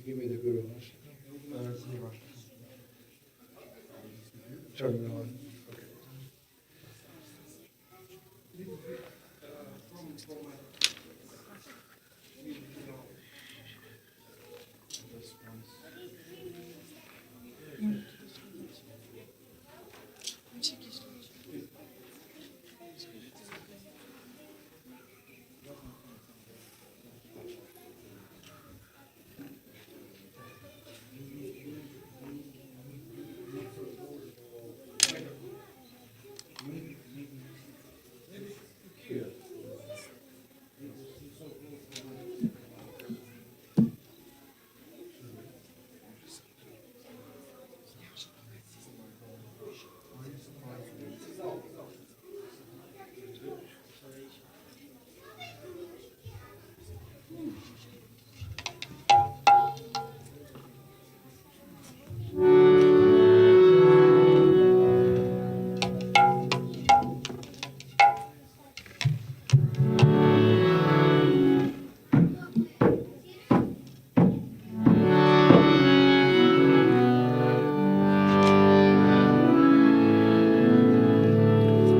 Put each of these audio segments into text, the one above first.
Give me the guru. Turn it on.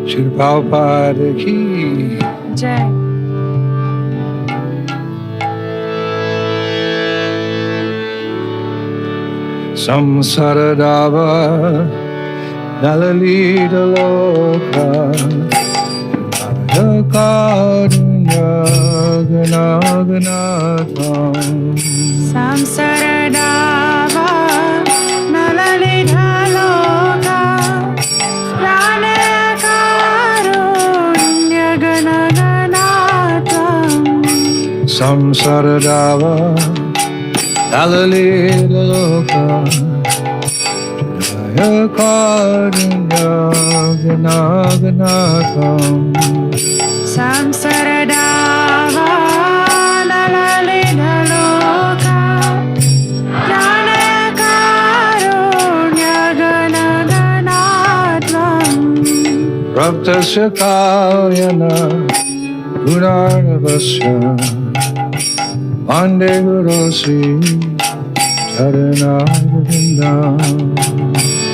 Shri Prabhupada ki Jai. Samsaradava Nalalita Loka Karunya Ganaganatam Samsaradava Nalalita Loka Pranakarunya Ganaganatam Samsaradava Nalalita Loka Karunya Ganaganatam Samsaradava Nalalita Loka Pranakarunya Ganaganatam Raptasya Kalyana Gunarnavasya Vande Guru Sri Charanarvinda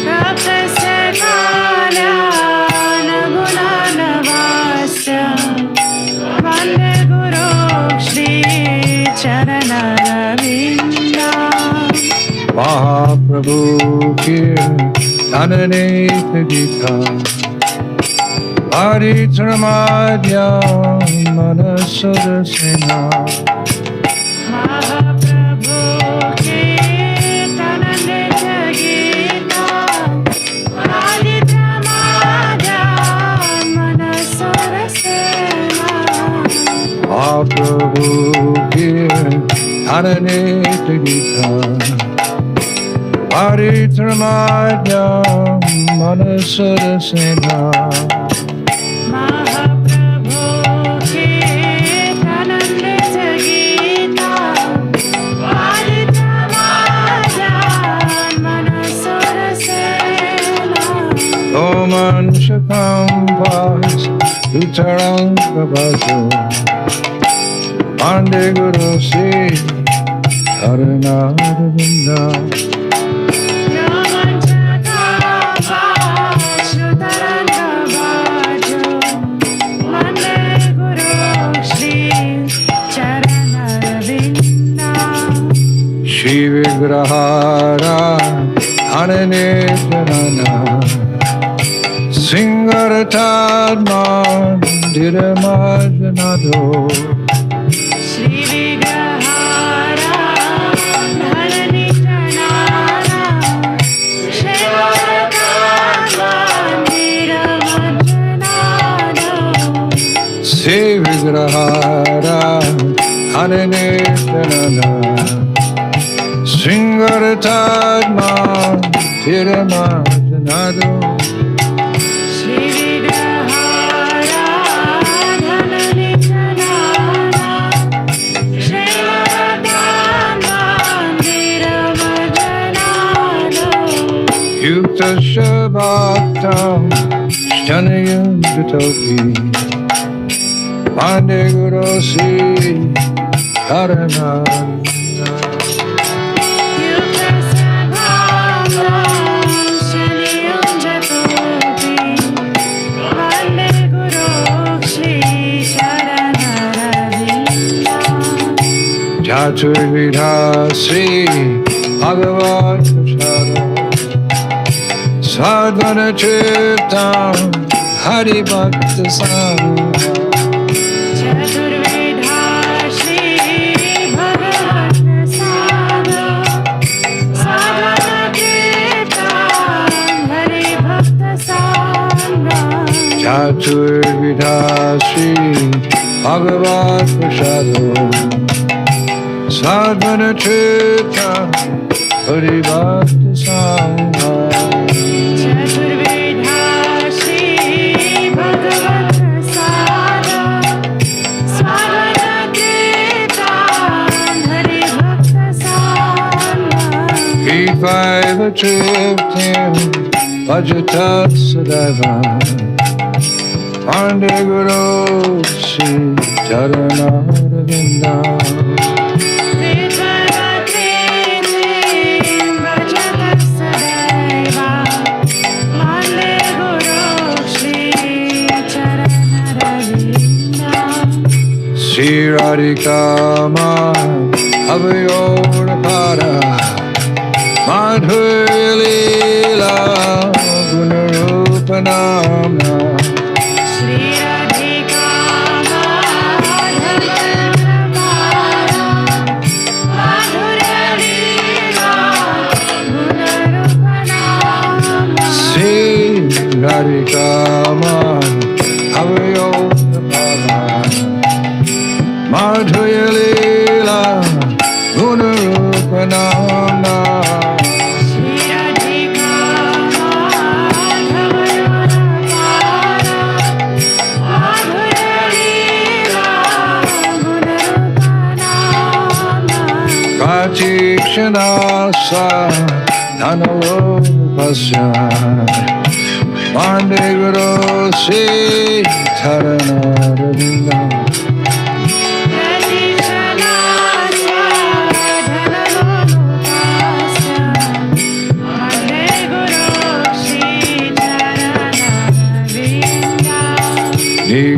Raptasya Kalyana Gunarnavasya Vande Guru Shri Charanarvinda Mahaprabhu ki Dhananeta Gita Paritramadya Manasarasena Mahaprabhu Caitanya-charitamrita Paritramadya Manasarasena Mahaprabhu ki Dhananeta Gita Paritramadya Manasarasena Mahaprabhu Caitanya-charitamrita Paritramadya Manasarasena Oman Shakam Vas Utarang Prabhajo Vande Guru Sri Charanarvinda Shri Vigrahara Ananetana Singaratadma Diramajanado Shri Vigrahara Dhananitanana Shivaratmandiramajanado Shri Vigrahara Ananetana Singaratadma Diramajanado Shri Vigrahara Dhananitanana Shivaratmandiramajanado Yukta Shabaktam Shanayam Vitoki Vande Guru Sri Charanarvinda Chaturvidha Sri Bhagavat Prasada Sadvana Chitam Hari Bhakta Sangha Chaturvedha Shri Bhagavat Prasada Sadvana Chitam Hari Bhakta Sangha Chaturvidha Sri Bhagavat Prasada Sadvana Chitam Hari Bhakta Sangha Chaturvedha Shri Bhagavat Prasada Sadvana Chitam Hari Bhakta Sangha Vivaiva Triptim Bhajata Sadaiva Pande Guru Sri Charanaravinda Sri Radhika Abhayorapara Madhurya Leela Gunarupanamna Shri Radhika Madhurya Leela Gunarupanamna Sri Radhika Abhayorapara Madhurya Leela Gunarupanamna Shri Radhika Madhurya Leela Gunarupanamna Prachikshanasa Dhanalopasya Vande Guru Sri Charanaravinda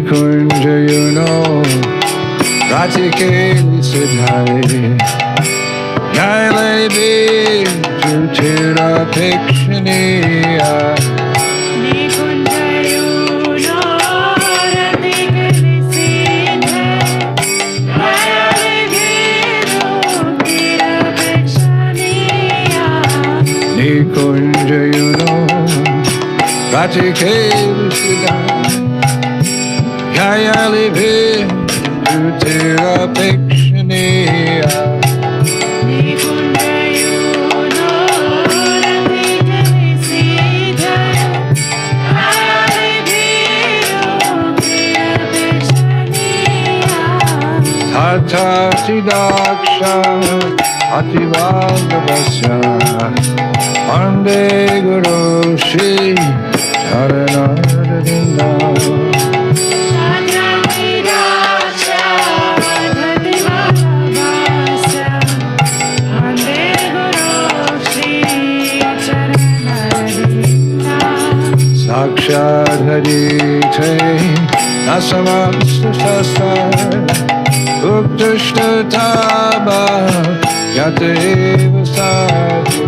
Kunja you know Ratikeli Siddhai Yaile Biju Tira Pikshaniya Kunja you know Ratikeli Siddhai Yaile Biju Tira Pikshaniya Tatati Daksha Ativagavasya Vande Guru Shri Charanaravinda Sakshad Harite Nasamasta Shastar Uktashtataba Yateva Sadhu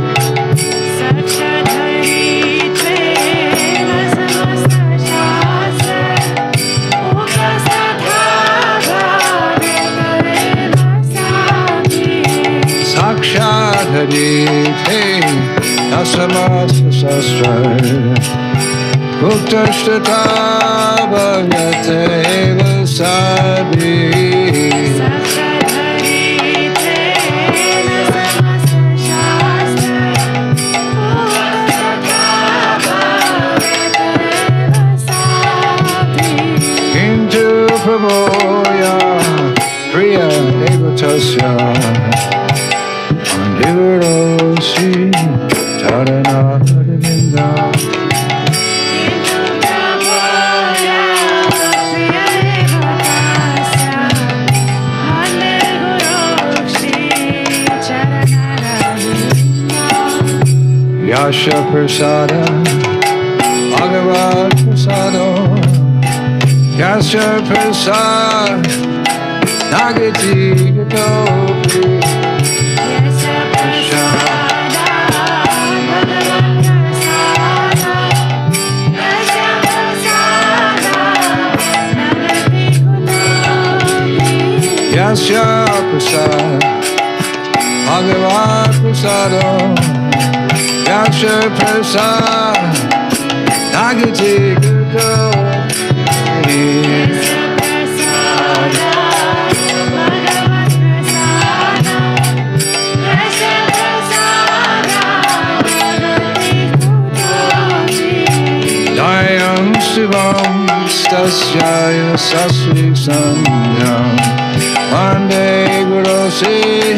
Sakshad Harite Nasamasta Shastar Uktashtataba Yateva Sadhu Prabhoya Priya Devatasya Mandivaro Sri Charanaravinda Yasha Prasada Bhagavad Prasado Yasha Prasad Nagati Gatopi Prasad Bhagavat Prasado Yaksha Prasad Nagati Gudo Dayam Shivam Stasyaya Sasri Sanyam Vande Guru Sri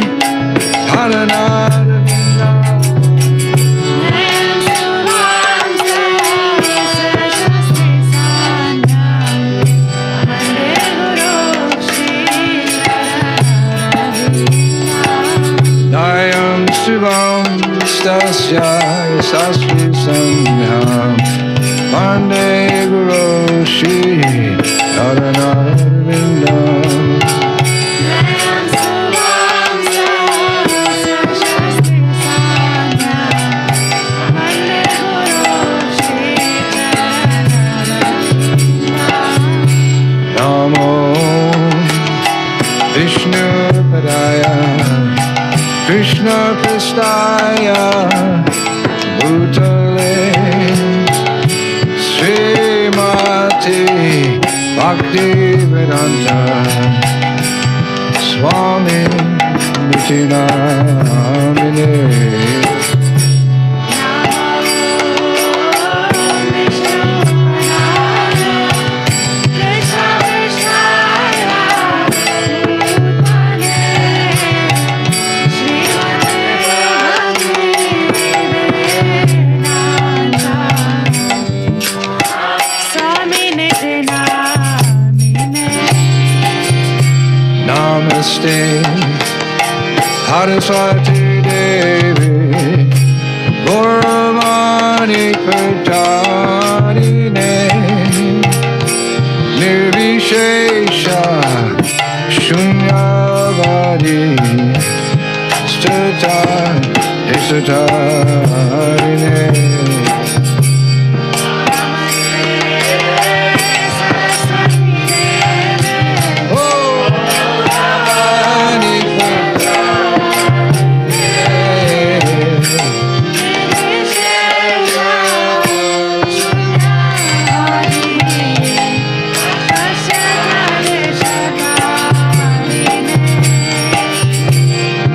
Haranaravinda Dayam Shivam Stasyaya Sasri Sanyam Vande Guru Shri Haranaravinda Namo Vishnu Padaya Krishna Pristaya Bhutale Srimati Bhakti Vedanta Swami Nitinamine Namaste Saraswati Devi Gauravani Pratarine Nirvishesha Shunyavadi Stata Isatarine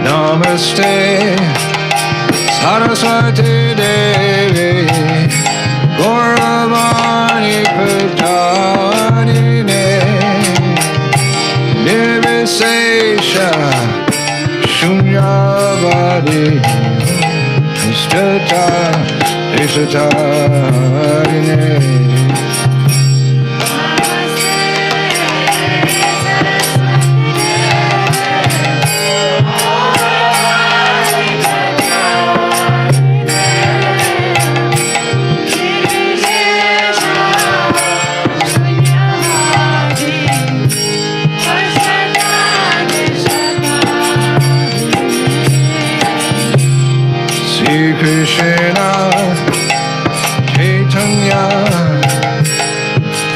Namaste Saraswati Devi Gauravani Pratarine Nirvisesha Shunyavadi Stata Isatarine Krishna Caitanya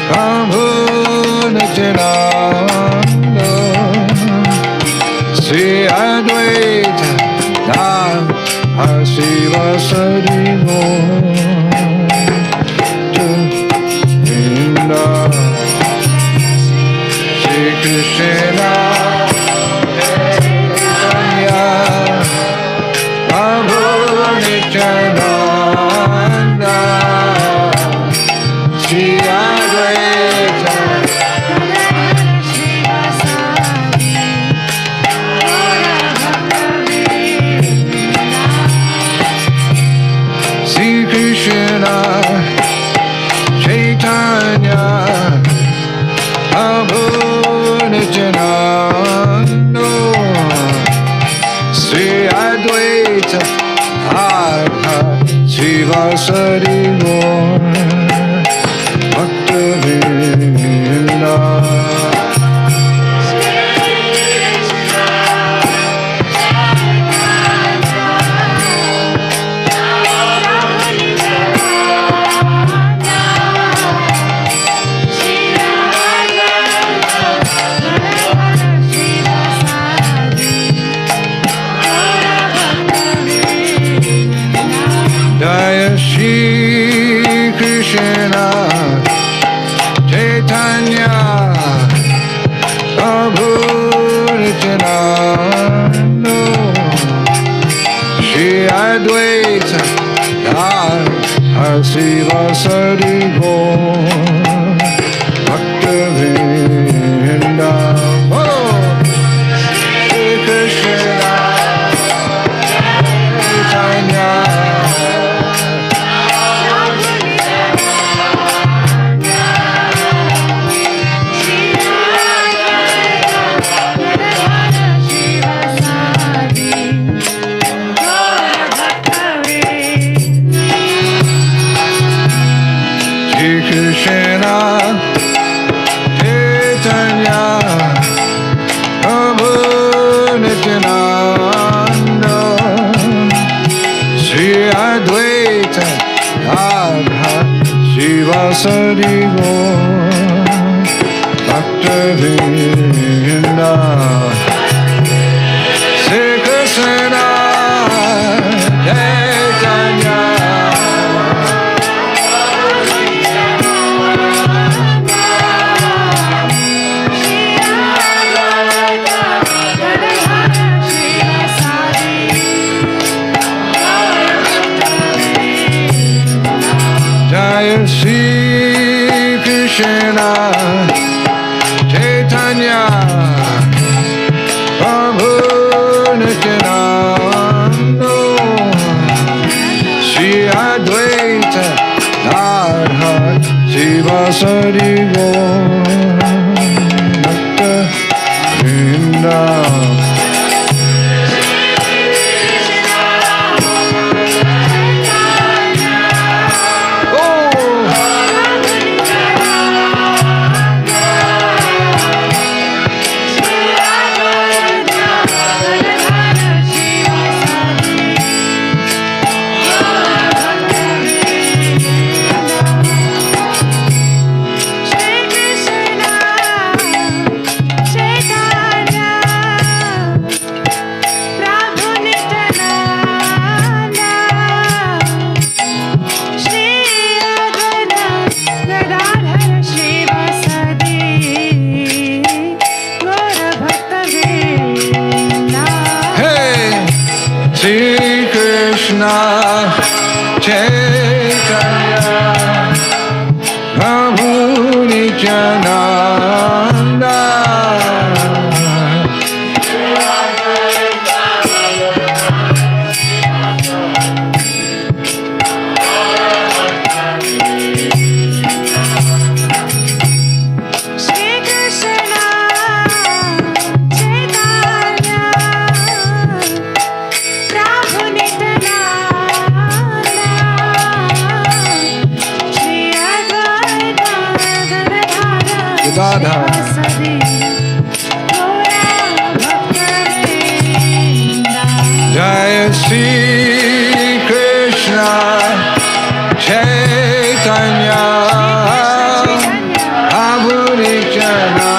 Prabhu Nityananda Sri Advaita Nam Asiva Sadimo Inda Sri Krishna Caitanya Prabhu Nityananda Sri Advaita Sri Krishna Chaitanya Prabhu Nityananda Sri Advaita Srivasari Gaur Bhakta-vrinda Advaita Shiva Sari Gaur Bhakta Vrinda Shri Krishna Chaitanya Krishna Caitanya Prabhu Nityananda Sri Advaita Radha Shiva Sari Gaur Bhakta Vrinda Sri Krishna Caitanya Jaya Shri Krishna Caitanya Prabhu Nityananda Shri Advaita Radha Shiva Sari Gaur Bhakta Vrinda Caitanya Prabhu Nityananda Jaya Shri Krishna Caitanya Prabhu Nityananda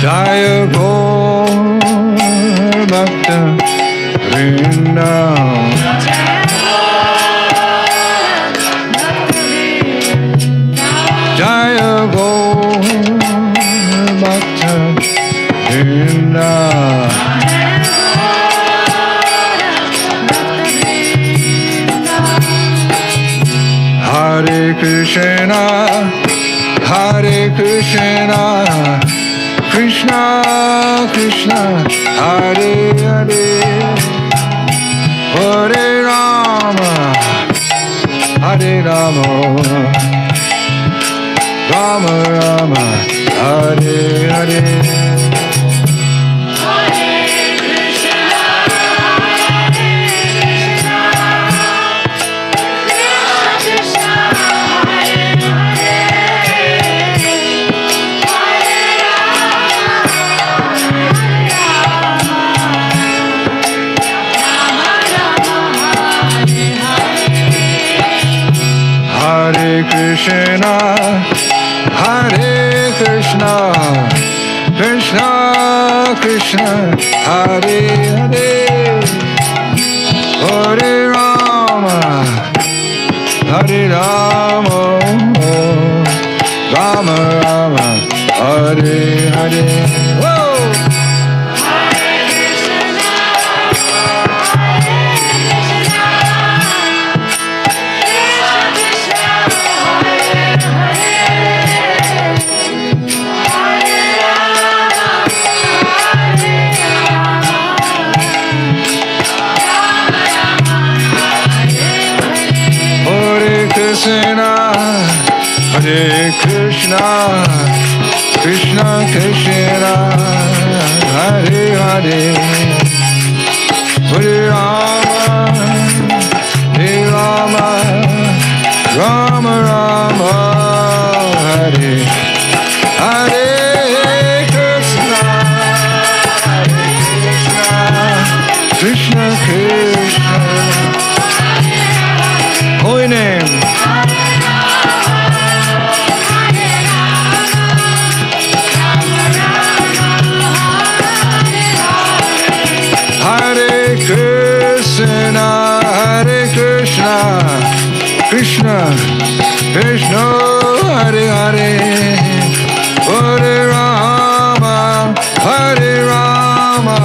Jaya Gaur Bhakta Vrinda Jaya Gaur Bhakta Vrinda Hare Krishna Hare Krishna Krishna Krishna Hare Hare Hare Rama Rama, Rama Rama, Hare Hare. Hare Krishna, Hare Krishna, Krishna Krishna, Hare Hare, Hare Rama, Hare Rama, Rama Rama, Hare Hare. Whoa! Krishna, Hare Krishna, Krishna Krishna, Hare Hare, Hare Rama, Hare Rama, Rama Rama, Hare Hare Krishna, Hare Krishna, Krishna Krishna, holy name. Hare Krishna, Hare Krishna, Krishna Krishna, Hare Hare, Hare Rama, Hare Rama,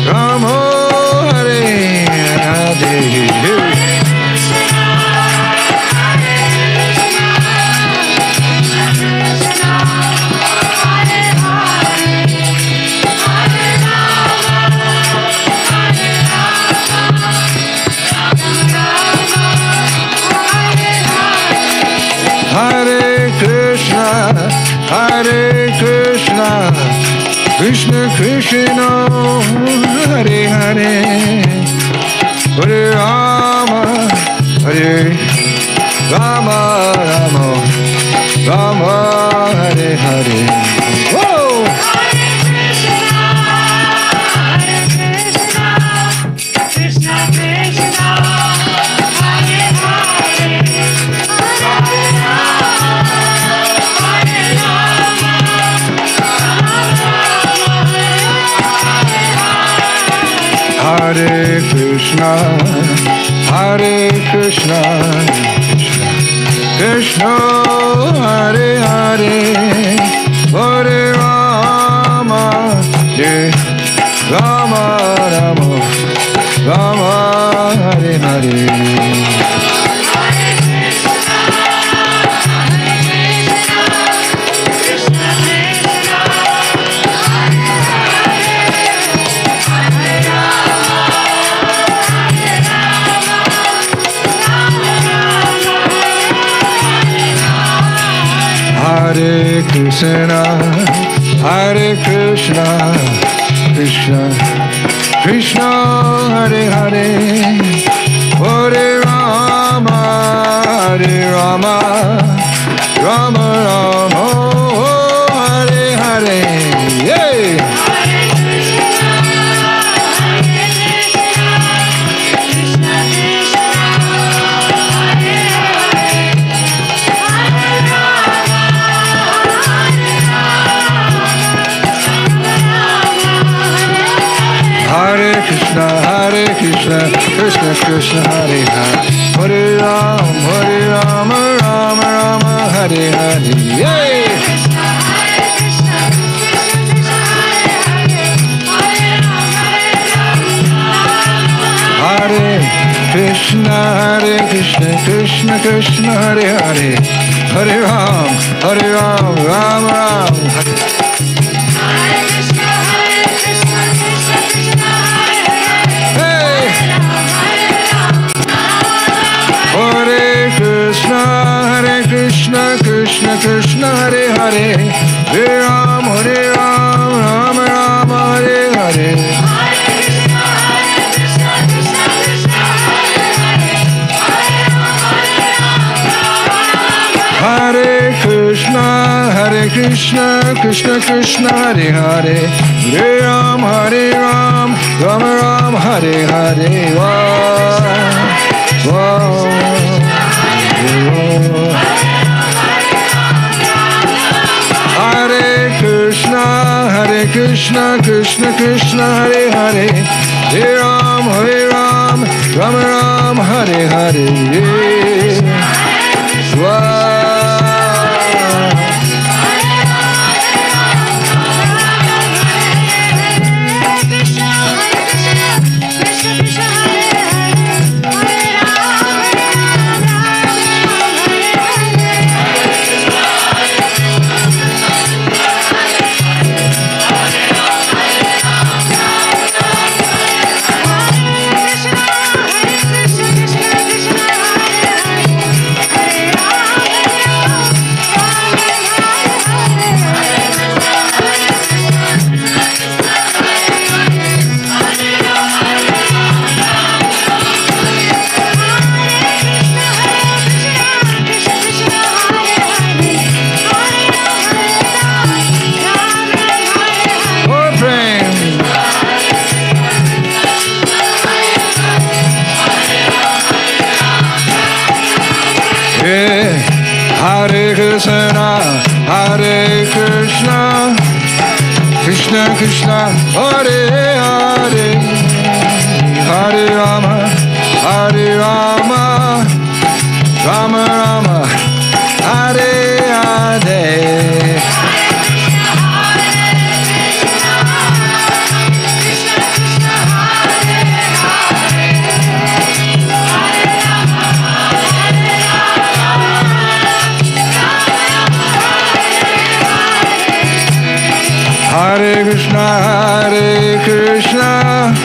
Rama Hare Hare. Hare Krishna, Hare Krishna, Krishna Krishna, Hare Hare, Hare Rama, Hare Rama, Rama Rama, Hare Hare. Whoa! Hare Krishna, Hare Krishna, Krishna Hare Hare, Hare Rama, Hare Rama, Rama Rama, Hare Hare. Hare Krishna, Hare Krishna, Krishna Krishna, Hare Hare, Hare Rama, Hare Rama, Rama Rama, Hare Hare. Yay! Hare Krishna, Krishna Krishna, Hare Hare, Hare Rama, Rama Rama, Hare Hare. Yay! Hare Krishna, Krishna Krishna, Hare Hare, Hare Rama, Rama Rama, Hare. Krishna Krishna Hare Hare, Hare Ram, Ram Ram, Hare Hare. Hare Krishna, Krishna Krishna, Hare Hare, Hare Ram, Ram Ram, Hare Hare. Hare Krishna, Krishna Krishna, Hare Hare, Hare Ram, Ram Ram, Hare Hare. Hare Krishna, Hare Krishna, Krishna Krishna, Hare Hare, Hare Rama, Hare Rama, Rama Rama, Hare Hare. Hare Krishna,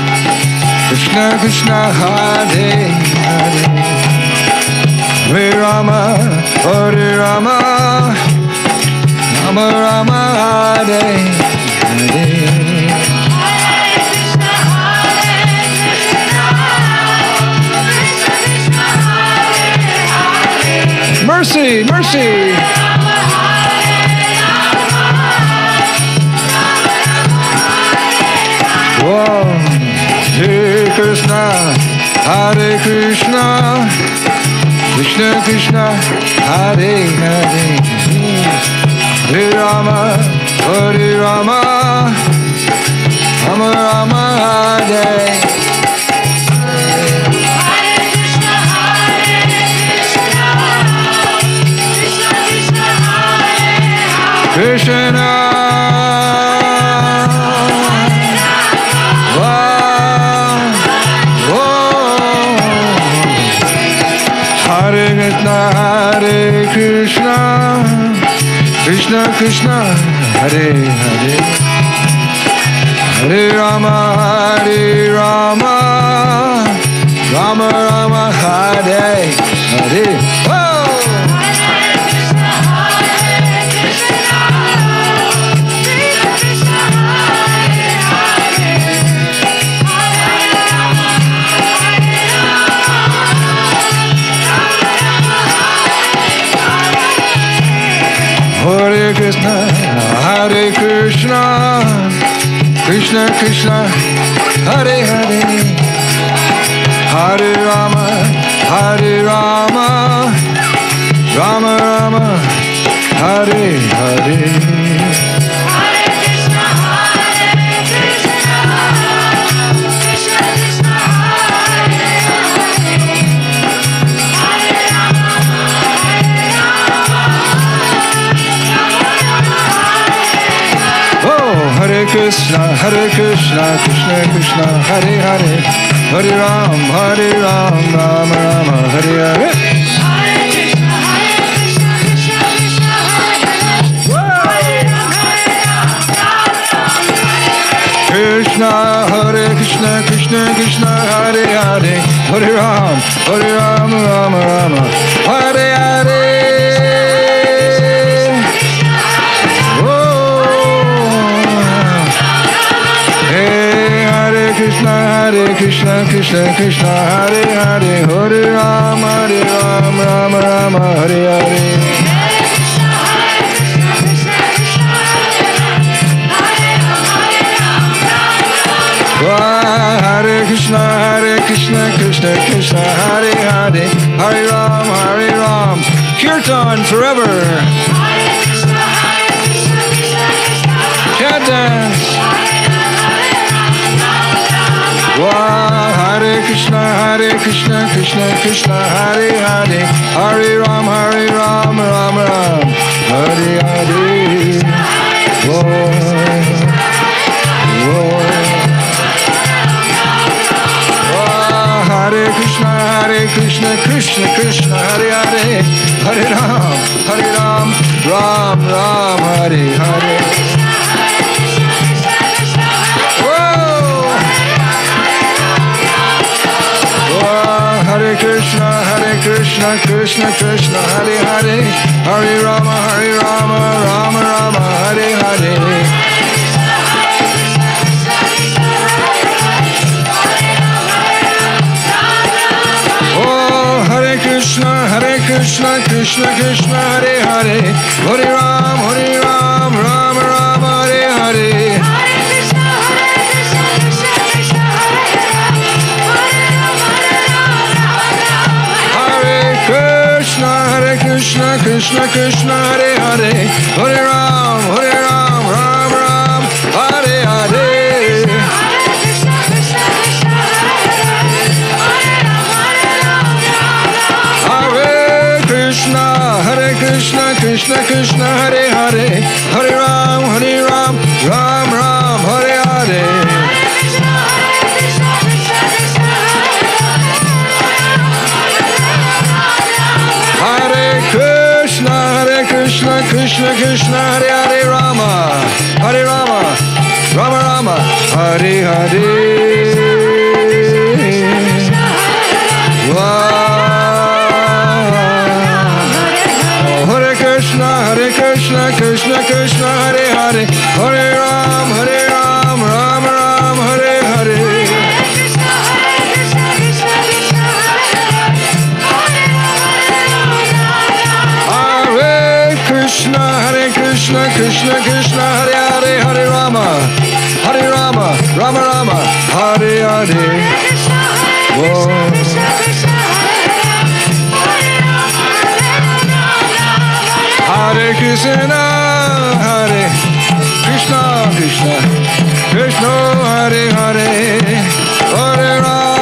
Krishna Krishna, Hare Hare, Hare Rama, Hare Rama, Rama Rama, Hare Hare. Mercy, mercy. Whoa. Hare Krishna, Hare Krishna, Krishna Krishna, Hare Hare, Hare Rama, Hare Rama, Rama Rama, Hare. Krishna, Hare Krishna, Krishna Krishna, Hare Hare, Hare Rama, Rama Rama, Hare Hare. Hare Krishna, Krishna Krishna, Hare Hare, Hare Rama, Rama Rama, Hare Hare. Hare Krishna, Krishna Krishna, Hare Hare, Hare Ram, Rama Rama, Hare Hare. Krishna, Hare Krishna, Krishna Krishna, Hare Hare, Hare Ram, Rama Rama, Hare Hare. Krishna, Krishna Krishna, Hare Hare, Hare Ram, Ram Rama, Hare Hare. Hare Krishna, Krishna Krishna, Hare Hare, Hare Ram, Kirtan forever. Can't dance. Hare Krishna, Krishna Krishna, Hare Hare, Hare Ram, Ram Ram, Hare Hare. Hare Krishna, Krishna Krishna, Hare Hare, Hare Ram, Ram Ram, Hare Hare. Hare Krishna, Krishna Krishna, Hare Hare, Hare Rama, Rama Rama, Hare Hare. Krishna, Krishna Krishna, Hare Hare, Hare Ram, Rama Rama, Hare Hare. Hare Krishna, Krishna Krishna, Hare Hare, Hare Ram, Ram Ram, Hare Hare. Krishna, Krishna, Hare Hare, Hare Ram, Ram Ram, Hare Hare. Hare Krishna, Krishna Hare Hare, Rama, Rama Rama, Hare Hare. Krishna Krishna, Hare Hare, Hare Ram, Ram Ram, Hare Hare. Hare Krishna, Krishna Krishna, Hare Hare, Hare Rama, Rama Rama, Hare Hare. Hare Krishna, Hare Krishna, Krishna Hare Hare,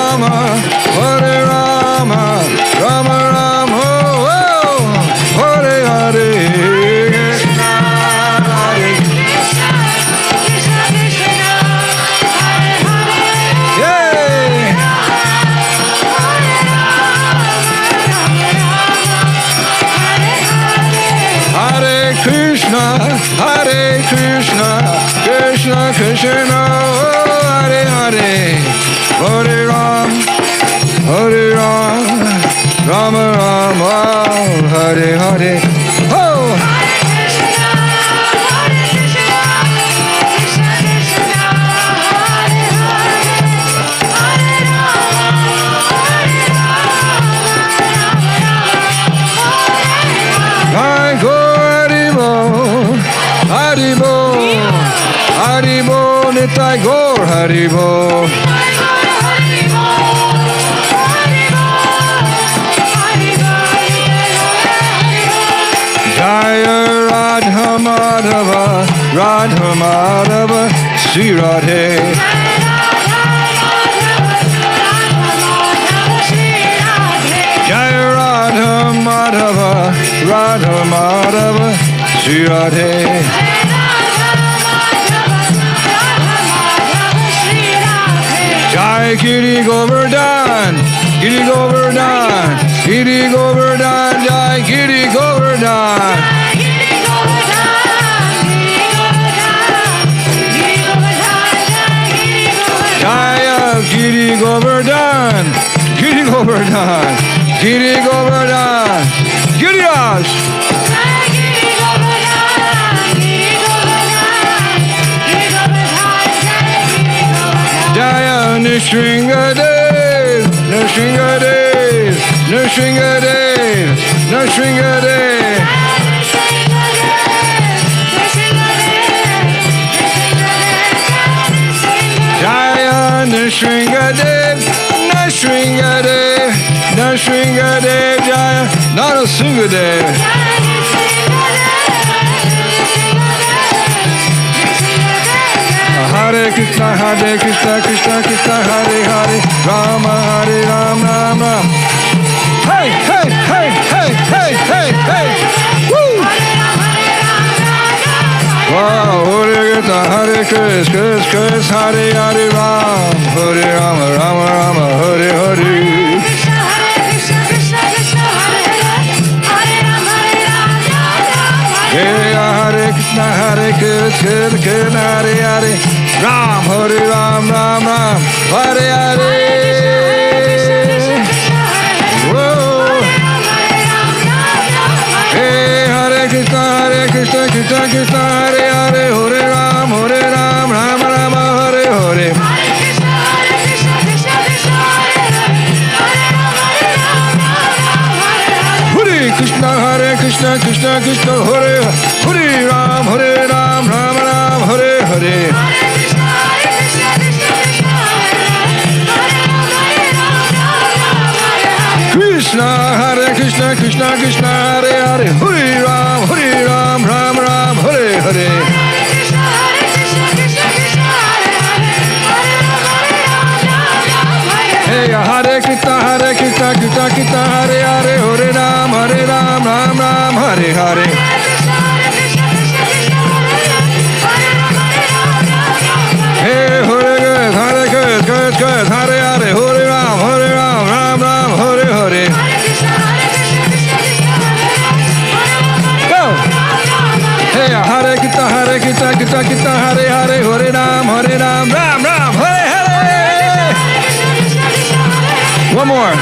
Hare Rama, Rama Rama, Hare Hare. Krishna, Hare Krishna, Krishna, Krishna Krishna, Hare Hare, Hare Ram, Rama Rama, Hare Hare. Oh! Haribo, Nitai Gaur, Haribo. Jaya Radha Madhava, Radha Madhava, Sri Radhe. Jaya Radha Madhava, Radha Madhava, Sri Radhe. Jai Giri Govardhan, Giri Govardhan, Giri Govardhan, Jai Giri Govardhan. Jaya Giri Govardhan, Giri Govardhan, Giri Govardhan, Giriaj. Jaya Nrsingadev, Nrsingadev, Nrsingadev, Nrsingadev. Jaya Nrsingadev, Nrsingadev, Nrsingadev, Jaya Narasimhadev. Hare Krishna, Krishna Krishna, Hare Hare, Rama Hare Ram, Ram Ram. Hey, hey, hey, hey, hey, hey, hey. Woo! Wow, Hare Krishna, Hare Krishna, Krishna Hare Hare Ram, Hare Rama, Rama Rama, Hare Hare. Hare Krishna, Hare Krishna, Krishna Hare Hare, Ram, Hare Ram, Ram Ram, Hare Hare. Whoa. Hey, Hare Krishna, Krishna Krishna, Hare Hare, Hare Ram, Ram Ram, Hare Hare. Krishna, Krishna Krishna, Hare Hare Ram, Ram Ram, Hare Hare. Krishna, Hare Krishna, Krishna Krishna, Hare Hare, Hare Ram, Ram Ram, Hare Hare. Hey, Hare Krishna, Krishna Krishna, Hare Hare, Hare Ram, Ram Ram, Hare Hare. Hey, Hare good, Hare Hare, Hare Ram, Ram Ram, Hare Hare. Go. Hey, Hare Krishna, Krishna Krishna, Hare Hare, Hare Ram, Ram Ram, Hare Hare. One more.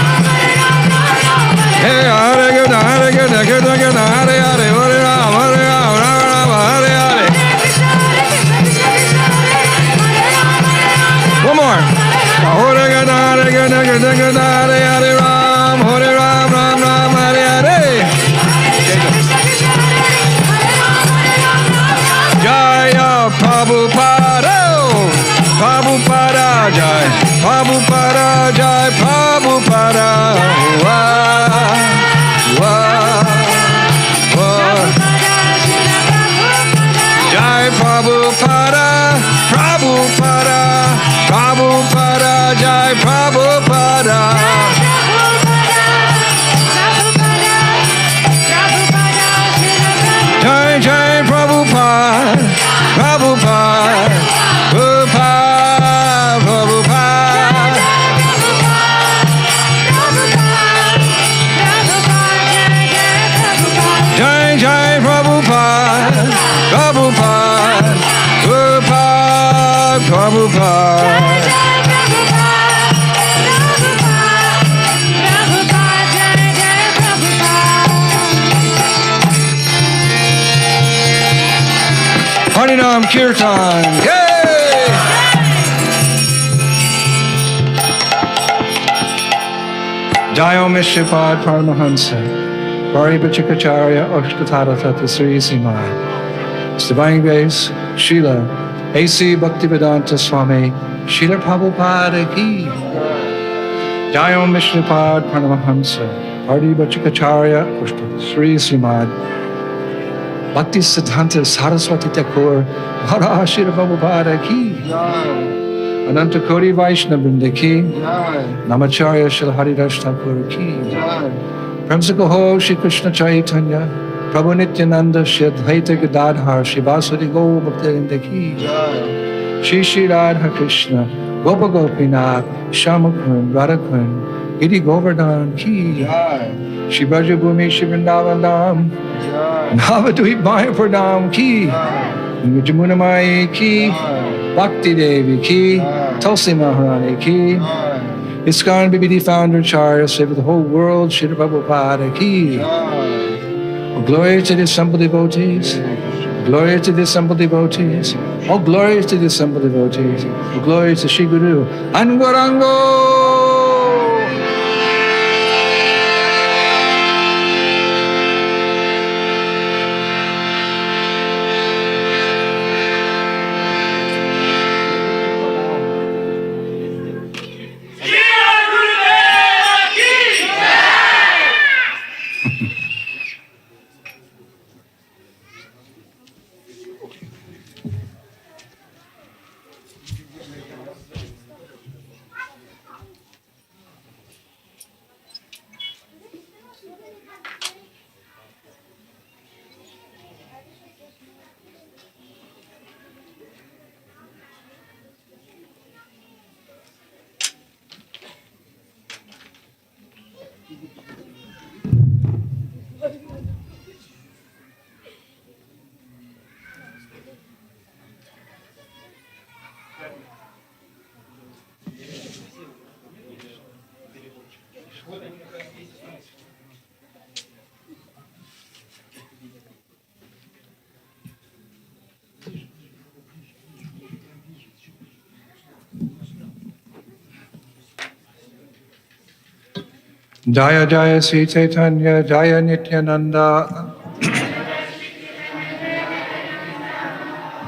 Hey, Hare Krishna, Krishna Krishna, Hare Hare, Hare Ram, Ram Hare Hare. One more. Hare Krishna, Krishna Krishna, Hare Hare, Ram, Ram Hare Hare. Jaya Prabhupada, Prabhupada, Jai Prabhupada, Jai Prabhupada. Jai Prabhupada, Prabhupada, Prabhupada, Jai Prabhupada. Jai Jai Prabhupada, Prabhupada, Prabhupada, Prabhupada. Jai Jai Prabhupada, Prabhupada, Prabhupada, Prabhupada. Harinam Kirtan, yay! Jayo Mishipad Paramahansa, Paribachikacharya Ashtatarata Sri Simai. His Divine Grace, Srila A.C. Bhaktivedanta Swami, Srila Prabhupada ki. Jayo Mishipad Paramahansa, Paribachikacharya Ashtatarata Sri Simai. Bhakti Siddhanta Saraswati Thakur, Maharaj Srila Prabhupada ki. Ananta Koti Vaishnava Vrinda ki. Namacharya Srila Haridas Thakur ki. Pramsaka Ho Shri Krishna Chaitanya, Prabhu Nityananda Shri Advaita Gadadhar, Shri Vasudeva Go Bhaktivinoda ki. Shri Shri Radha Krishna, Gopa Gopinath, Shamakun, Radhakun, Giri Govardhan ki. Shri Brajabhumi Shri Vrindavan Dham, Navadvip Maya Pradam ki. Jamuna Mai ki. Bhakti Devi ki. Tulsi Maharani ki. ISKCON BBD founder Acharya, save the whole world, Srila Prabhupada ki. Glory to the assembled devotees, glory to the assembled devotees. All glory to the assembled devotees. All glory to Shri Guru and Gaurango. Jaya Jaya Sri Caitanya, Jaya Nityananda.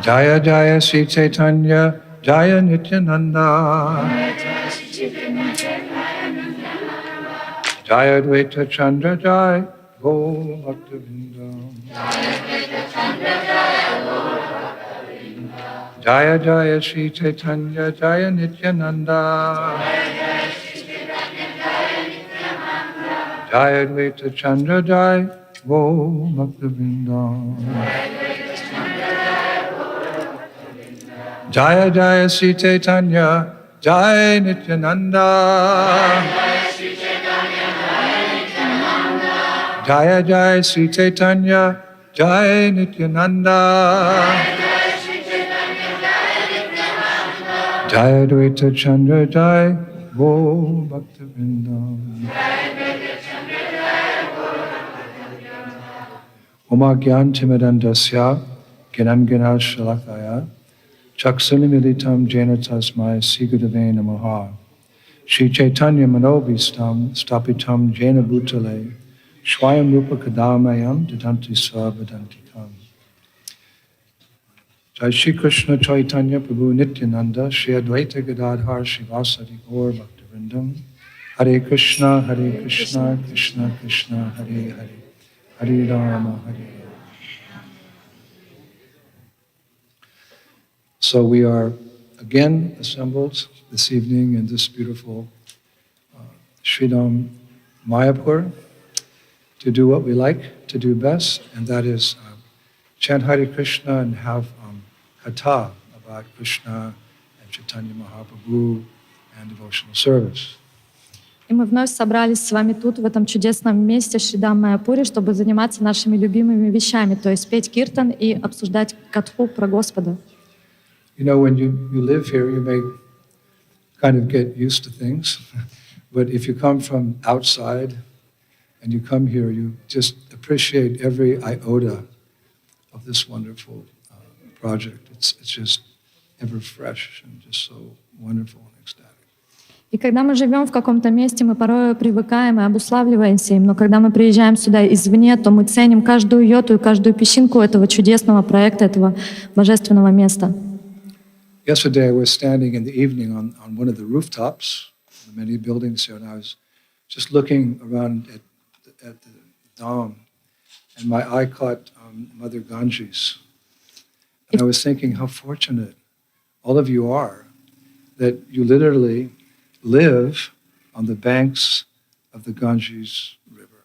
Jaya Jaya Sri Caitanya, Jaya Nityananda. Jaya Dvaita Chandra Jaya, Go Bhaktavinda. Jaya Jaya Sri Caitanya, Jaya Nityananda. Jaya Dvaita Chandra Jaya, Go Bhaktavinda. Jaya Jaya Sri Caitanya, Jaya Nityananda. Jaya Jaya Sri Caitanya, Jaya Nityananda. Jaya Dvaita Chandra Jaya, Go Bhaktavinda. Oma Gyan Timidandasya, Ginam Gina Shalakaya, Chaksunimilitam Jena Tasmai Sigudave Namaha, Shri Chaitanya Manobhistam, Stapitam Jena Bhutale, Shwayam Rupa Kadamayam, Didanti Sarvadantikam. Jai Shri Krishna Chaitanya Prabhu Nityananda, Shri Advaita Gadadhar Shivasati Gaur Bhaktivinoda, Hare Krishna, Krishna Krishna, Hare Hare. Hare Rama, Hare Rama. So we are again assembled this evening in this beautiful Sridham Mayapur to do what we like to do best, and that is chant Hare Krishna and have katha about Krishna and Chaitanya Mahaprabhu and devotional service. И мы вновь собрались с вами тут, в этом чудесном месте Шридам Майяпуре, чтобы заниматься нашими любимыми вещами, то есть петь киртан и обсуждать катху про Господа. You know, when you live here, you may kind of get used to things, but if you come from outside and you come here, you just appreciate every iota of this wonderful project. It's just ever fresh and just so wonderful and ecstatic. И когда мы живем в каком-то месте, мы порой привыкаем и обуславливаемся им, но когда мы приезжаем сюда извне, то мы ценим каждую йоту и каждую песчинку этого чудесного проекта, этого божественного места. Yesterday I was standing in the evening on one of the rooftops, the many buildings here, and I was just looking around at the dome, and my eye caught Mother Ganges. And I was thinking how fortunate all of you are that you literally live on the banks of the Ganges River.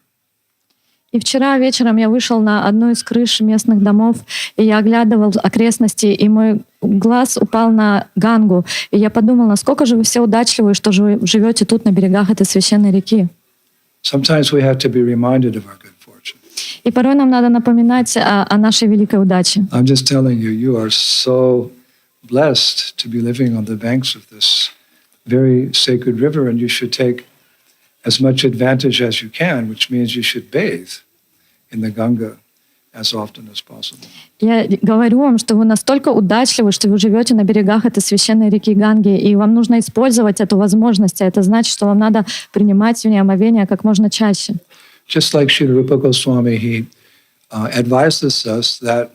И вчера вечером я вышел на одну из крыш местных домов, и я оглядывал окрестности, и мой глаз упал на Гангу. И я подумал, насколько же вы все удачливы, что живете тут на берегах этой священной реки. Sometimes we have to be reminded of our good fortune. И порой нам надо напоминать о нашей великой удаче. I'm just telling you, you are so blessed to be living on the banks of this very sacred river, and you should take as much advantage as you can, which means you should bathe in the Ganga as often as possible. Я говорю вам, что вы настолько удачливы, что вы живете на берегах этой священной реки Ганги, и вам нужно использовать эту возможность, а это значит, что вам надо принимать в ней омовение как можно чаще. Just like Srila Rupa Goswami, he advises us that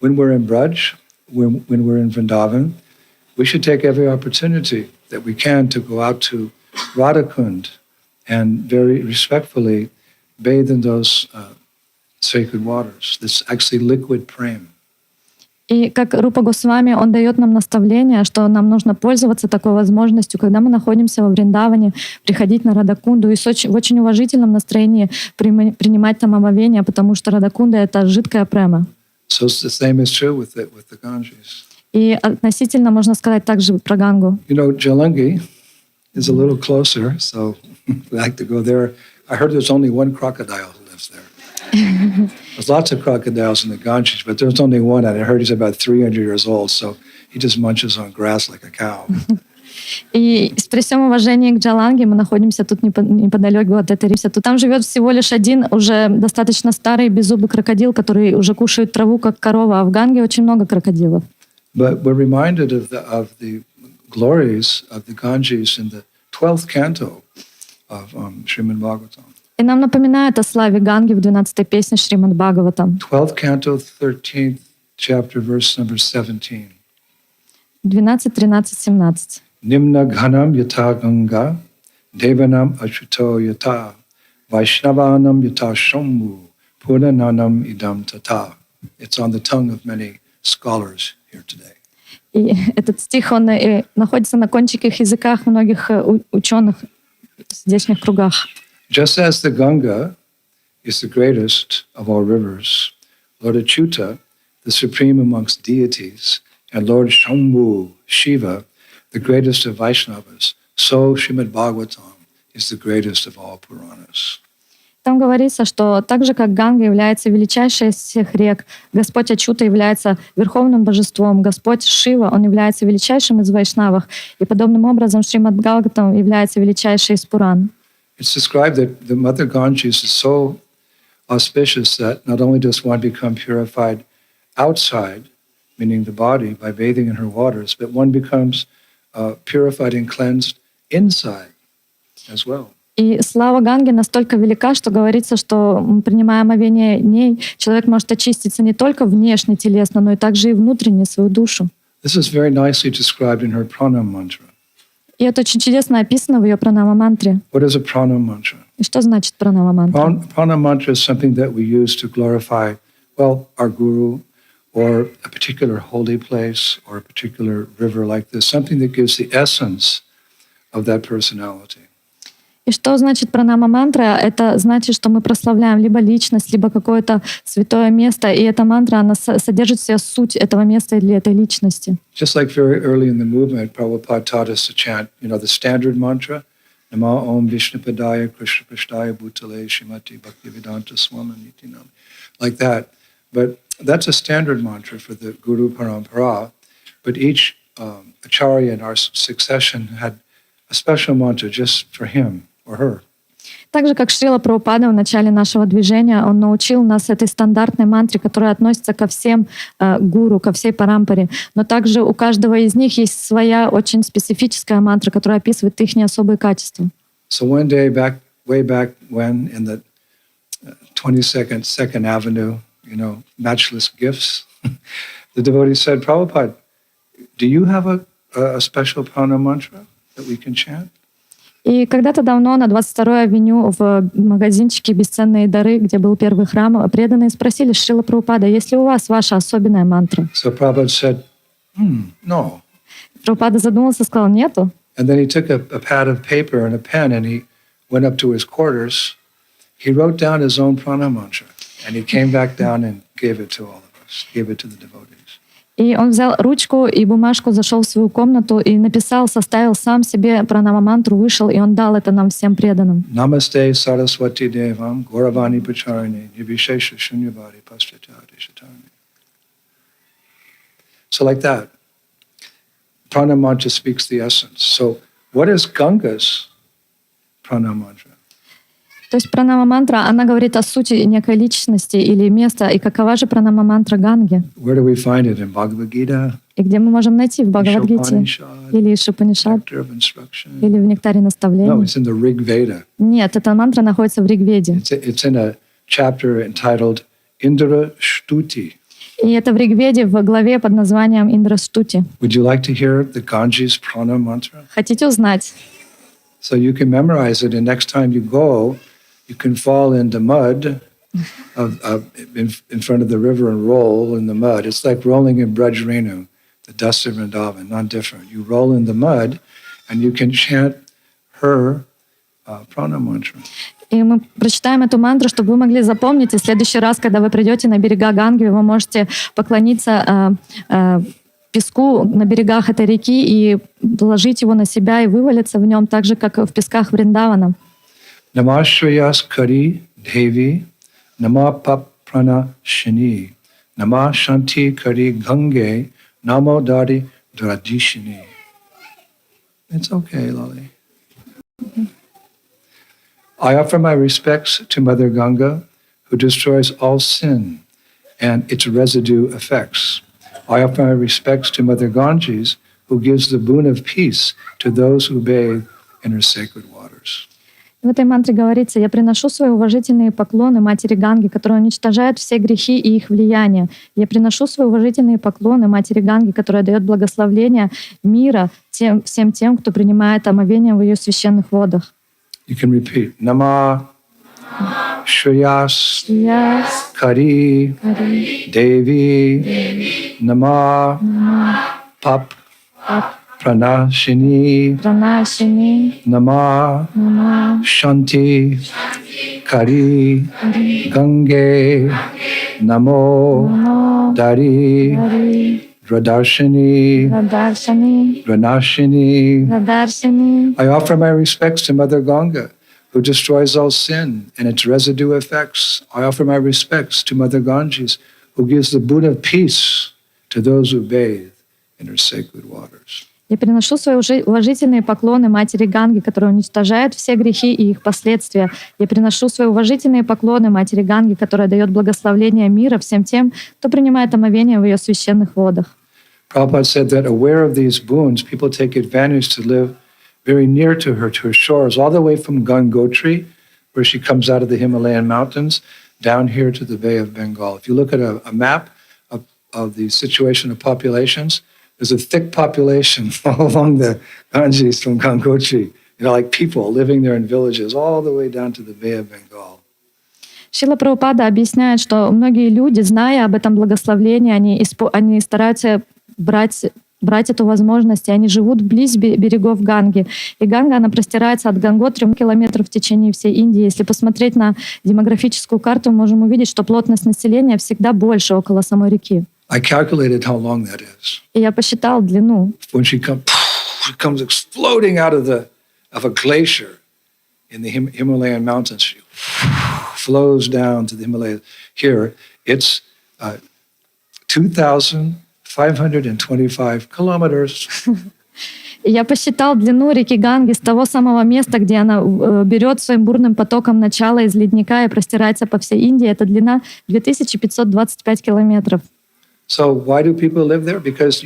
when we're in Braj, when we're in Vrindavan, we should take every opportunity that we can to go out to Radhakund and very respectfully bathe in those sacred waters. This actually liquid prem. И как Рупа Госвами, он дает нам наставление, что нам нужно пользоваться такой возможностью, когда мы находимся во Вриндаване, приходить на Радакунду и в очень уважительном настроении принимать там омовение, потому что Радакунда — это жидкая према. So the same is true with the Ganges. И относительно можно сказать также про Гангу. You know, Jalangi is a little closer, so we like to go there. I heard there's only one crocodile who lives there. There's lots of crocodiles in the Ganges, but there's only one, and I heard he's about 300 years old, so he just munches on grass like a cow. И при всем уважении к Джаланге, мы находимся тут неподалеку от этой реки. Там живет всего лишь один уже достаточно старый беззубый крокодил, который уже кушает траву, как корова, а в Ганге очень много крокодилов. But we're reminded of the glories of the Ganges in the 12th canto of Srimad Bhagavatam. И нам напоминает о славе Ганги в 12-й песне Шримад Бхагаватам. 12th canto, 13th chapter, verse number 17. 12, 13, 17. Nimna ghanam yata ganga, devanam achuto yata, vaishnavanam yata shambhu, purananam idam tata. It's on the tongue of many scholars here today. И этот стих, он находится на кончиках языках многих ученых в здешних кругах. Just as the Ganga is the greatest of all rivers, Lord Achyuta, the supreme amongst deities, and Lord Shambhu, Shiva, the greatest of Vaishnavas, so Srimad Bhagavatam is the greatest of all Puranas. Там говорится, что так же, как Ганга является величайшей из всех рек, Господь Ачута является верховным божеством, Господь Шива, он является величайшим из вайшнавов, и подобным образом Шримад Бхагаватам является величайшей из Пуран. It's described that the Mother Ganges is so auspicious that not only does one become purified outside, meaning the body, by bathing in her waters, but one becomes purified and cleansed inside as well. И слава Ганги настолько велика, что говорится, что, принимая омовение ней, человек может очиститься не только внешне, телесно, но и также и внутренне, свою душу. This is very nicely described in her pranam mantra. И это очень чудесно описано в ее пранама-мантре. What is a pranam mantra? И что значит пранама-мантра? Pranam mantra is something that we use to glorify, well, our guru, or a particular holy place, or a particular river like this, something that gives the essence of that personality. И что значит пранама-мантра? Это значит, что мы прославляем либо личность, либо какое-то святое место, и эта мантра, она содержит в себе суть этого места или этой личности. Just like very early in the movement, Prabhupada taught us to chant, the standard mantra, Nama Om Vishnupadaya Krishna Prishtaya Bhutale Shrimati Bhaktivedanta Swaminitinam, like that. But that's a standard mantra for the Guru Parampara, but each acharya in our succession had a special mantra just for him or her. Так же, как Шрила Прабхупада в начале нашего движения, он научил нас этой стандартной мантре, которая относится ко всем гуру, ко всей парампаре. Но также у каждого из них есть своя очень специфическая мантра, которая описывает их особые качества. So one day way back when, in the 22nd, 2nd Avenue, matchless gifts, the devotee said, Prabhupada, do you have a special prana mantra that we can chant? И когда-то давно на 22-й авеню в магазинчике «Бесценные дары», где был первый храм, преданные спросили Шрила Прабхупада, есть ли у вас ваша особенная мантра? So Prabhupada said, no. Прабхупада задумался и сказал, нету. And then he took a pad of paper and a pen and he went up to his quarters. He wrote down his own prana mantra and he came back down and gave it to all of us, gave it to the devotees. И он взял ручку и бумажку, зашел в свою комнату и написал, составил сам себе пранама-мантру, вышел, и он дал это нам всем преданным. Namastê Saraswati Devam Gauravani Pacharane Nirvishesha Shunyavadi Paschatati Shatarani. So like that, prana mantra speaks the essence. So what is Ganga's prana mantra? То есть пранама-мантра, она говорит о сути некой личности или места. И какова же пранама-мантра Ганги? Where do we find it? In Bhagavad Gita? И где мы можем найти? В Бхагавад-гите? Ishopanishad, Или Ишупанишад? Nectar of Instruction? Или в Нектаре No, наставлений? it's in the Rig Veda. Нет, эта мантра находится в Ригведе. It's in a chapter entitled Indradyumna. И это в Ригведе в главе под названием Индрастути. Would you like to hear the Ganges prana mantra? Хотите узнать? So you can memorize it, and next time you go, you can fall in the mud in front of the river and roll in the mud. It's like rolling in Brajrenu, the dust of Vrindavan, not different. You roll in the mud, and you can chant her prana mantra. И мы прочитаем эту мантру, чтобы вы могли запомнить. И в следующий раз, когда вы придете на берега Ганги, вы можете поклониться песку на берегах этой реки и положить его на себя и вывалиться в нем, так же, как в песках Вриндавана. Namashvayas Kari Devi, Nama Pap Prana Shini, Nama Shanti Kari Gange, Namo Dari Dradishini. It's okay, Lali. I offer my respects to Mother Ganga, who destroys all sin and its residue effects. I offer my respects to Mother Ganges, who gives the boon of peace to those who bathe in her sacred waters. В этой мантре говорится: «Я приношу свои уважительные поклоны Матери Ганги, которая уничтожает все грехи и их влияние. Я приношу свои уважительные поклоны Матери Ганги, которая дает благословление мира всем тем, кто принимает омовение в ее священных водах». You can repeat. Nama Shreyas Яс, Kari Кари, Devi Nama Pap Pranashini Пранашини, Nama Нама, Shanti Kari Gange Namo Намо, Dari Дари, Radarshini Радаршани, Ranashini. Радаршини. I offer my respects to Mother Ganga, who destroys all sin and its residue effects. I offer my respects to Mother Ganges, who gives the boon of peace to those who bathe in her sacred waters. Я приношу свои уважительные поклоны Матери Ганги, которая уничтожает все грехи и их последствия. Я приношу свои уважительные поклоны Матери Ганги, которая дает благословление мира всем тем, кто принимает омовение в ее священных водах. Prabhupada said that aware of these boons, people take advantage to live very near to her shores, all the way from Gangotri, where she comes out of the Himalayan mountains, down here to the Bay of Bengal. If you look at a map of the situation of populations, there's a thick population all along the Ganges from Gangotri, like people living there in villages all the way down to the Bay of Bengal. Шрила Прабхупада объясняет, что многие люди, зная об этом благословении, они стараются брать эту возможность, и они живут вблизь берегов Ганги. И Ганга, она простирается от Ганготри километров в течение всей Индии. Если посмотреть на демографическую карту, мы можем увидеть, что плотность населения всегда больше около самой реки. I calculated how long that is. И я посчитал длину. When she comes exploding out of a glacier in the Himalayan mountains, she flows down to the Himalayas. Here, it's 2,525 kilometers. И я посчитал длину реки Ганги с того самого места, где она берет своим бурным потоком начало из ледника и простирается по всей Индии. Это длина 2525 километров. So why do people live there? Because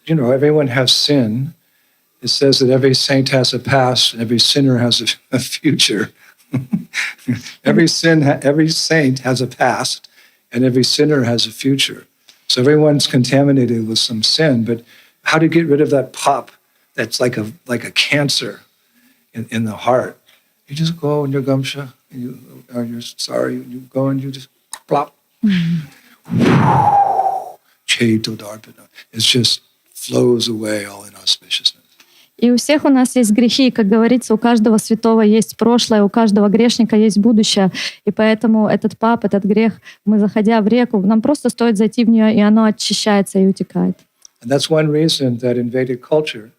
everyone has sin. It says that every saint has a past and every sinner has a future. Every saint has a past and every sinner has a future. So everyone's contaminated with some sin, but how to get rid of that pop that's like a cancer in the heart? You just go in your gumsha, and you're sorry, you go and you just plop. It just flows away all inauspiciousness. И у всех у нас есть грехи, как говорится, у каждого святого есть прошлое, у каждого грешника есть будущее. И поэтому этот пап, этот грех, мы, заходя в реку, нам просто стоит зайти в нее, и оно очищается и утекает. And that's one reason that in Vedic culture,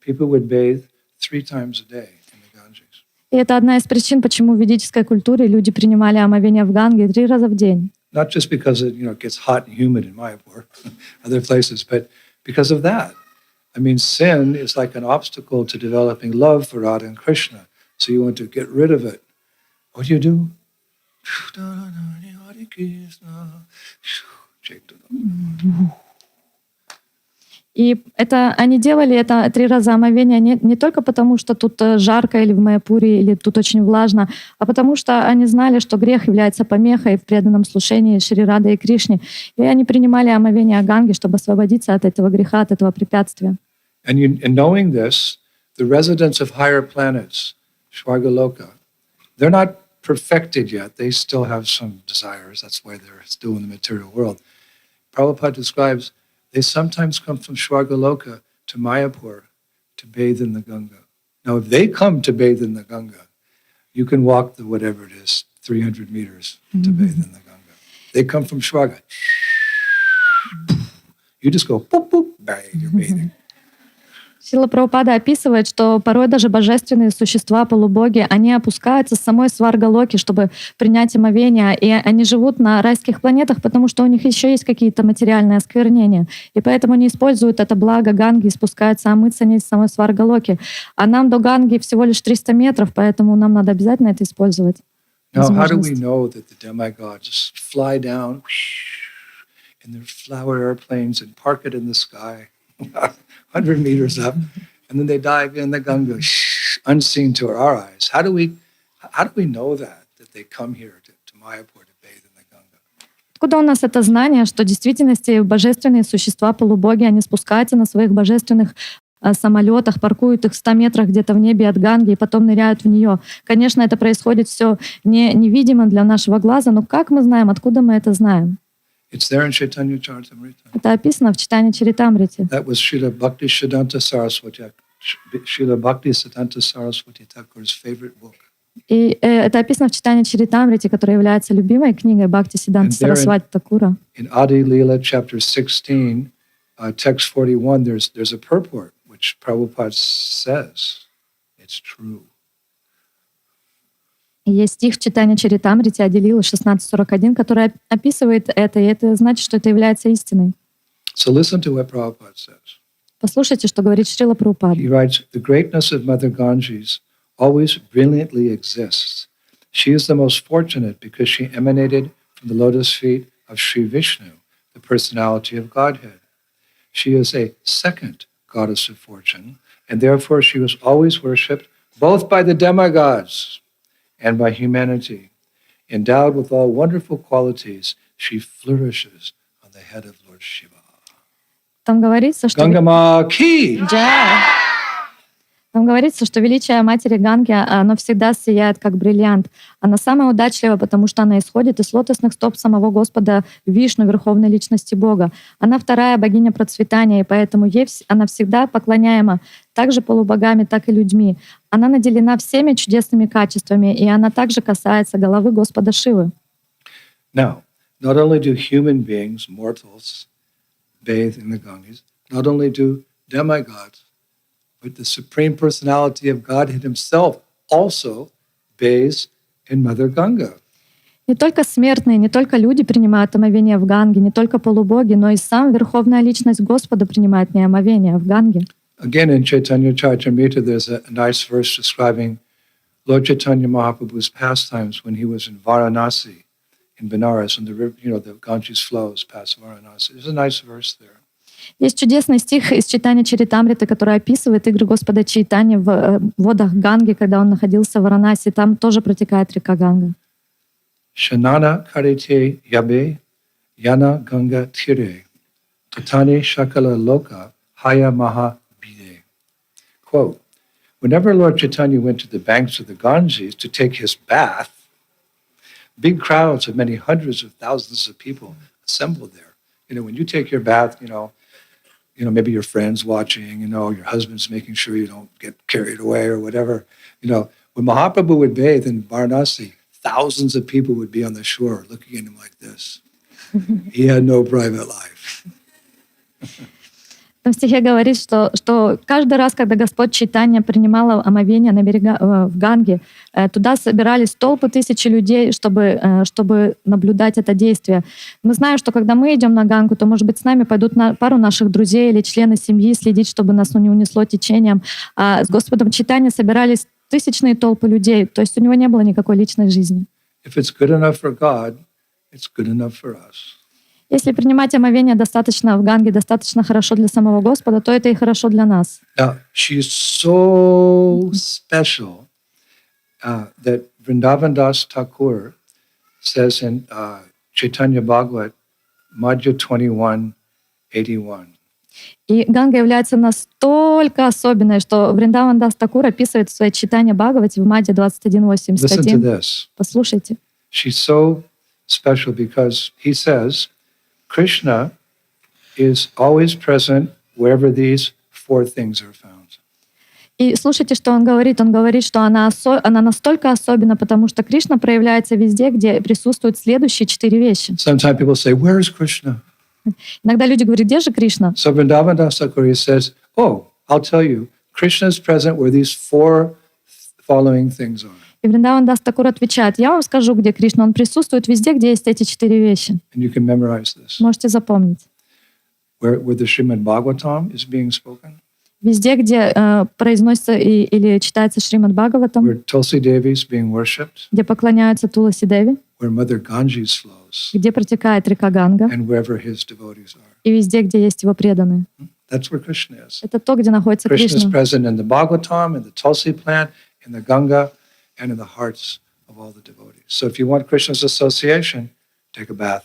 people would bathe 3 times a day in the Ganges. И это одна из причин, почему в ведической культуре люди принимали омовение в Ганге 3 раза в день. Not just because it gets hot and humid in Mayapur, other places, but because of that. I mean, sin is like an obstacle to developing love for Radha and Krishna. So you want to get rid of it What do? И это они делали это 3 раза омовения не только потому, что тут жарко или в Майяпуре, или тут очень влажно, а потому что они знали, что грех является помехой в преданном слушании Шри Рады и Кришне. И они принимали омовение Ганги, чтобы освободиться от этого греха, от этого препятствия. And knowing this, the residents of higher planets, Shvargaloka, they're not perfected yet. They still have some desires. That's why they're still in the material world. Prabhupada describes they sometimes come from Shvargaloka to Mayapur to bathe in the Ganga. Now, if they come to bathe in the Ganga, you can walk the whatever it is, 300 meters to bathe in the Ganga. They come from Shvarga. You just go, boop, boop, bang, you're bathing. Шрила Прабхупада описывает, что порой даже божественные существа, полубоги, они опускаются с самой Сваргалоки, чтобы принять омовение, и они живут на райских планетах, потому что у них еще есть какие-то материальные осквернения, и поэтому они используют это благо Ганги и спускаются омыться не с самой Сваргалоки. А нам до Ганги всего лишь 300 метров, поэтому нам надо обязательно это использовать. Now, how do we know that the demigods fly down in their flower airplanes and park it in the sky? 100 meters up, and then they dive in the Ganga, unseen to our eyes. How do we know that they come here to Mayapur to bathe in the Ganga? Откуда у нас это знание, что в действительности божественные существа, полубоги, они спускаются на своих божественных самолетах, паркуют их в 100 метрах где-то в небе от Ганги и потом ныряют в нее. Конечно, это происходит все невидимо для нашего глаза, но как мы знаем, откуда мы это знаем? It's there in Caitanya-charitamrita. Это описано в Чайтанья-чаритамрите. That was Srila Bhaktisiddhanta Saraswati Thakur's favorite book. И это описано в Чайтанья-чаритамрите, которая является любимой книгой Бхактисиддханты Сарасвати Такура. In Adi Leela, chapter 16, text 41, there's a purport which Prabhupada says it's true. И есть стих в Чайтанья-чаритамрите Ади-лила 16:41, который описывает это, и это значит, что это является истиной. So listen to what Prabhupada says. Послушайте, что говорит Шрила Прабхупада. He writes, the greatness of Mother Ganges always brilliantly exists. She is the most fortunate because she emanated from the lotus feet of Sri Vishnu, the personality of Godhead. She is a second goddess of fortune, and therefore she was always worshipped both by the demigods and by humanity. Endowed with all wonderful qualities, she flourishes on the head of Lord Shiva. Там говорится, что... Gangama Ki! Там говорится, что величие матери Ганги, оно всегда сияет, как бриллиант. Она самая удачливая, потому что она исходит из лотосных стоп самого Господа Вишну, Верховной Личности Бога. Она вторая богиня процветания, и поэтому ей она всегда поклоняема также полубогами, так и людьми. Она наделена всеми чудесными качествами, и она также касается головы Господа Шивы. Now, not only do human beings, mortals, bathe in the Ganges, not only do demigods, but the Supreme Personality of Godhead Himself also bathes in Mother Ganga. Не только смертные, не только люди принимают омовение в Ганге, не только полубоги, но и сам Верховная Личность Господа принимает омовение в Ганге. Again, in Caitanya-charitamrita, there's a nice verse describing Lord Chaitanya Mahaprabhu's pastimes when he was in Varanasi, in Benares, and the river, the Ganges flows past Varanasi. There's a nice verse there. Есть чудесный стих из Чайтанья-чаритамриты, который описывает игры Господа Чайтаньи в водах Ганги, когда он находился в Варанаси. Там тоже протекает река Ганга. Shanana karite yabe yana ganga tire tatani shakala loka haya maha bide. Quote, whenever Lord Chaitanya went to the banks of the Ganges to take his bath, big crowds of many hundreds of thousands of people assembled there. When you take your bath, maybe your friend's watching, your husband's making sure you don't get carried away or whatever. When Mahaprabhu would bathe in Varanasi, thousands of people would be on the shore looking at him like this. He had no private life. В стихе говорит, что каждый раз, когда Господь Чайтанья принимал омовение в Ганге, туда собирались толпы, тысячи людей, чтобы наблюдать это действие. Мы знаем, что когда мы идем на Гангу, то, может быть, с нами пойдут пару наших друзей или члены семьи следить, чтобы нас не унесло течением. А с Господом Чайтаньей собирались тысячные толпы людей. То есть у него не было никакой личной жизни. If it's good enough for God, it's good enough for us. Если принимать омовение достаточно в Ганге, достаточно хорошо для самого Господа, то это и хорошо для нас. Now, she's so special that Vrindavan Das Thakur says in Chaitanya Bhagavat, Madhya 21:81. И Ганга является настолько особенной, что Вриндаван Дас Такур описывает в своей Чайтанья Бхагавате в Мадье Listen to 21:81. this. Послушайте. She's so special because he says Krishna is always present wherever these four things are found. И слушайте, что он говорит. Он говорит, что она настолько особенна, потому что Кришна проявляется везде, где присутствуют следующие 4 вещи. Sometimes people say, where is Krishna? Иногда люди говорят, где же Кришна? So Vrindavan Das Thakur says, oh, I'll tell you, Krishna is present where these four following things are. И Вриндаван Дас Такур отвечает, я вам скажу, где Кришна. Он присутствует везде, где есть эти 4 вещи. And you can memorize this. Можете запомнить. Where the Srimad Bhagavatam is being spoken, Везде, где произносится или читается Шримад Бхагаватам, where Tulsi Devi is being worshipped, где поклоняются Туласи Деви, where Mother Ganges flows, где протекает река Ганга, and wherever his devotees are. и везде, где есть его преданные. That's where Krishna is. Это то, где находится Krishna is Кришна. present in the Bhagavatam, in the Tulsi plant, in the Ganga, and in the hearts of all the devotees. So if you want Krishna's association, take a bath.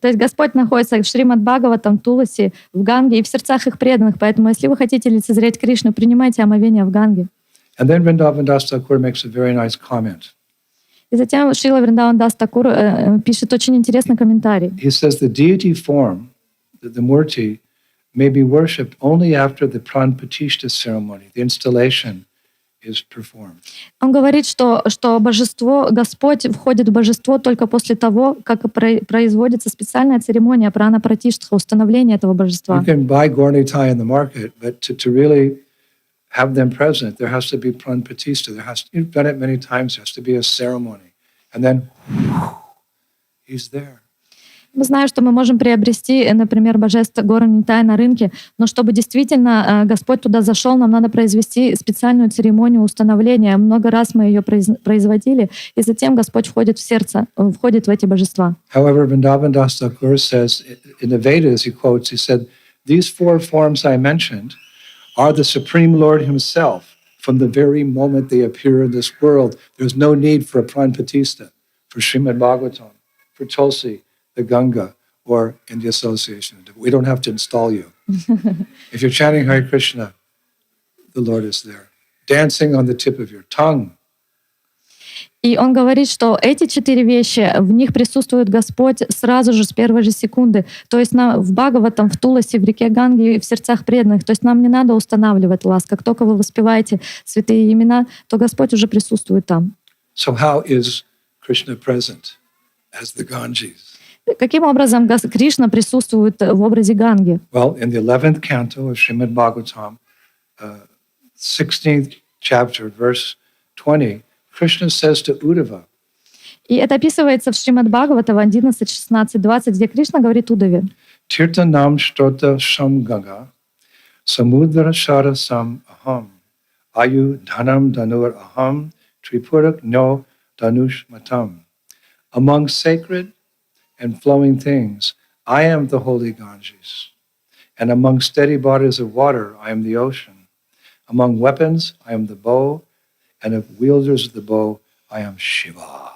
То есть Господь находится в Шримад Бхагаватам, Туласи, в Ганге и в сердцах их преданных. Поэтому, если вы хотите лицезреть Кришну, принимайте омовение в Ганге. And then Vrindavan Das Thakur makes a very nice comment. И затем Шрила Вриндаван Дас Такур пишет очень интересный комментарий. He says the deity form, the Murti, may be worshipped only after the Pranpatishta ceremony, the installation is performed. Он говорит, что божество, Господь входит в божество только после того, как производится специальная церемония прана-пратиштха, установление этого божества. You can buy Gornitai in the market, but to really have them present, there has to be Pranpatishta. You've done it many times, there has to be a ceremony. And then, he's there. Мы знаем, что мы можем приобрести, например, божество горы Нитай на рынке, но чтобы действительно Господь туда зашел, нам надо произвести специальную церемонию установления. Много раз мы ее производили, и затем Господь входит в сердце, входит в эти божества. However, Vrindavan Das Thakur says, in the Vedas, he quotes, he said, these four forms I mentioned are the Supreme Lord himself. From the very moment they appear in this world, there's no need for a Pranpatishta, for Srimad Bhagavatam, for Tulsi, the Ganga, or in the association. We don't have to install you. If you're chanting Hare Krishna, the Lord is there, dancing on the tip of your tongue. И он говорит, что эти 4 вещи, в них присутствует Господь сразу же, с первой же секунды. То есть в Бхагаватам, в Туласе, в реке Ганге и в сердцах преданных. То есть нам не надо устанавливать лас. Как только вы воспеваете святые имена, то Господь уже присутствует там. So how is Krishna present as the Ganges? Каким образом Кришна присутствует в образе Ганги? Well, in the 11th canto of Srimad Bhagavatam, 16th chapter, verse 20, Krishna says to Uddhava, И это описывается в Шримад Бхагавата 11, 16, 20, где Кришна говорит Удаве. Tirtanam Shtota Shamganga, Samudra Shara Sam Aham, Ayu Dhanam Danur Aham, Tripurak No Danush Matam. Among sacred and flowing things, I am the holy Ganges. And among steady bodies of water, I am the ocean. Among weapons, I am the bow. And of wielders of the bow, I am Shiva.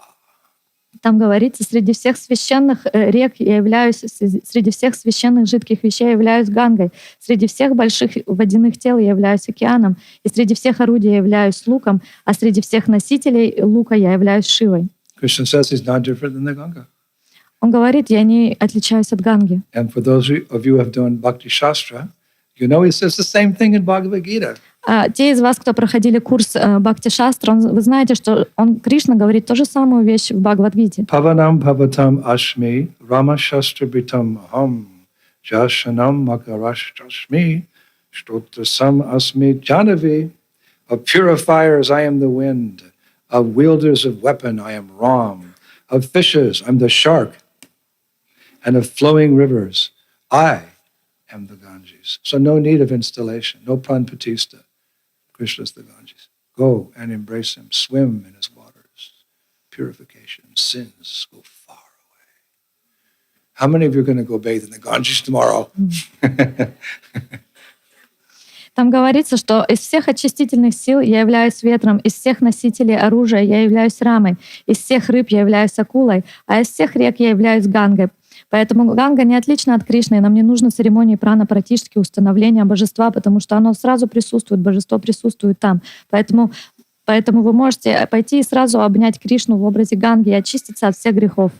Там говорится, среди всех священных рек я являюсь, среди всех священных жидких вещей я являюсь Гангой, среди всех больших водяных тел я являюсь океаном, и среди всех орудий я являюсь луком, а среди всех носителей лука я являюсь Шивой. Krishna says he's not different than the Ganga. Он говорит, я не отличаюсь от Ганги. And for those of you who have done Bhakti Shastra, you know he says the same thing in Bhagavad Gita. Те из вас, кто проходили курс Бхакти Шастра, вы знаете, что Кришна говорит ту же самую вещь в Бхагавад-гите. Pavanam Bhavatam Ashmi Rama Shastra Britam Aham Jashanam Makarashtrashmi Shtotrasam Asmi Janavi. Of purifiers I am the wind. Of wielders of weapon I am Ram. Of fishes I'm the shark. And of flowing rivers I am the Ganges. So no need of installation, no pranpatista. Krishna's the Ganges. Go and embrace him. Swim in his waters. Purification, sins go far away. How many of you are going to go bathe in the Ganges tomorrow? Там говорится, что из всех очистительных сил я являюсь ветром, из всех носителей оружия я являюсь рамой, из всех рыб я являюсь акулой, а из всех рек я являюсь Гангой. Поэтому Ганга не отлична от Кришны, и нам не нужно церемонии прана-пратишки, установления божества, потому что оно сразу присутствует, божество присутствует там. Поэтому вы можете пойти и сразу обнять Кришну в образе Ганги и очиститься от всех грехов.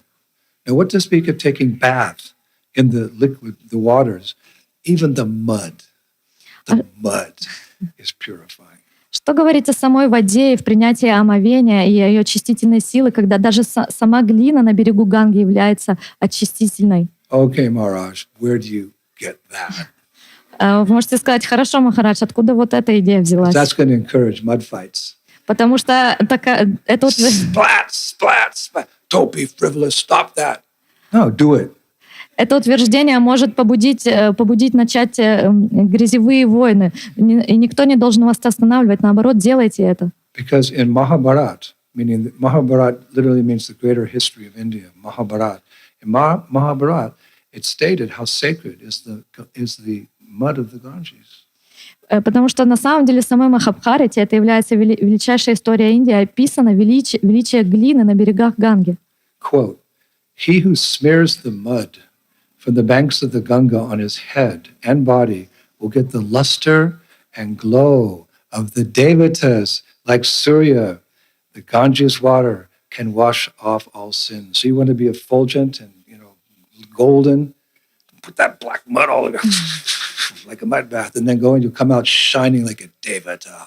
Now, what to speak of taking bath in the liquid, the waters, even the mud is purifying. Что говорить о самой воде и в принятии омовения и ее очистительной силы, когда даже сама глина на берегу Ганги является очистительной? Okay, Maharaj, where do you get that? Вы можете сказать, хорошо, Махарадж, откуда вот эта идея взялась? That's going to encourage mud fights. Потому что это вот... Splat, splat, splat. Don't be frivolous, stop that. No, do it. Это утверждение может побудить начать грязевые войны. И никто не должен вас останавливать. Наоборот, делайте это. Because in Mahabharat, meaning that Mahabharat literally means the greater history of India, Mahabharat. In Mahabharat, it's stated how sacred is the mud of the Ganges. Потому что на самом деле в самой Махабхарате, это является величайшая история Индии, описано величие глины на берегах Ганги. Quote, he who smears the mud from the banks of the Ganga on his head and body will get the luster and glow of the devatas like Surya. The Ganges water can wash off all sins. So you want to be effulgent and, golden, put that black mud all over like a mud bath, and then go and you'll come out shining like a devata.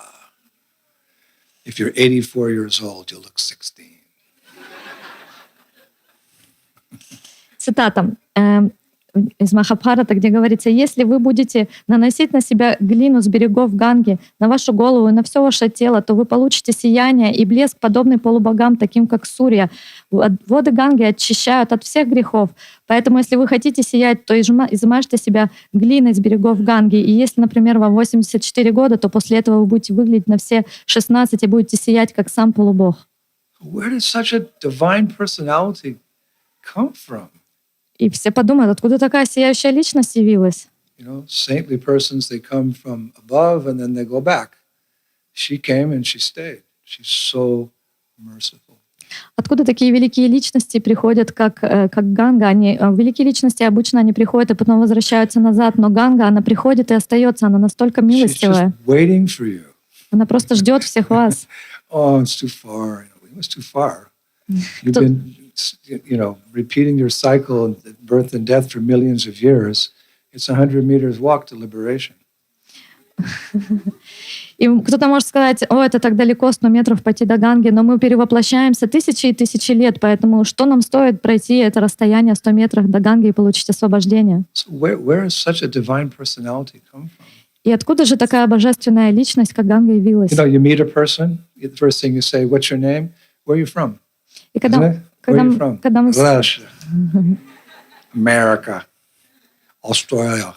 If you're 84 years old, you'll look 16. Цитата из Махабхарата, где говорится, если вы будете наносить на себя глину с берегов Ганги, на вашу голову и на все ваше тело, то вы получите сияние и блеск, подобный полубогам, таким как Сурья. Воды Ганги очищают от всех грехов. Поэтому, если вы хотите сиять, то измажьте себя глиной с берегов Ганги. И если, например, вам 84 года, то после этого вы будете выглядеть на все 16 и будете сиять, как сам полубог. Where did such a divine personality come from? И все подумают, откуда такая сияющая личность явилась? Saintly persons, they come from above and then they go back. She came and she stayed. She's so merciful. Откуда такие великие личности приходят, как Ганга? Великие личности обычно они приходят и потом возвращаются назад, но Ганга, она приходит и остается, она настолько милостивая. She's just waiting for you. Она просто ждет всех вас. Oh, it's too far. It was too far. You've been repeating your cycle of birth and death for millions of years. It's 100 meters walk to liberation. И кто-то может сказать, это так далеко, 100 метров пойти до Ганги, но мы перевоплощаемся тысячи и тысячи лет, поэтому что нам стоит пройти это расстояние 100 метров до Ганги и получить освобождение? So where is such a divine personality come from? И откуда же такая божественная личность, как Ганга, явилась? You meet a person, the first thing you say, what's your name? Where are you from? И когда мы... Russia, America, Australia.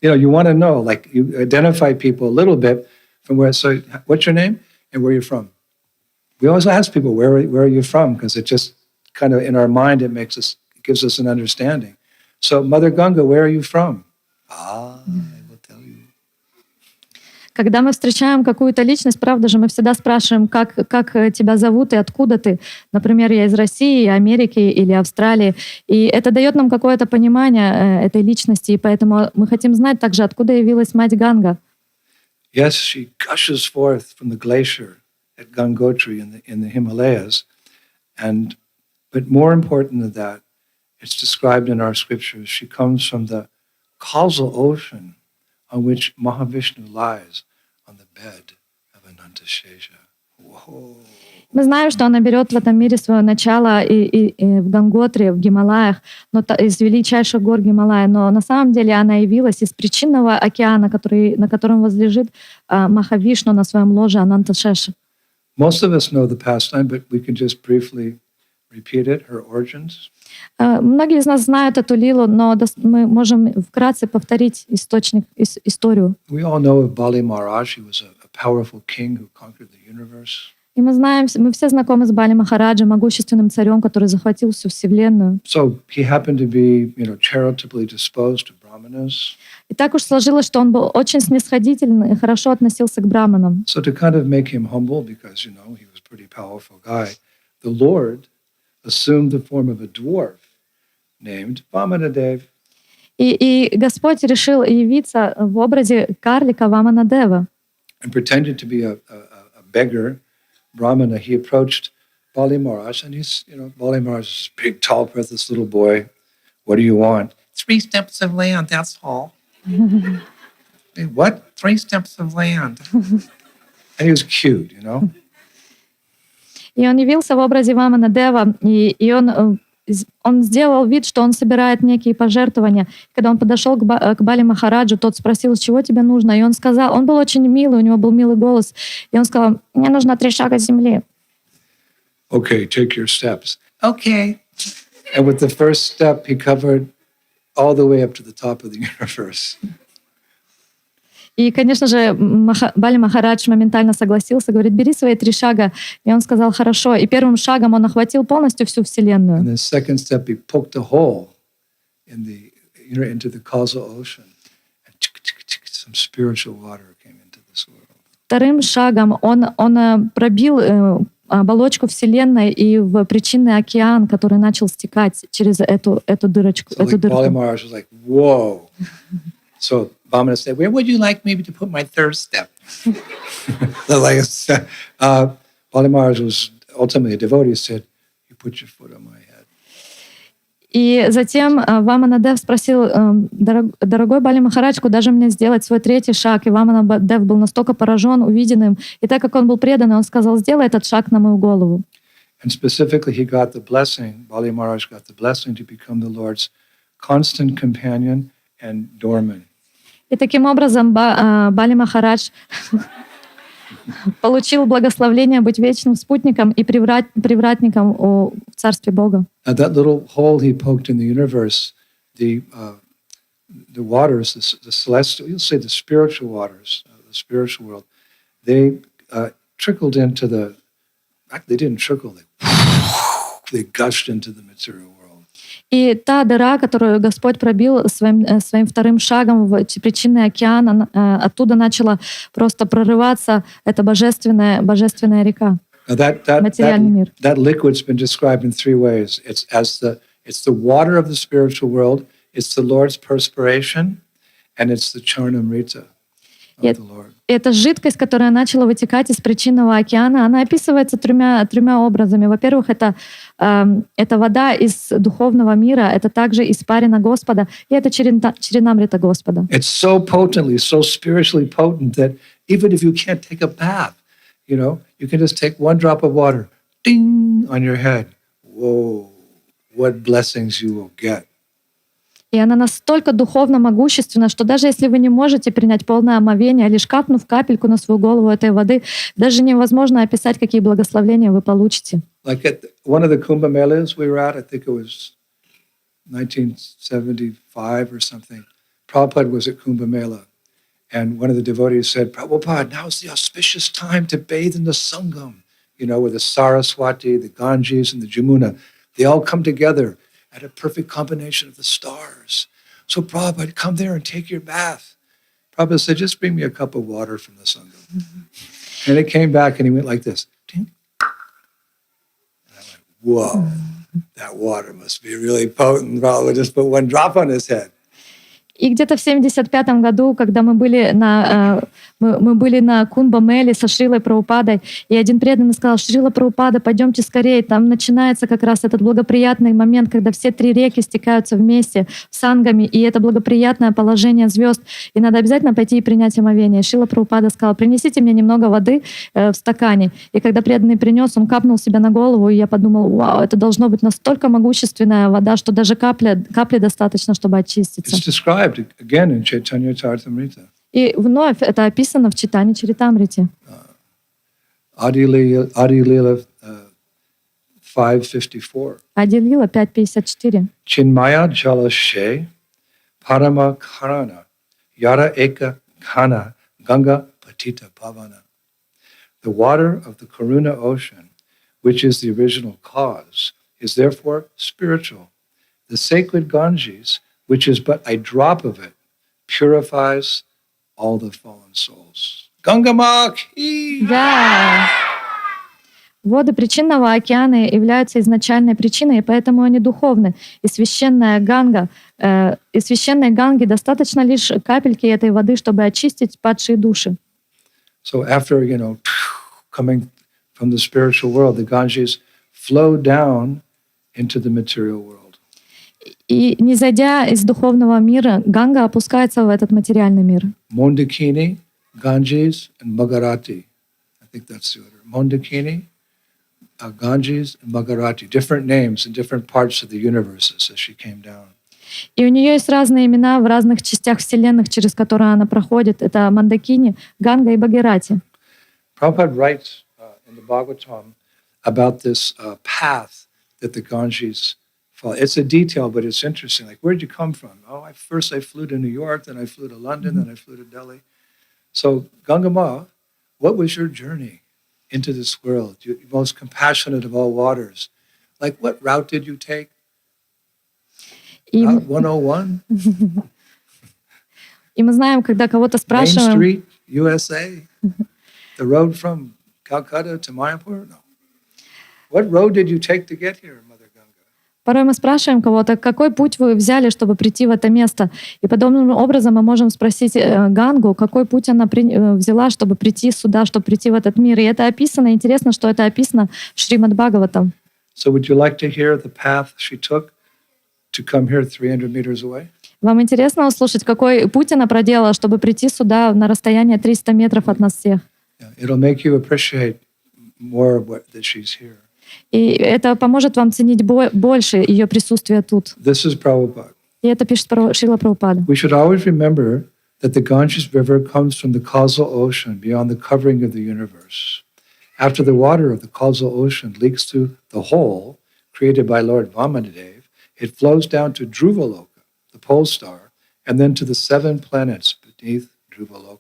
You want to know, like you identify people a little bit from where, so what's your name and where are you from? We always ask people, where are you from? Because it just kind of in our mind, it gives us an understanding. So Mother Ganga, where are you from? I will tell you. Когда мы встречаем какую-то личность, правда же, мы всегда спрашиваем, как тебя зовут и откуда ты. Например, я из России, Америки или Австралии. И это дает нам какое-то понимание этой личности, и поэтому мы хотим знать также, откуда явилась мать Ганга. Yes, she gushes forth from the glacier at Gangotri in the Himalayas. But more important than that, it's described in our scriptures, she comes from the causal ocean on which Mahavishnu lies on the bed of Anantashesha. Whoa. Мы знаем, что она берет в этом мире свое начало и в Ганготре, в Гималаях, из величайших гор Гималая. Но на самом деле она явилась из причинного океана, на котором возлежит Махавишну на своем ложе Ананташеша. Most of us know the pastime, but we can just briefly repeat it, her origins. Многие из нас знают эту лилу, но мы можем вкратце повторить историю. We all know of Bali Maharaj. He was a powerful king who conquered the universe. И мы знаем, мы все знакомы с Бали Махараджем, могущественным царем, который захватил всю вселенную. So he happened to be, charitably disposed to brahmanas. И так уж сложилось, что он был очень снисходительный и хорошо относился к браманам. So to kind of make him humble, because he was a pretty powerful guy, the Lord assumed the form of a dwarf named Vamanadev. И Господь решил явиться в образе карлика Ваманадева. And pretended to be a beggar, Brahmana. He approached Bali Maharaj, and Bali Maharaj is this big, tall, breathless little boy. What do you want? 3 steps of land, that's all. Hey, what? 3 steps of land. And he was cute, И он явился в образе Ваманадева, и он сделал вид, что он собирает некие пожертвования. Когда он подошел к Бали Махараджу, тот спросил, чего тебе нужно, и он сказал, он был очень милый, у него был милый голос, и он сказал, мне нужно 3 шага земли. Okay, take your steps. Okay. And with the first step, he covered all the way up to the top of the universe. И, конечно же, Бали Махарадж моментально согласился, говорит, бери свои 3 шага. И он сказал, хорошо. И первым шагом он охватил полностью всю Вселенную. And the second step, he poked a hole into the causal ocean. And some spiritual water came into this world. Вторым шагом он пробил оболочку Вселенной и в причинный океан, который начал стекать через эту дырочку. So Bali Maharaj was like, whoa. So Vamana said, where would you like me to put my 3rd step? Bali Maharaj was ultimately a devotee, said, you put your foot on my head. И затем Ваманадев спросил, дорогой Бали Махарадж, куда же мне сделать свой 3-й шаг? И Ваманадев был настолько поражен увиденным. И так как он был предан, он сказал, сделай этот шаг на мою голову. And specifically, he got the blessing, Bali Maharaj got the blessing to become the Lord's constant companion and doorman. И таким образом Бали Махарадж получил благословение быть вечным спутником и привратником в Царстве Бога. Now that little hole he poked in the universe, the waters, the celestial, you'll say the spiritual waters, the spiritual world, they trickled into they didn't trickle, they gushed into the material world. И та дыра, которую Господь пробил своим 2-м шагом в причинный океан, оттуда начала просто прорываться эта божественная река. Материальный мир. That liquid's been described in 3 ways. It's the water of the spiritual world, it's the Lord's perspiration, and it's the Caitanya-charitamrita of the Lord. Эта жидкость, которая начала вытекать из причинного океана, она описывается тремя образами. Во-первых, это вода из духовного мира, это также испарина Господа, и это Чаритамрита Господа. It's so potently, so spiritually potent that even if you can't take a bath, you can just take 1 drop of water, ding, on your head. Whoa, what blessings you will get. И она настолько духовно могущественна, что даже если вы не можете принять полное омовение, лишь капнув капельку на свою голову этой воды, даже невозможно описать, какие благословения вы получите. Like at one of the Kumbh Melas we were at, I think it was 1975 or something, Prabhupada was at Kumbh Mela, and one of the devotees said, Prabhupada, now's the auspicious time to bathe in the Sangam, where the Saraswati, the Ganges, and the Jamuna, they all come together at a perfect combination of the stars. So Prabhupada, come there and take your bath. Prabhupada said, just bring me a cup of water from the Sangam. And it came back and he went like this. Ding. And I went, whoa, that water must be really potent. Prabhupada just put 1 drop on his head. И где-то в 75-м году, когда мы были на Кунба-Меле со Шрилой Прабхупадой, и один преданный сказал: Шрила Прабхупада, пойдемте скорее, там начинается как раз этот благоприятный момент, когда все 3 реки стекаются вместе в сангами, и это благоприятное положение звезд, и надо обязательно пойти и принять омовение. Шрила Прабхупада сказал: принесите мне немного воды в стакане. И когда преданный принес, он капнул себя на голову, и я подумал: вау, это должно быть настолько могущественная вода, что даже капли достаточно, чтобы очиститься. Again in Caitanya-charitamrita. И вновь это описано в Чайтанья-чаритамрите. Adi Lila 5:54. Ади Лила 5:54. Chinmaya Jalashe Parama Karana Yara Eka Khana Ganga Patita Pavana. The water of the Karuna ocean, which is the original cause, is therefore spiritual. The sacred Ganges, which is but a drop of it, purifies all the fallen souls. Gangama ki! Да. Воды причинного океана являются изначальной причиной, и поэтому они духовны. И священная Ганга, и священной Ганге достаточно лишь капельки этой воды, чтобы очистить падшие души. So after, coming from the spiritual world, the Ganges flow down into the material world. И не зайдя из духовного мира, Ганга опускается в этот материальный мир. Mondakini, Ganges, and Bhagirati. I think that's the order. Mondakini, Ganges, and Bhagirati. Different names in different parts of the universe as she came down. И у нее есть разные имена в разных частях вселенных, через которые она проходит. Это Мандакини, Ганга и Бхагирати. Prabhupada writes in the Bhagavatam about this path that the Ganges follow. It's a detail, but it's interesting. Like, where'd you come from? Oh, first I flew to New York, then I flew to London, then I flew to Delhi. So, Gangama, what was your journey into this world? You're the most compassionate of all waters. Like, what route did you take? Route 101? И мы знаем, когда кого-то Main спрашиваем... Street, USA? The road from Calcutta to Mayapur? No. What road did you take to get here, Mother Ganga? Порой мы спрашиваем кого-то, какой путь вы взяли, чтобы прийти в это место. И подобным образом мы можем спросить Гангу, какой путь она взяла, чтобы прийти сюда, чтобы прийти в этот мир. И это описано, интересно, что это описано в Шримад Бхагаватам. So would you like to hear the path she took to come here 300 meters away? Вам интересно услышать, какой путь она проделала, чтобы прийти сюда на расстояние 300 метров от нас всех? Yeah, it'll make you appreciate more that she's here. И это поможет вам ценить больше ее присутствие тут. This is Prabhupada. И это пишет Шрила Прабхупада. We should always remember that the Ganges River comes from the causal ocean beyond the covering of the universe. After the water of the causal ocean leaks through the hole created by Lord Vamanadev, it flows down to Dhruvaloka, the pole star, and then to the 7 planets beneath Dhruvaloka.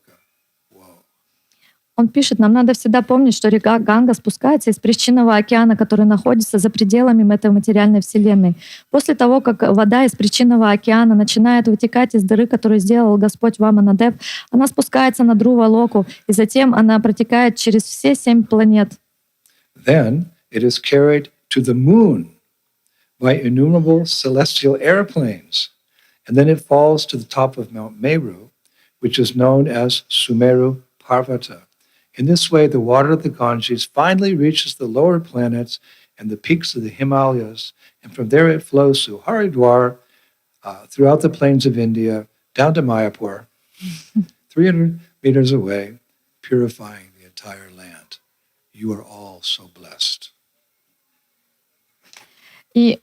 Он пишет, нам надо всегда помнить, что река Ганга спускается из причинного океана, который находится за пределами этой материальной вселенной. После того, как вода из причинного океана начинает вытекать из дыры, которую сделал Господь Ваманадев, она спускается на Друва-локу, и затем она протекает через все 7 планет. Then it is carried to the moon by innumerable celestial airplanes, and then it falls to the top of Mount Meru, which is known as Sumeru Parvata. In this way, the water of the Ganges finally reaches the lower planets and the peaks of the Himalayas, and from there it flows through Haridwar, throughout the plains of India, down to Mayapur, 300 meters away, purifying the entire land. You are all so blessed. И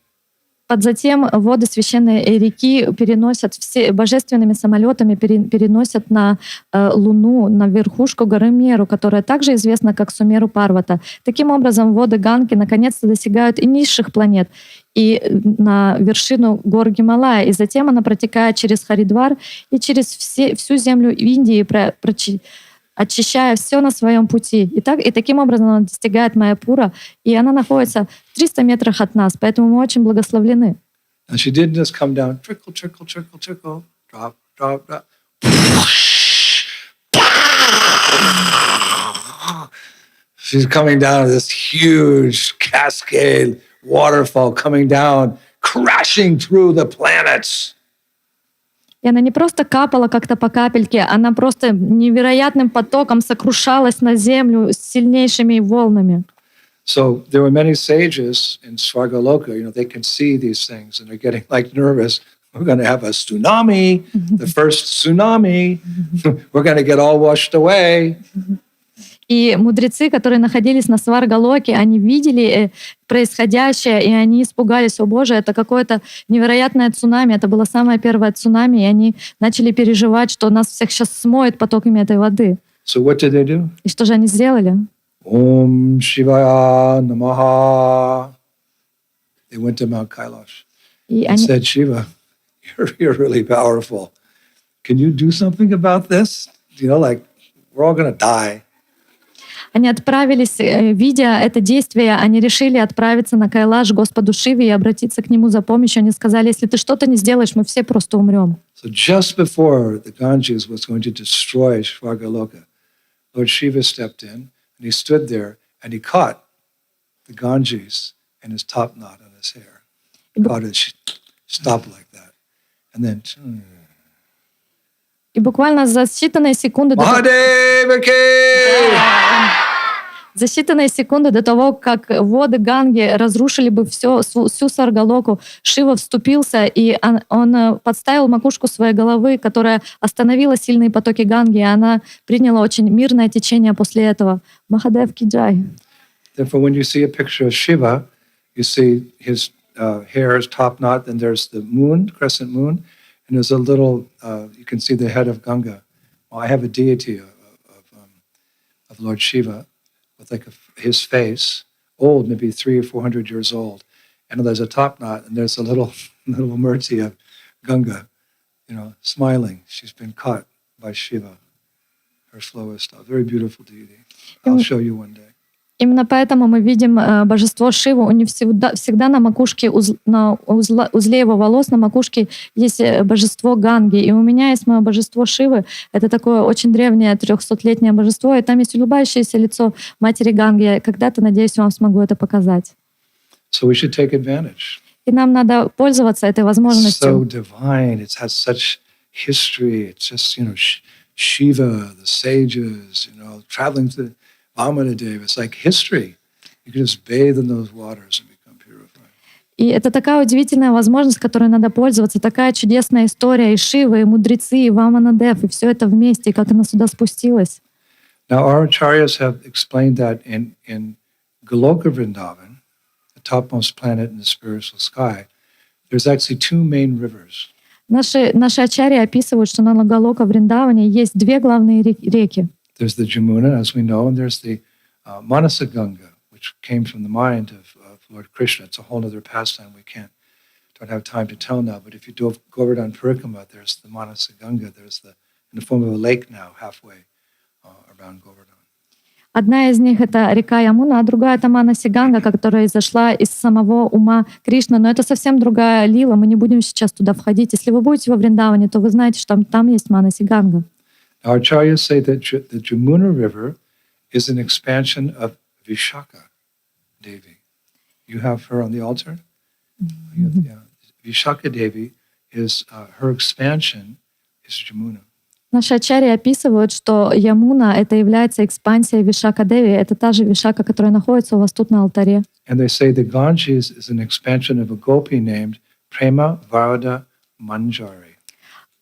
затем воды священной реки переносят все божественными самолетами, переносят на Луну, на верхушку горы Меру, которая также известна как Сумеру Парвата. Таким образом, воды Ганги наконец-то достигают и низших планет, и на вершину гор Гималая, и затем она протекает через Харидвар и через всю землю Индии, очищая все на своем пути. И таким образом она достигает Майяпура, и она находится в 300 метрах от нас, поэтому мы очень благословлены. And she didn't just come down, trickle, trickle, trickle, trickle, drop, drop, drop. She's coming down this huge cascade waterfall coming down, crashing through the planets. И она не просто капала как-то по капельке, она просто невероятным потоком сокрушалась на землю с сильнейшими волнами. So there were many sages in Svargaloka, they can see these things and they're getting like nervous. We're going to have a tsunami, the first tsunami. We're going to get all washed away. И мудрецы, которые находились на Сваргалоке, они видели происходящее, и они испугались: «О Боже, это какое-то невероятное цунами». Это было самое первое цунами, и они начали переживать, что нас всех сейчас смоет потоками этой воды. So what did they do? И что же они сделали? Om Shivaya Namaha. They went to Mount Kailash and said, Shiva, you're really powerful. Can you do something about this? Like, we're all going to die. Они отправились, видя это действие, они решили отправиться на Кайлаш Господу Шиве и обратиться к нему за помощью. Они сказали, если ты что-то не сделаешь, мы все просто умрем. So just before the Ganges was going to destroy Svargaloka, Lord Shiva stepped in and he stood there and he caught the Ganges in his top knot on his hair. Caught it, stopped like that. And then И буквально за считанные секунды Mahadeva за считанные секунды до того, как воды Ганги разрушили бы всю Саргалоку, Шива вступился, и он подставил макушку своей головы, которая остановила сильные потоки Ганги, и она приняла очень мирное течение после этого. Махадев ки джай. Therefore, when you see a picture of Shiva, you see his hair is top knot, then there's the moon, crescent moon, and there's a little, you can see the head of Ganga. Well, I have a deity of Lord Shiva with like his face, old, maybe 300 or 400 years old. And there's a top knot, and there's a little murti of Ganga, smiling. She's been caught by Shiva, her slowest, very beautiful deity. I'll show you one day. Именно поэтому мы видим божество Шиву. У него всегда на макушке, на узле его волос, на макушке есть божество Ганги. И у меня есть мое божество Шивы. Это такое очень древнее 300-летнее божество. И там есть улыбающееся лицо матери Ганги. Я когда-то, надеюсь, вам смогу это показать. So we should take advantage. И нам надо пользоваться этой возможностью. So divine. It has such history. It's just, Shiva, the sages, traveling to Vamana Deva. It's like history. You can just bathe in those waters and become purified. И это такая удивительная возможность, которой надо пользоваться. Такая чудесная история. И Шива, и мудрецы, и Ваманадев, и все это вместе, и как она сюда спустилась. Now, our acharyas have explained that in Goloka Vrindavan, the topmost planet in the spiritual sky, there's actually two main rivers. Наши ачарьи описывают, что на Галока Вриндаване есть две главные реки. There's the Jamuna, as we know, and there's the Manasa Ganga, which came from the mind of Lord Krishna. It's a whole other pastime don't have time to tell now, but if you do Govardhan Parikrama, there's the Manasa Ganga, there's in the form of a lake now, halfway around Govardhan. Одна из них — это река Ямуна, а другая — это Манаси Ганга, которая изошла из самого ума Кришны. Но это совсем другая лила, мы не будем сейчас туда входить. Если вы будете во Вриндаване, то вы знаете, что там есть Манаси Ганга. Our acharyas say that the Jamuna River is an expansion of Vishaka Devi. You have her on the altar? Yeah. Vishaka Devi is, her expansion is Jamuna. Наши ачарьи описывают, что Ямуна — это является экспансией Вишака Деви. Это та же Вишака, которая находится у вас тут на алтаре. And they say the Ganges is an expansion of a gopi named Prema Varada Manjari.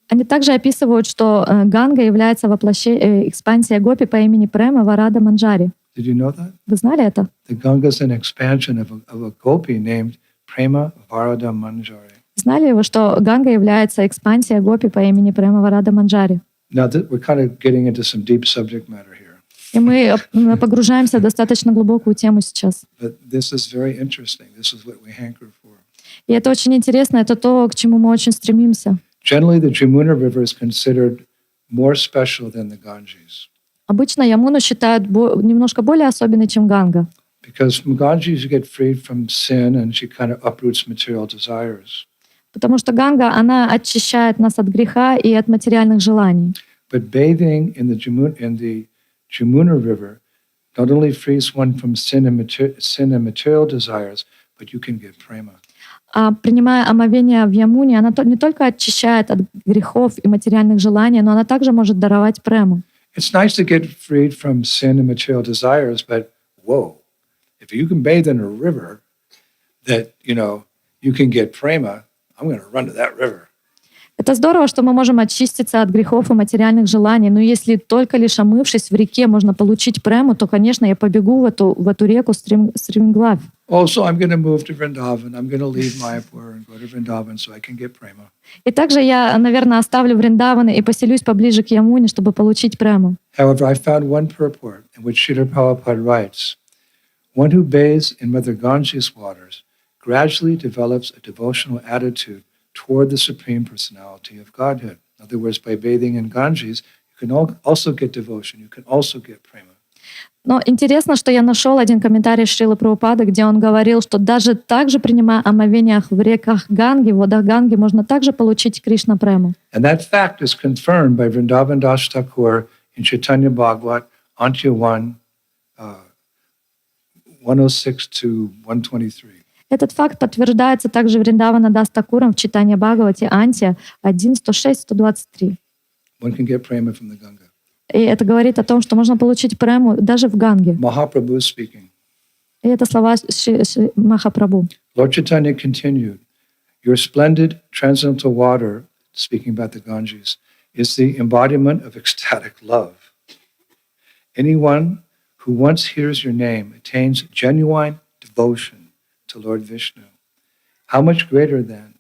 Они также описывают, что Ганга является экспансией гопи по имени Према Варада Манджари. Did you know that? Вы знали это? The Ganga is an expansion of a gopi named Prema Varada Manjari. Знали вы, что Ганга является экспансией гопи по имени Према Варада Манджари? Now, we're kind of getting into some deep subject matter here. И мы погружаемся в достаточно глубокую тему сейчас. But this is very interesting. This is what we hanker for. И это очень интересно, это то, к чему мы очень стремимся. Generally, the Jamuna River is considered more special than the Ganges. Обычно Ямуну считают немножко более особенной, чем Ганга. Because from Ganges you get freed from sin and she kind of uproots material desires. Потому что Ганга, она очищает нас от греха и от материальных желаний. But bathing in the Jamuna River not only frees one from sin and material desires, but you can get prema. А принимая омовение в Ямуне, она не только очищает от грехов и материальных желаний, но она также может даровать прему. It's nice to get freed from sin and material desires, but whoa, if you can bathe in a river that, you can get prema, I'm going to run to that river. Это здорово, что мы можем очиститься от грехов и материальных желаний, но если только лишь омывшись в реке можно получить прему, то, конечно, я побегу в эту реку стремглав. Also, I'm going to move to Vrindavan. I'm going to leave Mayapur and go to Vrindavan so I can get prema. И также я, наверное, оставлю Вриндаван и поселюсь поближе к Ямуне, чтобы получить прему. However, I found one purport in which Srila Prabhupada writes, one who bathes in Mother Ganges waters gradually develops a devotional attitude toward the Supreme Personality of Godhead. In other words, by bathing in Ganges, you can also get devotion, you can also get prema. Но интересно, что я нашел один комментарий Шрилы Прабхупады, где он говорил, что даже так же, принимая омовениях в реках Ганги, в водах Ганги, можно также получить Кришна прему. And that fact is confirmed by Vrindavan Das Thakur in Chaitanya Bhagavat, Antya 1, 106 to 123. Этот факт подтверждается также Вриндавана Дас Такуром в Чайтанья Бхагавате Антия 1, 106, 123. One can get prema from the Ganga. И это говорит о том, что можно получить прему даже в Ганге. Mahaprabhu is speaking. И это слова Махапрабху. Lord Chaitanya continued, your splendid transcendental water, speaking about the Ganges, is the embodiment of ecstatic love. Anyone who once hears your name attains genuine devotion to Lord Vishnu. How much greater then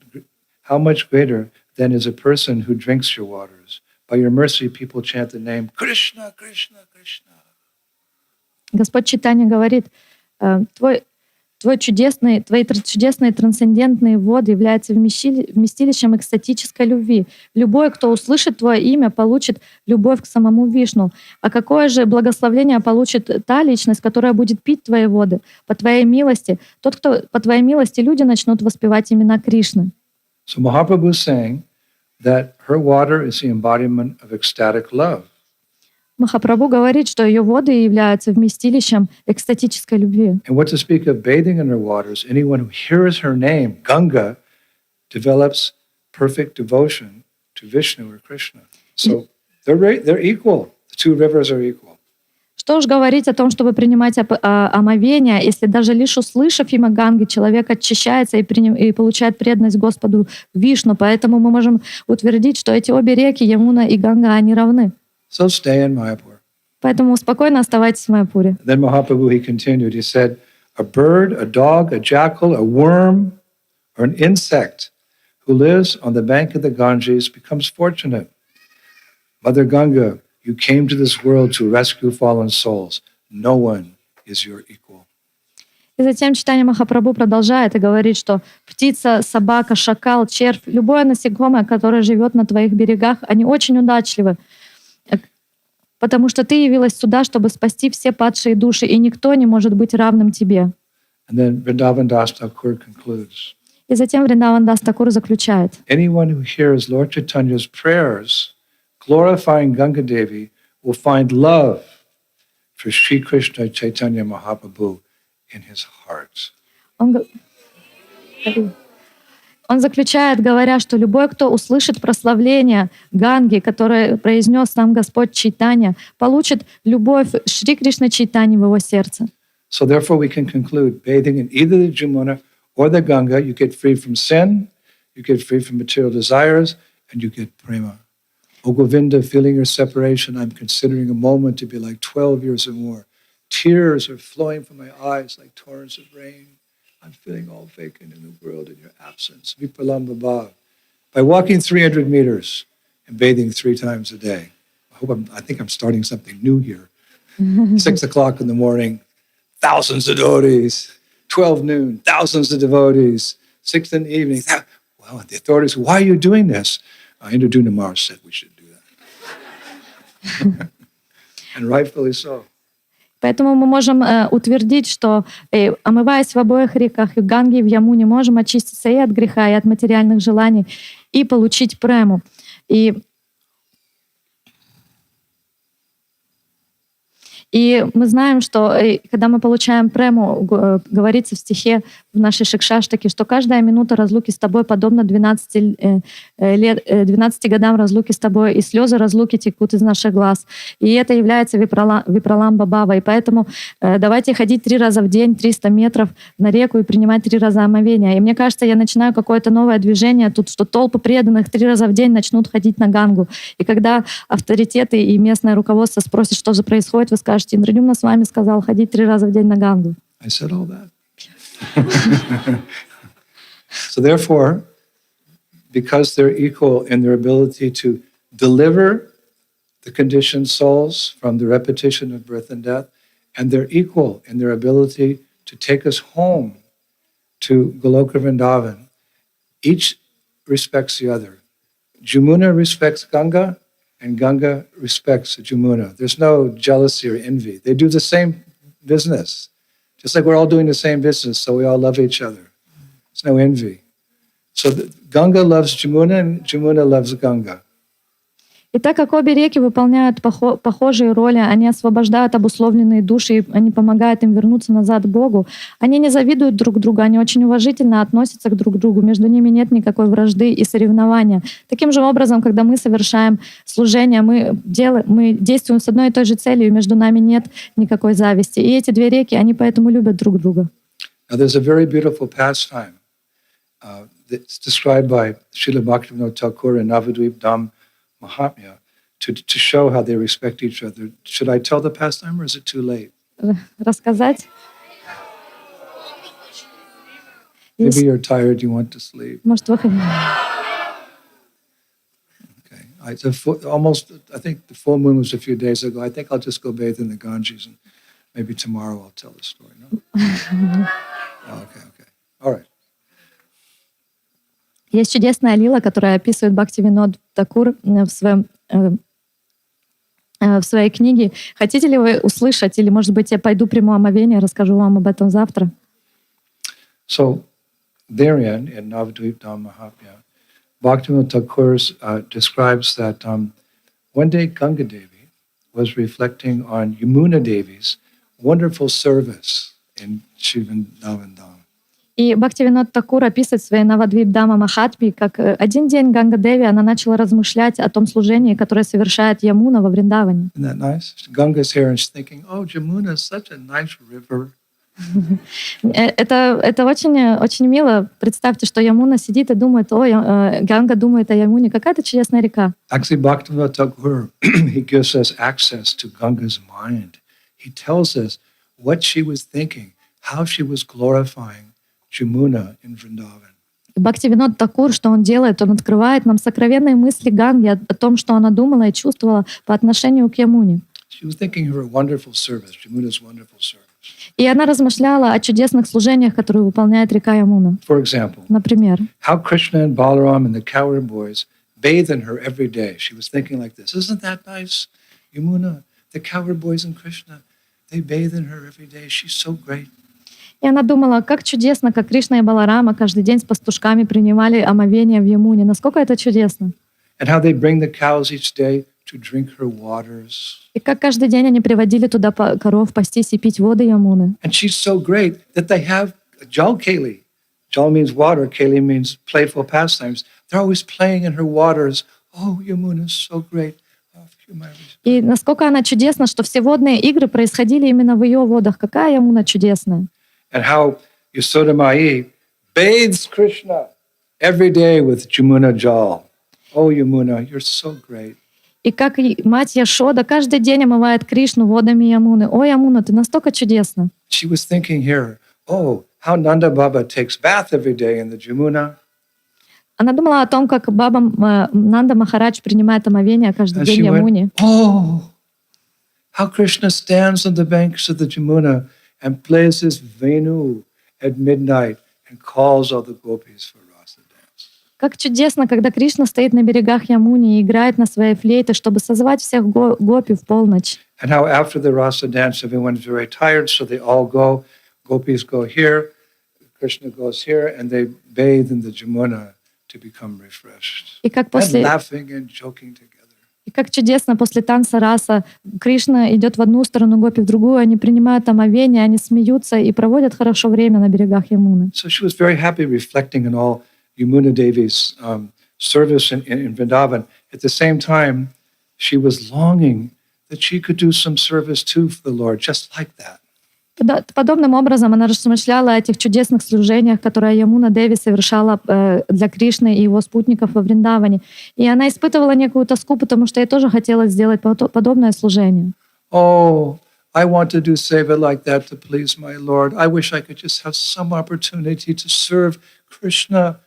is a person who drinks your waters? By your mercy, people chant the name Krishna, Krishna, Krishna. Господь Чайтанья говорит, твои чудесные трансцендентные воды являются вместилищем экстатической любви. Любой, кто услышит твое имя, получит любовь к самому Вишну. А какое же благословение получит та личность, которая будет пить твои воды по твоей милости? Тот, кто по твоей милости, люди начнут воспевать имена Кришны. So Mahaprabhu is saying that her water is the embodiment of ecstatic love. Махапрабху говорит, что ее воды являются вместилищем экстатической любви. And what to speak of bathing in her waters, anyone who hears her name, Ganga, develops perfect devotion to Vishnu or Krishna. So they're equal. The two rivers are equal. Что уж говорить о том, чтобы принимать омовение, если даже лишь услышав имя Ганги, человек очищается и получает преданность Господу Вишну. Поэтому мы можем утвердить, что эти обе реки, Ямуна и Ганга, они равны. So stay in Mayapur. Поэтому спокойно оставайтесь в Майяпуре. Then Mahaprabhu, he continued, he said, a bird, a dog, a jackal, a worm, or an insect who lives on the bank of the Ganges becomes fortunate. Mother Ganga, you came to this world to rescue fallen souls. No one is your equal. И затем Чайтанья Махапрабху продолжает и говорит, что птица, собака, шакал, червь, любое насекомое, которое живет на твоих берегах, они очень удачливы, потому что ты явилась сюда, чтобы спасти все падшие души, и никто не может быть равным тебе. And then Vrindavan Das Thakur concludes. И затем Вриндаван Дас Такур заключает. Anyone who hears Lord Chaitanya's prayers glorifying Ganga Devi will find love for Sri Krishna Chaitanya Mahaprabhu in his heart. Он заключает, говоря, что любой, кто услышит прославление Ганги, которое произнес сам Господь Чайтанья, получит любовь Шри Кришны Чайтаньи в его сердце. So therefore we can conclude, bathing in either the Jamuna or the Ganga, you get free from sin, you get free from material desires, and you get prema. O Govinda, feeling your separation, I'm considering a moment to be like 12 years or more. Tears are flowing from my eyes like torrents of rain. I'm feeling all vacant in the world in your absence. Vipralamba bhav. By walking 300 meters and bathing 3 times a day. I think I'm starting something new here. 6 o'clock in the morning, thousands of devotees. 12 noon, thousands of devotees. 6 in the evening. Well, the authorities, why are you doing this? Indradyumna Maharaj said we should do that. And rightfully so. Поэтому мы можем утвердить, что, омываясь в обоих реках, и в Ганге, и в Ямуне, можем очиститься и от греха, и от материальных желаний, и получить прему. И мы знаем, что когда мы получаем прему, говорится в стихе в нашей Шикшаштаке, что каждая минута разлуки с тобой подобна 12 годам разлуки с тобой, и слезы разлуки текут из наших глаз. И это является випраламба бхава. И поэтому давайте ходить 3 раза в день, 300 метров на реку и принимать 3 раза омовения. И мне кажется, я начинаю какое-то новое движение тут, что толпы преданных 3 раза в день начнут ходить на Гангу. И когда авторитеты и местное руководство спросят, что же происходит, вы скажете, Индрадюмна с вами сказал ходить 3 раза в день на Гангу. I said all that. So therefore, because they're equal in their ability to deliver the conditioned souls from the repetition of birth and death, and they're equal in their ability to take us home to Goloka Vrindavan, each respects the other. Jamuna respects Ganga, and Ganga respects Jamuna. There's no jealousy or envy. They do the same business. Just like we're all doing the same business, so we all love each other. There's no envy. So Ganga loves Jamuna and Jamuna loves Ganga. И так как обе реки выполняют похожие роли, они освобождают обусловленные души, и они помогают им вернуться назад к Богу, они не завидуют друг другу, они очень уважительно относятся к друг другу, между ними нет никакой вражды и соревнования. Таким же образом, когда мы совершаем служение, мы действуем с одной и той же целью, и между нами нет никакой зависти. И эти две реки, они поэтому любят друг друга. Now there's a very beautiful pastime that's described by Srila Bhaktivinoda Thakur in Navadvip Mahatmya to show how they respect each other. Should I tell the pastime or is it too late? Рассказать? Maybe you're tired, you want to sleep. Может, вы хотите? Okay. I think the full moon was a few days ago. I think I'll just go bathe in the Ganges and maybe tomorrow I'll tell the story. No? Okay. All right. Есть чудесная лила, которая описывает Бхактивинод Такур в своей книге. Хотите ли вы услышать, или, может быть, я пойду приму омовение, расскажу вам об этом завтра? So, therein, in Navadvip Mahatmya, Bhaktivinoda Thakur describes that one day Ganga Devi was reflecting on Yamuna Devi's wonderful service in Shrivandavan Dham. И Бхактивинод Такур описывает в своей Навадвипдама Махатме, как один день Ганга Деви, она начала размышлять о том служении, которое совершает Ямуна во Вриндаване. Isn't that nice? Ganga's here and she's thinking, oh, Jamuna is such a nice river. Это очень мило. Представьте, что Ямуна сидит и думает, Ганга думает о Ямуне, какая-то чудесная река. Actually, Bhaktivinoda Thakur, he gives us access to Ganga's mind. He tells us what she was thinking, how she was glorifying Jamuna in Vrindavan. Бхактивинод Такур, что он делает? Он открывает нам сокровенные мысли Ганги о том, что она думала и чувствовала по отношению к Ямуне. She was thinking of her wonderful service, Jamuna's wonderful service. И она размышляла о чудесных служениях, которые выполняет река Ямуна. For example, Например, how Krishna and Balaram and the cowherd boys bathe in her every day. She was thinking like this, isn't that nice? Yamuna, the cowherd boys and Krishna, they bathe in her every day. She's so great. и она думала, как чудесно, как Кришна и Баларама каждый день с пастушками принимали омовение в Ямуне. Насколько это чудесно. And how they bring the cows each day to drink her waters. И как каждый день они приводили туда коров пастись и пить воды Ямуны. And she's so great that they have jal keli. Jal means water, keli means playful pastimes. They're always playing in her waters. Oh, Yamuna's so great. И насколько она чудесна, что все водные игры происходили именно в ее водах. Какая Ямуна чудесная. And how Yasoda Mai bathes Krishna every day with Jamuna jal. Oh, Yamuna, you're so great. И как мать Яшода каждый день омывает Кришну водами Ямуны. О, Ямуна, ты настолько чудесна. She was thinking here, oh, how Nanda Baba takes bath every day in the Jamuna. Она думала о том, как баба Нанда Махарадж принимает омовение каждый день в Ямуне. Oh, how Krishna stands on the banks of the Jamuna and plays his Venu at midnight and calls all the gopis for rasa dance. Как чудесно, когда Кришна стоит на берегах Ямуни и играет на своей флейте, чтобы созвать всех гопи в полночь. And how after the rasa dance, everyone's very tired, so they all go. Gopis go here, Krishna goes here, and they bathe in the Jamuna to become refreshed. И как And laughing and joking together. И как чудесно после танца раса Кришна идет в одну сторону, гопи в другую, они принимают омовение, они смеются и проводят хорошо время на берегах Ямуны. So she was very happy reflecting on all Yamuna Devi's service in Vrindavan. At the same time, she was longing that she could do some service too for the Lord, just like that. Подобным образом она размышляла о этих чудесных служениях, которые Ямуна Деви совершала для Кришны и его спутников во Вриндаване. И она испытывала некую тоску, потому что ей тоже хотелось сделать подобное служение. Oh, I want to do seva like that to please my Lord. I wish I could just have some opportunity to serve Krishna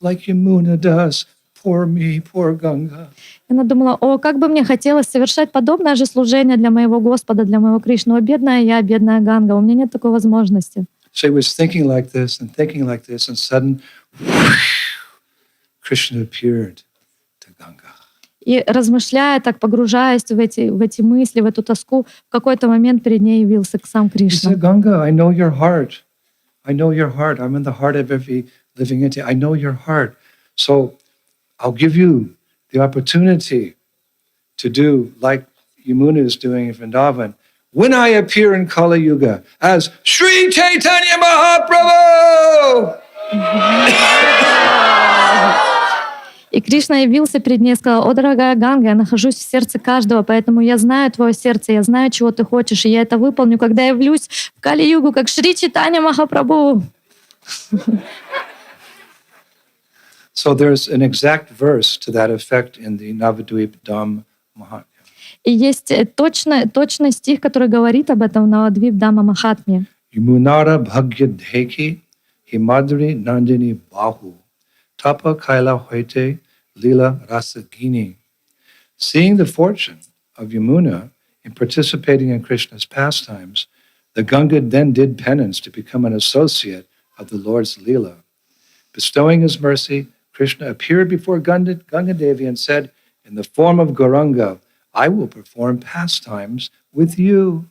like Yamuna does. Poor me, poor Ganga. Она думала, как бы мне хотелось совершать подобное же служение для моего Господа, для моего Кришны. О, бедная я, бедная Ганга, у меня нет такой возможности. She was thinking like this, and suddenly, Krishna appeared to Ganga. И размышляя, так погружаясь в эти мысли, в эту тоску, в какой-то момент перед ней явился сам He Кришна. said, Ganga, I know your heart. I know your heart. I'm in the heart of every living entity. I know your heart. So I'll give you the opportunity to do like Yamuna is doing in Vrindavan. When I appear in Kali Yuga as Sri Chaitanya Mahaprabhu, И Кришна явился перед ней и сказал: «О, дорогая Ганга, я нахожусь в сердце каждого, поэтому я знаю твое сердце, я знаю, чего ты хочешь, и я это выполню, когда я явлюсь в Кали-югу, как Шри Чайтанья Махапрабху». so there's an exact verse to that effect in the Navadvip Dham Mahatmya. И есть точный стих, который говорит об этом в Навадвип Дhamma Махатме. Yamunara Bhagyadheki Himadri Nandini Bahu Tapa Kaila Hoite Lila Rasagini. Seeing the fortune of Yamuna in participating in Krishna's pastimes, the Ganga then did penance to become an associate of the Lord's Leela. Bestowing his mercy, Krishna appeared before Ganga Devi and said, in the form of Gauranga, I will perform pastimes with you.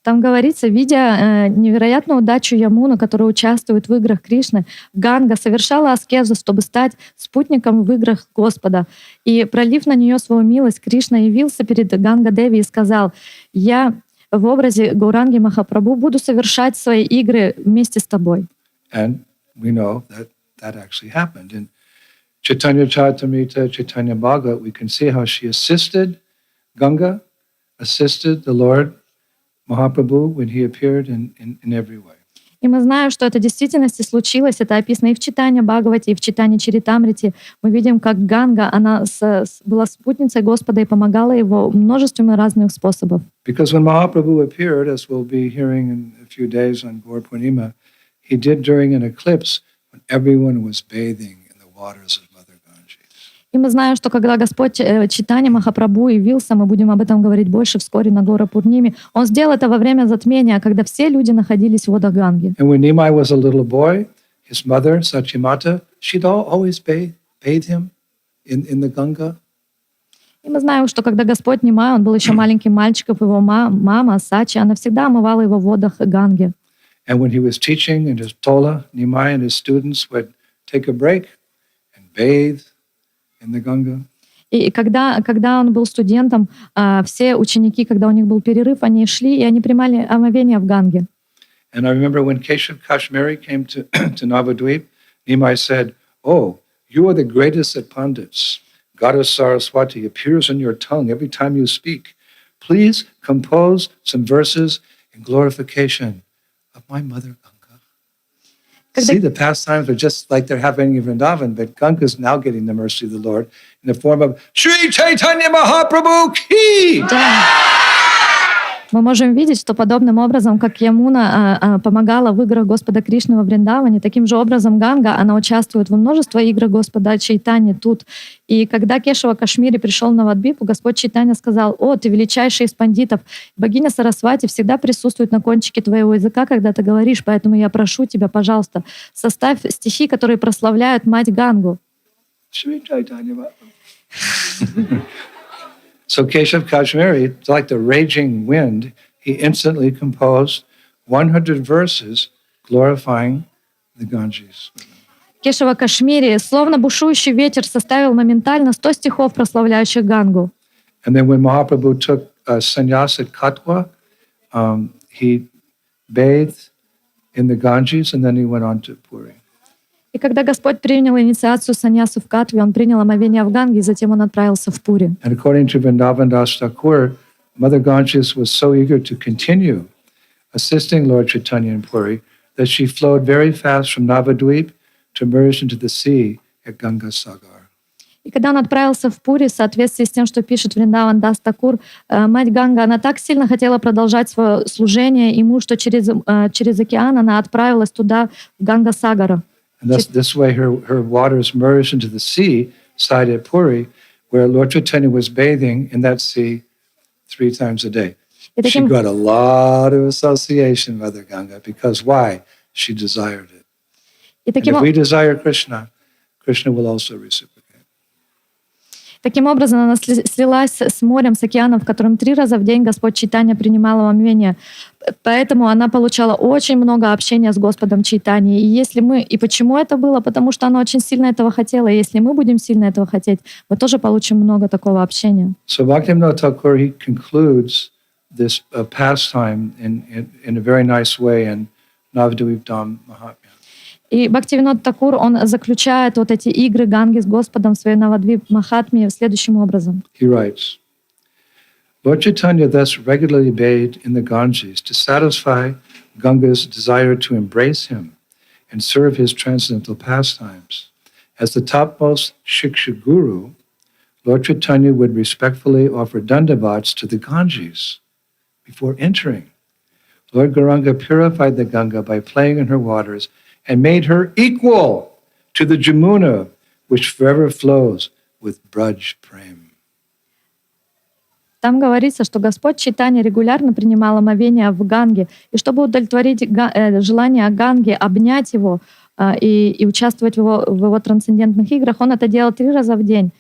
Там говорится, видя невероятную удачу Ямуны, которая участвует в играх Кришны, Ганга совершала аскезу, чтобы стать спутником в играх Господа. И, пролив на нее свою милость, Кришна явился перед Ганга-деви и сказал: «Я в образе Гауранги Махапрабху буду совершать свои игры вместе с тобой». And we know that actually happened. In Caitanya-charitamrita, Caitanya-bhagavat, we can see how she assisted Ganga, assisted the Lord Mahaprabhu when he appeared in every way. И мы знаем, что это в действительности случилось. Это описано и в Чайтанья-бхагавате, и в Чайтанья-чаритамрите. Мы видим, как Ганга, она была спутницей Господа и помогала его множеством разных способов. Because when Mahaprabhu appeared, as we'll be hearing in a few days on Gaur Purnima, he did during an eclipse when everyone was bathing in the waters of Mother Ganges. И мы знаем, что когда Господь Чайтанья Махапрабху явился, мы будем об этом говорить больше вскоре на Гора Пурниме, Он сделал это во время затмения, когда все люди находились в водах Ганги. And when Nimai was a little boy, his mother, Sachimata, she'd always bathe him in the Ganga. И мы знаем, что когда Господь Нимай, он был еще маленьким мальчиком, его мама Сачи, она всегда омывала его в водах Ганги. And when he was teaching in his Tola, Nimai and his students would take a break and bathe in the Ganga. И когда он был студентом, все ученики, когда у них был перерыв, они шли и они принимали омовение в Ганге. And I remember when Keshav Kashmiri came to Navadvip, Nimai said, "Oh, you are the greatest at pandits. Goddess Saraswati appears on your tongue every time you speak. Please compose some verses in glorification of my mother Ganga." See, the pastimes are just like they're happening in Vrindavan, but Ganga is now getting the mercy of the Lord in the form of Sri Chaitanya Mahaprabhu Ki. Мы можем видеть, что подобным образом, как Ямуна помогала в играх Господа Кришны во Вриндаване, таким же образом Ганга, она участвует во множестве игр Господа Чайтани тут. И когда Кешава Кашмири пришел на Навадвипу, Господь Чайтанья сказал: «О, ты величайший из пандитов, богиня Сарасвати всегда присутствует на кончике твоего языка, когда ты говоришь, поэтому я прошу тебя, пожалуйста, составь стихи, которые прославляют мать Гангу». Sri Chaitanya Mahaprabhu. So Keshav Kashmiri, like the raging wind, he instantly composed 100 verses glorifying the Ganges. Кешава Кашмири, словно бушующий ветер, составил моментально 100 стихов, прославляющих Гангу. And then when Mahaprabhu took sannyas at Katwa, he bathed in the Ganges and then he went on to Puri. И когда Господь принял инициацию саньясу в Катве, он принял омовение в Ганге, и затем он отправился в Пури. And according to Vrindavan Das Thakur, Mother Ganges was so eager to continue assisting Lord Chaitanya in Puri that she flowed very fast from Navadvip to merge into the sea at Ganga Sagar. И когда он отправился в Пури, в соответствии с тем, что пишет Вриндаван Дас Такур, мать Ганга, она так сильно хотела продолжать свое служение ему, что через океан она отправилась туда, в Ганга Сагара. And this way her waters merged into the sea side at Puri, where Lord Chaitanya was bathing in that sea 3 times a day. She got a lot of association with Mother Ganga because why? She desired it. And if we desire Krishna, Krishna will also reciprocate. Таким образом, она слилась с морем, с океаном, в котором 3 раза в день Господь Чайтанья принимал омовение. Поэтому она получала очень много общения с Господом Чайтаньей. И почему это было? Потому что она очень сильно этого хотела. И если мы будем сильно этого хотеть, мы тоже получим много такого общения. So Bhaktivinoda Thakur, he concludes this pastime in a very nice way in Navadvipdam Mahatmya. И Бхактивинод Такур, он заключает вот эти игры Ганги с Господом в своей Навадвип Махатме следующим образом. He writes, Lord Chaitanya thus regularly bathed in the Ganges to satisfy Ganga's desire to embrace him and serve his transcendental pastimes. As the topmost Shiksha Guru, Lord Chaitanya would respectfully offer dandavats to the Ganges before entering. Lord Gauranga purified the Ganga by playing in her waters and made her equal to the Jamuna, which forever flows with Braj Prem. Там говорится, что Господь Чайтанья регулярно принимал омовение в Ганге, и чтобы удовлетворить желание Ганги обнять его и участвовать в его трансцендентных играх, он это делал 3 раза в день.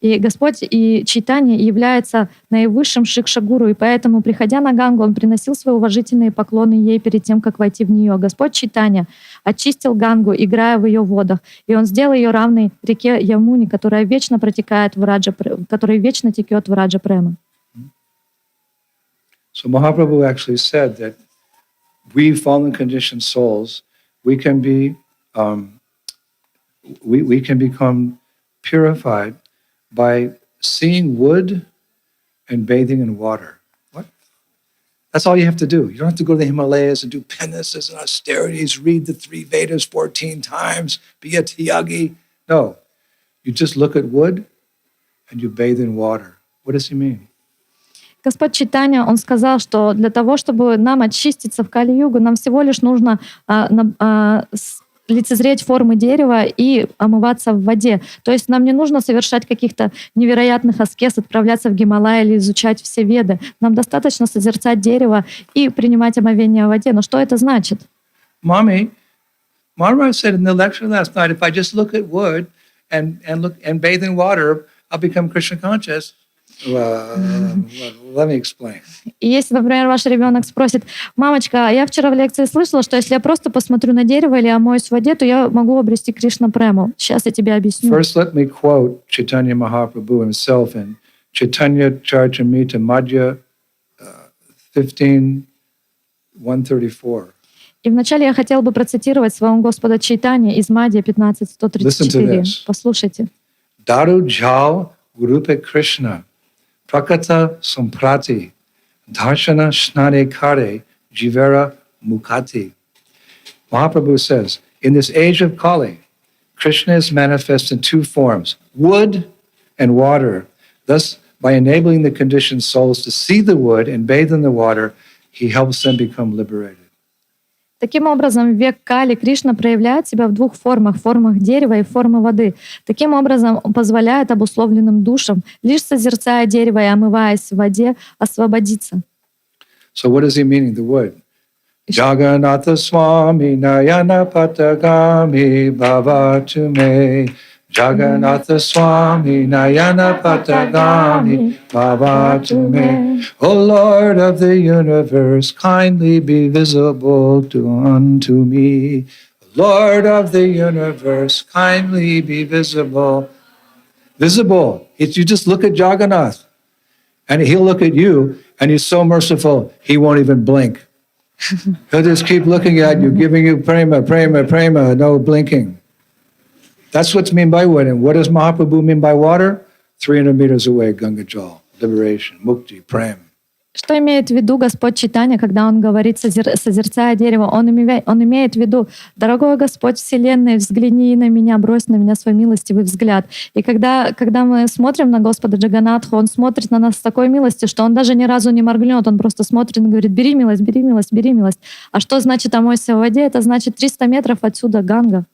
И Господь и Чайтанья является наивысшим шикша-гуру, и поэтому, приходя на Гангу, он приносил свои уважительные поклоны ей перед тем, как войти в нее. Господь Чайтанья очистил Гангу, играя в ее водах, и он сделал ее равной реке Ямуне, которая вечно протекает которая вечно текет в Раджа Према. So Mahaprabhu actually said that we fallen conditioned souls, we can become purified by seeing wood and bathing in water. What? That's all you have to do. You don't have to go to the Himalayas and do penances and austerities, read the 3 Vedas 14 times, be a tyagi. No. You just look at wood and you bathe in water. What does he mean? Господь Чайтанья, он сказал, что для того, чтобы нам очиститься в Кали-югу, нам всего лишь нужно лицезреть формы дерева и омываться в воде. То есть нам не нужно совершать каких-то невероятных аскез, отправляться в Гималай или изучать все веды. Нам достаточно созерцать дерево и принимать омовение в воде. Но что это значит? Maharaj said in the lecture last night, if I just look at wood and bathe in water, I'll become Krishna conscious. Let me explain. И если, например, ваш ребенок спросит: мамочка, я вчера в лекции слышала, что если я просто посмотрю на дерево или омоюсь в воде, то я могу обрести Кришна прему. Сейчас я тебе объясню. First, let me quote Chaitanya Mahaprabhu himself in Caitanya-charitamrita Madhya 15:134. И вначале я хотел бы процитировать своего Господа Чайтанья из Мадья 15:134. Послушайте. Daru jal gurupe Krishna prakata samprati darshana snane kare jivera mukati. Mahaprabhu says, in this age of Kali, Krishna is manifest in 2 forms, wood and water. Thus, by enabling the conditioned souls to see the wood and bathe in the water, he helps them become liberated. Таким образом, в век Кали Кришна проявляет себя в 2 формах дерева и формы воды. Таким образом, он позволяет обусловленным душам, лишь созерцая дерево и омываясь в воде, освободиться. So what is he meaning, the wood? Jagannatha Swami Nayana Patagami Bhavatu Me. Jagannatha Swami Nayana Patagami Bhavatu Me. O Lord of the universe, kindly be visible unto me. Lord of the universe, kindly be visible. Visible. You just look at Jagannath, and he'll look at you, and he's so merciful, he won't even blink. He'll just keep looking at you, giving you prema, prema, prema, no blinking. That's what's meant by wood. And what does Mahaprabhu mean by water? 300 meters away, Ganga Jal, liberation, mukti, prem. Что имеет в виду Господь Чайтанья, когда он говорит, созерцая дерево? Он имеет в виду: дорогой Господь Вселенной, взгляни на меня, брось на меня свой милостивый взгляд. И когда мы смотрим на Господа Джаганнатху, он смотрит на нас с такой милостью, что он даже ни разу не моргнет, он просто смотрит и говорит: бери милость, бери милость, бери милость. А что значит омойся в воде? Это значит 300 метров отсюда Ганга.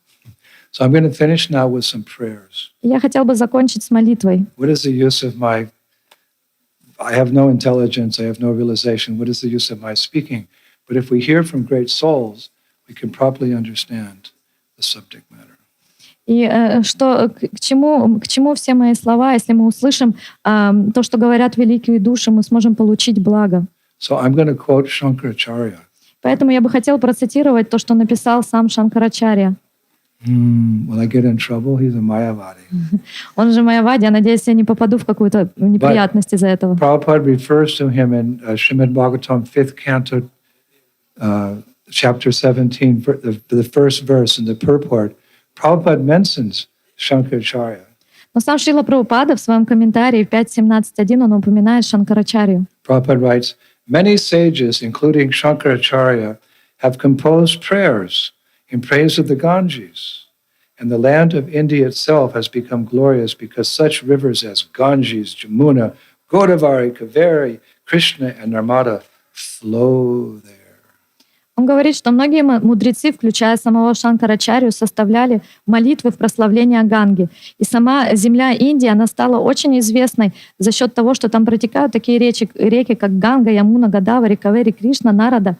So I'm going to finish now with some prayers. Я хотел бы закончить с молитвой. What is the use of I have no intelligence, I have no realization. What is the use of my speaking? But if we hear from great souls, we can properly understand the subject matter. И к чему все мои слова, если мы услышим то, что говорят великие души, мы сможем получить благо. So I'm going to quote Shankaracharya. Поэтому я бы хотел процитировать то, что написал сам Шанкарачарья. Will I get in trouble? He's a Mayavadi. Он же Майявади, я надеюсь, я не попаду в какую-то неприятность из-за этого. Prabhupada refers to him in Srimad Bhagavatam, 5th canto, chapter 17, the first verse in the purport. Prabhupada mentions Shankaracharya. Но сам Шрила Прабхупада в своем комментарии 5.17.1 он упоминает Шанкарачарью. Prabhupada writes, many sages, including Shankaracharya, have composed prayers in praise of the Ganges. And the land of India itself has become glorious because such rivers as Ganges, Jamuna, Godavari, Kaveri, Krishna, and Narmada flow there. Он говорит, что многие мудрецы, включая самого Шанкарачарью, составляли молитвы в прославление Ганги. И сама земля Индии, она стала очень известной за счет того, что там протекают такие реки, как Ганга, Ямуна, Годавари, Кавери, Кришна, Нарада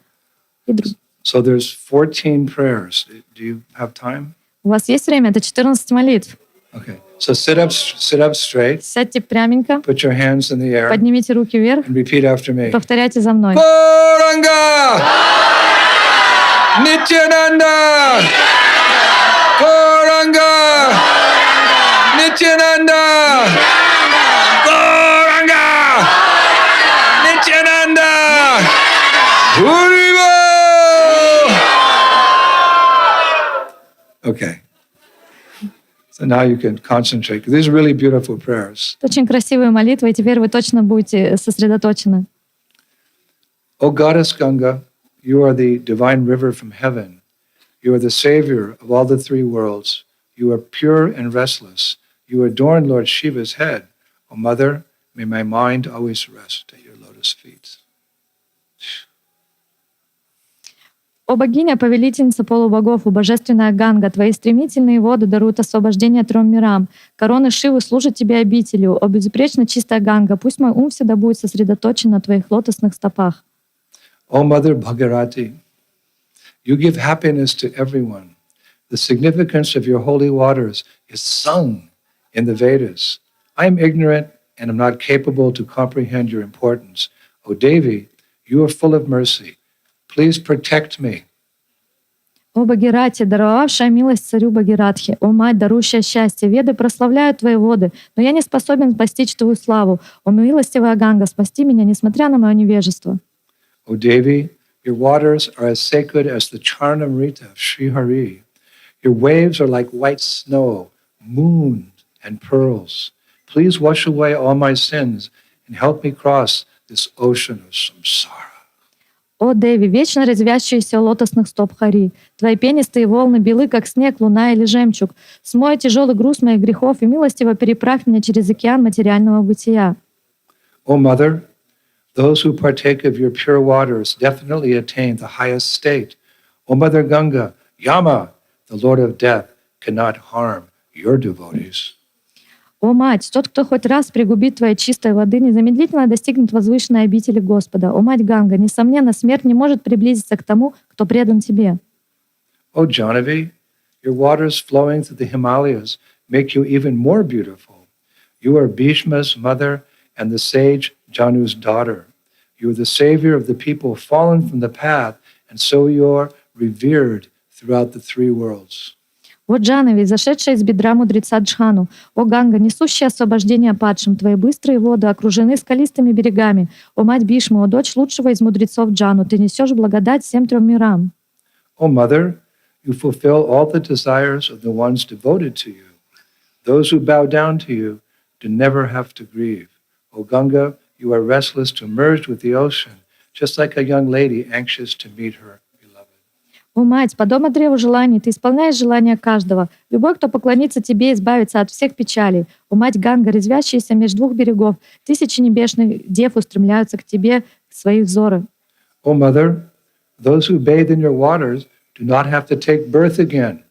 и другие. So there's 14 prayers. Do you have time? У вас есть время? Это 14 молитв. Okay. So sit up straight. Сядьте пряменько, Put your hands in the air поднимите руки вверх and repeat after me. и повторяйте за мной. Gauranga! Nityananda! Gauranga! Nityananda! Gauranga! Nityananda! Haribo! Okay. So now you can concentrate. These are really beautiful prayers. Это очень красивые молитвы, и теперь вы точно будете сосредоточены. O Goddess Ganga, you are the divine river from heaven. You are the savior of all the three worlds. You are pure and restless. You adorn Lord Shiva's head. O Mother, may my mind always rest at your lotus feet. О богиня, повелительница полубогов, о божественная Ганга, твои стремительные воды даруют освобождение трем мирам. Короны Шивы служат тебе обителью. О безупречно чистая Ганга, пусть мой ум всегда будет сосредоточен на твоих лотосных стопах. O Mother Bhagirati, you give happiness to everyone. The significance of your holy waters is sung in the Vedas. I am ignorant and am not capable to comprehend your importance. O Devi, you are full of mercy. Please protect me. О Бхагирати, даровавшая милость царю Бхагиратхи, о мать, дарующая счастье, веды прославляют твои воды, но я не способен постичь твою славу. О милостивая Ганга, спасти меня, несмотря на мое невежество. O Devi, your waters are as sacred as the Charnamrita of Sri Hari. Your waves are like white snow, moon, and pearls. Please wash away all my sins and help me cross this ocean of samsara. О Деви, вечно резвящиеся у лотосных стоп Хари, твои пенистые волны белы, как снег, луна или жемчуг. Смой тяжелый груз моих грехов и милостиво переправь меня через океан материального бытия. O Mother, those who partake of your pure waters definitely attain the highest state. O Mother Ganga, Yama, the Lord of Death, cannot harm your devotees. О мать, тот, кто хоть раз пригубит твоей чистой воды, незамедлительно достигнет возвышенной обители Господа. О мать Ганга, несомненно, смерть не может приблизиться к тому, кто предан тебе. O Jahnavi, your waters flowing through the Himalayas make you even more beautiful. You are Bhishma's mother and the sage Janu's daughter. You are the savior of the people fallen from the path, and so you are revered throughout the three worlds. О Джанави, зашедшая из бедра мудреца Джхану. О Ганга, несущая освобождение падшим. Твои быстрые воды окружены скалистыми берегами. О мать Бишмы, о дочь лучшего из мудрецов Джану, ты несешь благодать всем трем мирам. O Mother, you fulfill all the desires of the ones devoted to you. Those who bow down to you do never have to grieve. O Ganga, you are restless to merge with the ocean, just like a young lady anxious to meet her beloved. О мать, подобно древу желаний, ты исполняешь желания каждого. Любой, кто поклонится тебе, избавится от всех печалей. О мать Ганга, резвящаяся между двух берегов, тысячи небесных дев устремляются к тебе, к свои взоры. O Mother, those who bathe in your waters do not have to take birth again.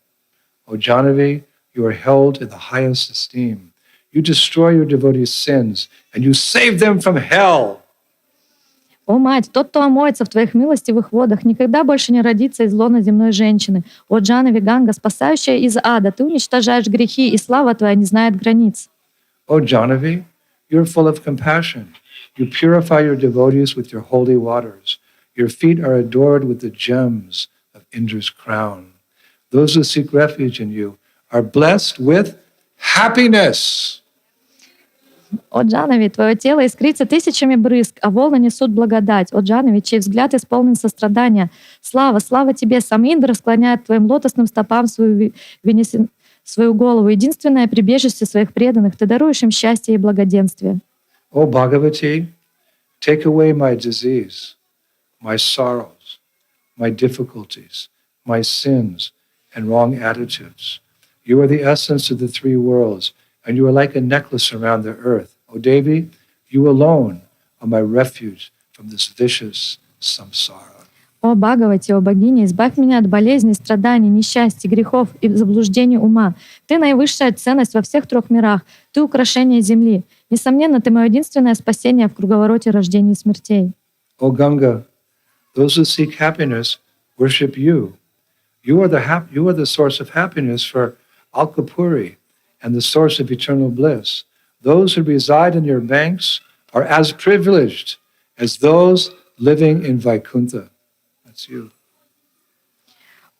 O Jahnavi, you are held in the highest esteem. You destroy your devotees' sins, and you save them from hell. О, мать, тот, кто омоется в твоих милостивых водах, никогда больше не родится из лона земной женщины. О, Джанави Ганга, спасающая из ада, ты уничтожаешь грехи, и слава твоя не знает границ. O Janavi, you're full of compassion. You purify your devotees with your holy waters. Your feet are adored with the gems of Indra's crown. Those who seek refuge in you are blessed with happiness. О, Джанави, твое тело искрится тысячами брызг, а волны несут благодать. О, Джанави, чей взгляд исполнен сострадания. Слава, слава тебе! Сам Индра склоняет к твоим лотосным стопам свою голову. Единственное прибежище своих преданных. Ты даруешь им счастье и благоденствие. O Bhagavati, take away my disease, my sorrows, my difficulties, my sins, and wrong attitudes. You are the essence of the three worlds, and you are like a necklace around the earth. O Devi, you alone are my refuge from this vicious samsara. О Бхагавати, о богиня, избавь меня от болезней, страданий, несчастья, грехов и заблуждений ума. Ты наивысшая ценность во всех трех мирах. Ты украшение земли. Несомненно, ты мое единственное спасение в круговороте рождений и смертей. O Ganga, those who seek happiness worship you. You are the source of happiness for Alkapuri and the source of eternal bliss. Those who reside in your banks are as privileged as those living in Vaikuntha. That's you.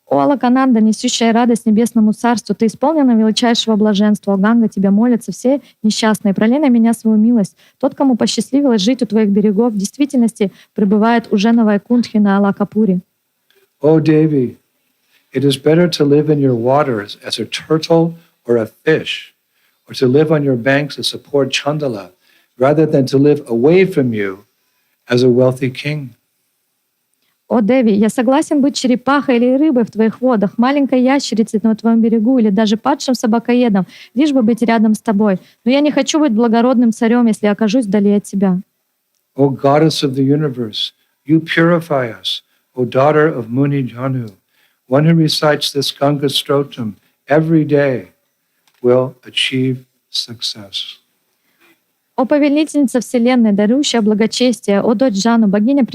О Алакананда, несущая радость небесному царству, ты исполнена величайшего блаженства. О Ганга, тебя молятся все несчастные. Пролей на меня свою милость. Тот, кому посчастливилось жить у твоих берегов, в действительности пребывает уже на Вайкунтхе, на Алакапуре. O Devi, it is better to live in your waters as a turtle or a fish, or to live on your banks as a poor chandala, rather than to live away from you as a wealthy king. О Деви, я согласен быть черепахой или рыбой в твоих водах, маленькой ящерицей на твоем берегу или даже падшим собакоедом, лишь бы быть рядом с тобой. Но я не хочу быть благородным царем, если окажусь вдали от тебя. O goddess of the universe, you purify us. O daughter of Muni Janu, one who recites this Ganga Stotram every day will achieve success. О повелительница Вселенной, дарующая благочестие, о дочь Джану, богиня,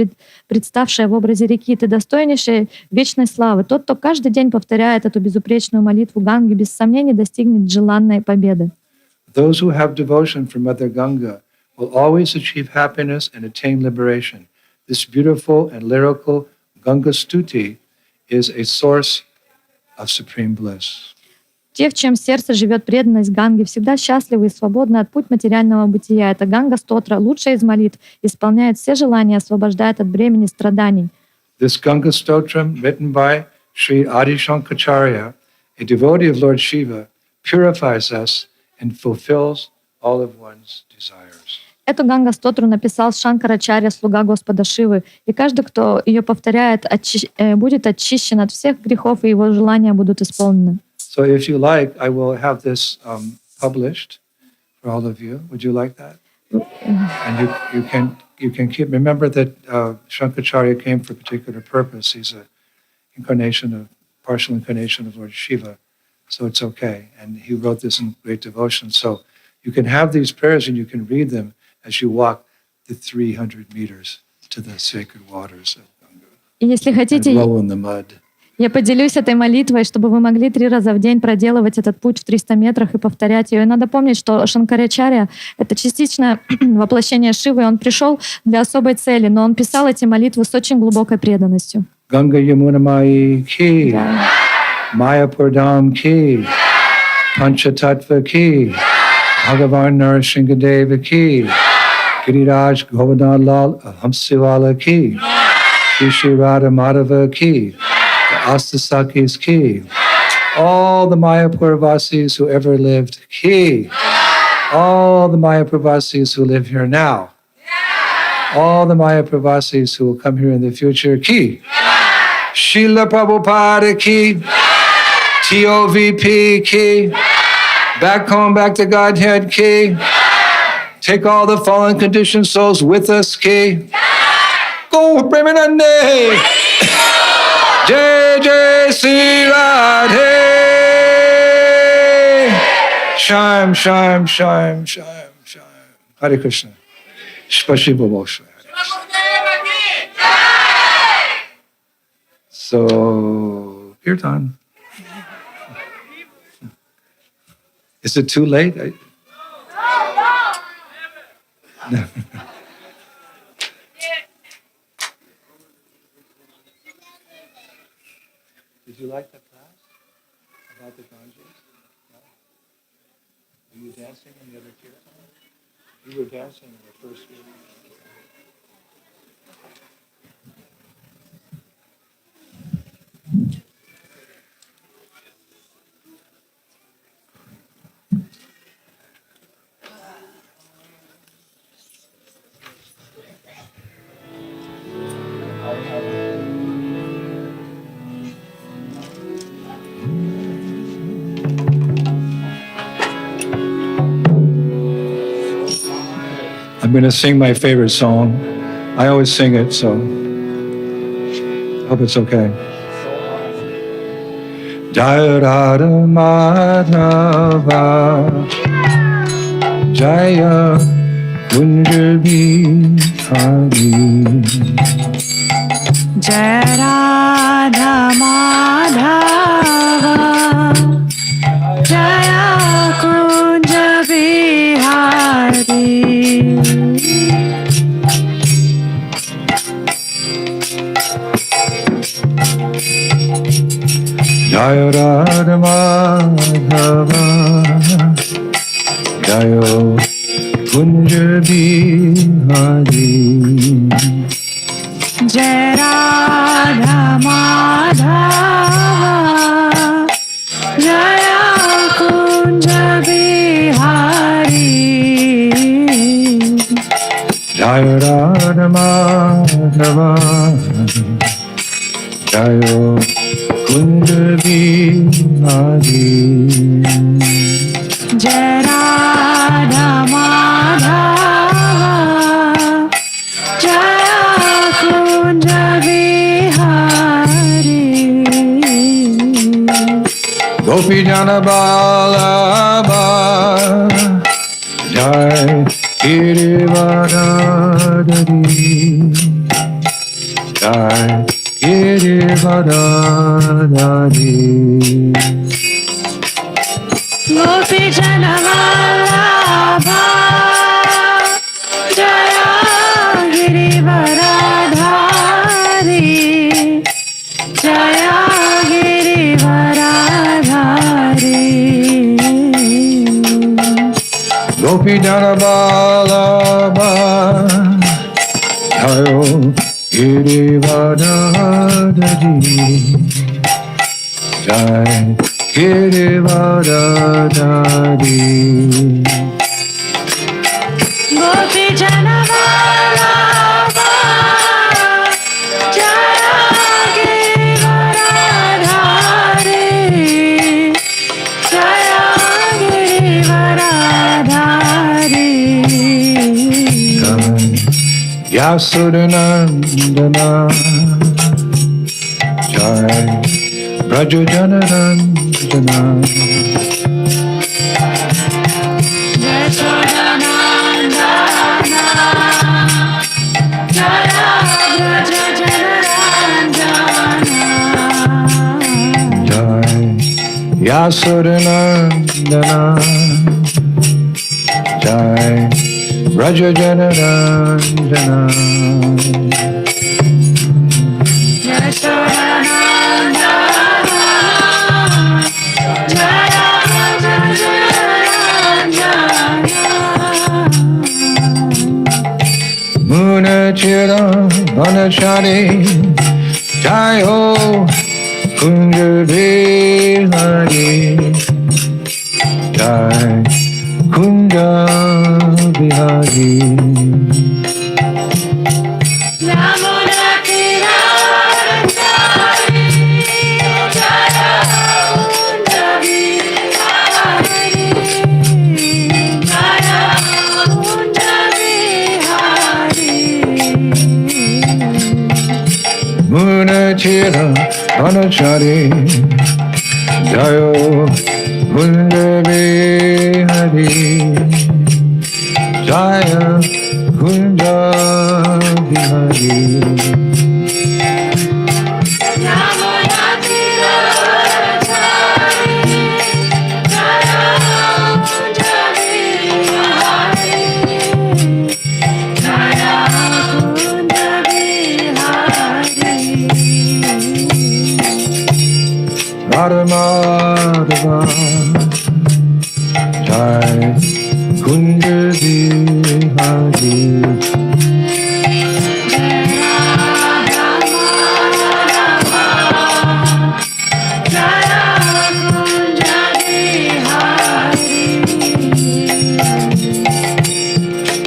представшая в образе реки, ты достойнейшая вечной славы. Тот, кто каждый день повторяет эту безупречную молитву Ганги, без сомнений достигнет желанной победы. Those who have devotion for Mother Ganga will always achieve happiness and attain liberation. This beautiful and lyrical Ganga Stuti is a source of supreme bliss. Те, в чьем сердце живет преданность Ганге, всегда счастливы и свободны от путь материального бытия. Это Ганга Стотра, лучшая из молитв, исполняет все желания, освобождает от бремени страданий. This Ganga Stotram, written by Sri Adi Shankacharya, a devotee of Lord Shiva, purifies us and fulfills all of one's desires. Эту Ганга Стотру написал Шанкарачарья, слуга Господа Шивы, и каждый, кто ее повторяет, будет очищен от всех грехов, и его желания будут исполнены. So if you like, I will have this published for all of you. Would you like that? And you can keep, remember that Shankaracharya came for a particular purpose. He's a partial incarnation of Lord Shiva. So it's okay. And he wrote this in great devotion. So you can have these prayers and you can read them as you walk the 300 meters to the sacred waters of Ganga. И если хотите, and roll in the mud. Я поделюсь этой молитвой, чтобы вы могли 3 раза в день проделывать этот путь в 300 метрах и повторять ее. И надо помнить, что Шанкарачарья — это частичное воплощение Шивы, и он пришел для особой цели, но он писал эти молитвы с очень глубокой преданностью. Ganga Yamuna Mai Ki, Mayapur Dham Ki, Panchatattva Ki, Bhagavan Narsingadeva Ki, Giriraj Govardhan Lal Hamsiwala Ki, Shri Radha Madhava Ki, Astasakis Ki, all the Mayapur Vasis who ever lived Ki, all the Mayapur Vasis who live here now, all the Mayapur Vasis who will come here in the future Ki, Srila Prabhupada Ki, TOVP Ki, back home, back to Godhead Ki, take all the fallen conditioned souls with us Ki, go Premanande! Jai Jai Sri Radhe, Sham Sham Sham Sham Sham. Hare Krishna. Spasibo Большое. So, kirtan. Is it too late? No. Did you like that class about the Ganges? No? Were you dancing in the other kirtan? You were dancing in the first week. I'm going to sing my favorite song. I always sing it, so I hope it's okay. Jaya Radha Madhava Jaya Kunj Bihari Jaya Radha Madhava Jaya Kunj Bihari Jaya Radha Madhava Jaya Kunj Bihari Jaya Radha Madhava Jaya Kunj Bihari Jaya Radha Madhava Jaya Kunj Bihari Jaya Radha Madhava Jaya Kunj Bihari Gopi Jana Balaba Jai Girivardhari Jai Girivardhari Gopi Jana Vallabha Jaya Girivaradhari Jaya Girivaradhari Gopi Jana Balaba Jai Girivardhari Jai Girivardhari Gopi Jana Vallabha Jaya Girivaradhari Jaya Girivaradhari Yasudanandana Jai Brajajanarandana Jai Yasudanandana Jai Brajajanarandana Munachira Vanachari Jayo Kunj Bihari Jai Kunj Bihari Munachira Vanachari Jayo Kunj Bihari Jaya Kunj Bihari Madhava Jai Kunj Bihari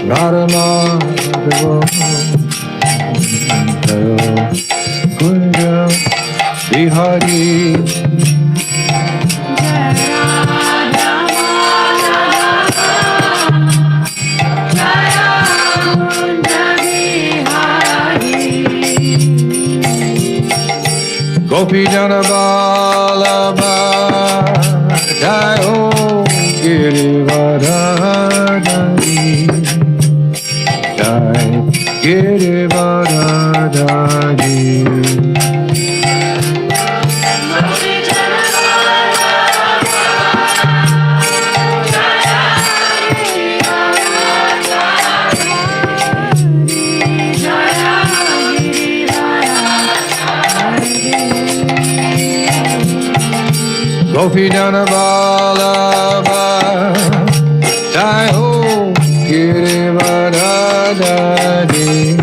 Radha Madhava Kunj Bihari Gopi Jana Vallabha Jai Ho Girivardhari Jai Girivardhari Gopi Jana Vallabha Jai Ho Girivardhari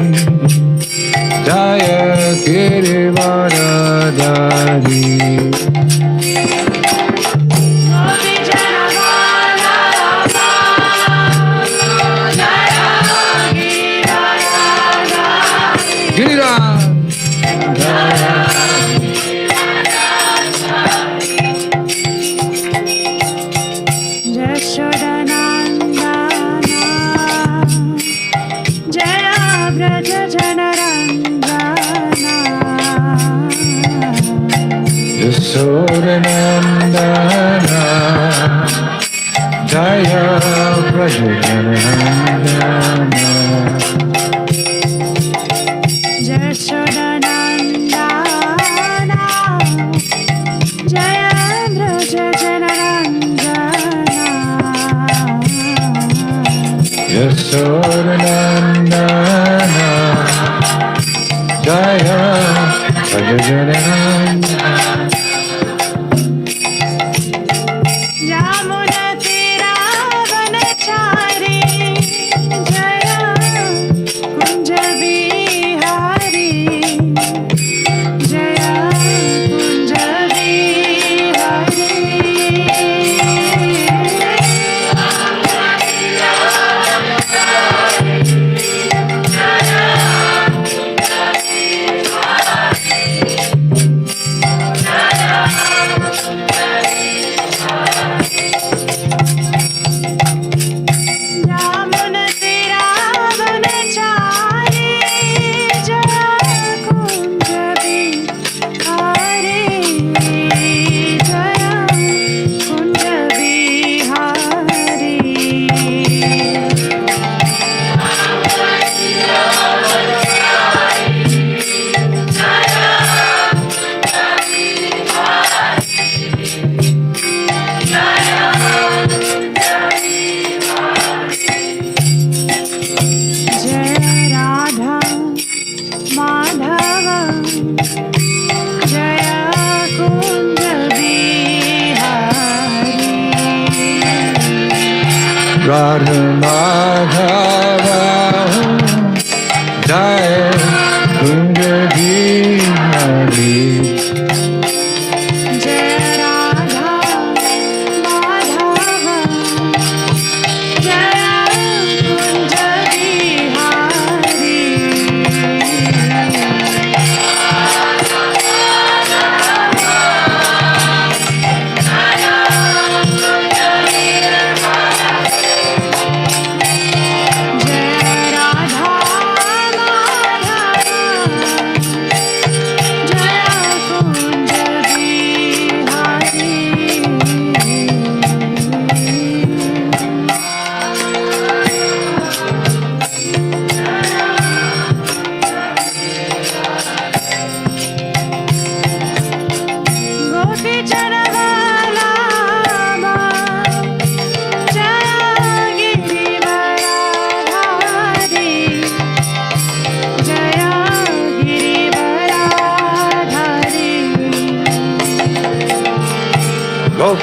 Jaya Girivardhari Giriraj Yashodanandana Jaya Prajajanandana Yashodanandana Jaya Prajajanandana Radha Madhava Jai Kunj Bihari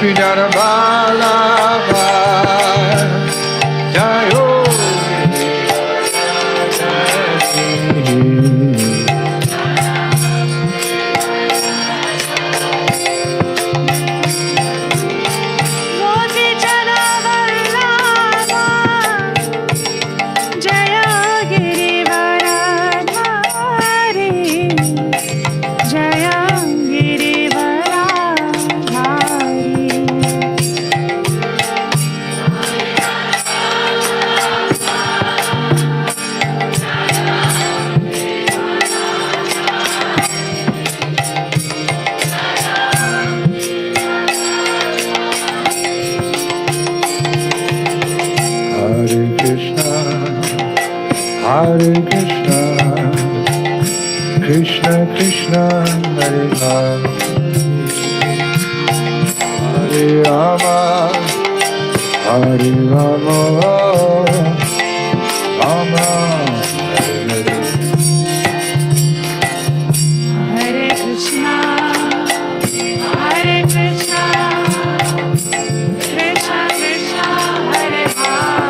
Gopijana Vallabha Jayo Hare Krishna, Krishna Krishna, Hare Hare, Hare Rama, Hare Rama, Rama Hare Hare. Hare Krishna, Hare Krishna, Krishna Krishna, Hare Hare,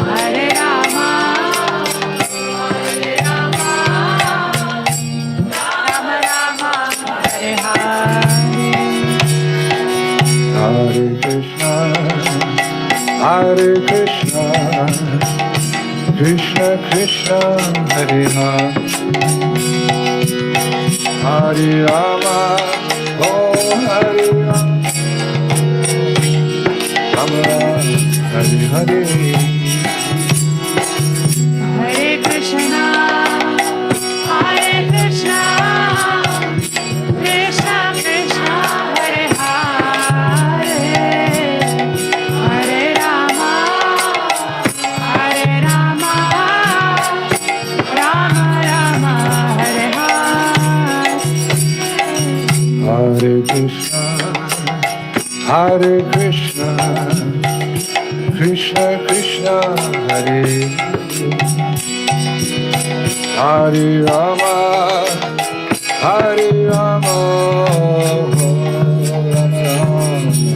Hare Rama, Hare Rama, Rama Rama, Hare Hare. Hare Krishna, Hare Krishna, Krishna Krishna, Hare Hare, Hare Rama, oh Hare Rama, Rama Rama, Hare Hare. Hare Krishna, Hare Krishna, Krishna Krishna, Hare Hare, Hare Rama, Hare Rama, Rama Rama, Hare Hare. Hare Krishna, Hare Krishna, Krishna Krishna, Hare Hare Rama, Hare Rama,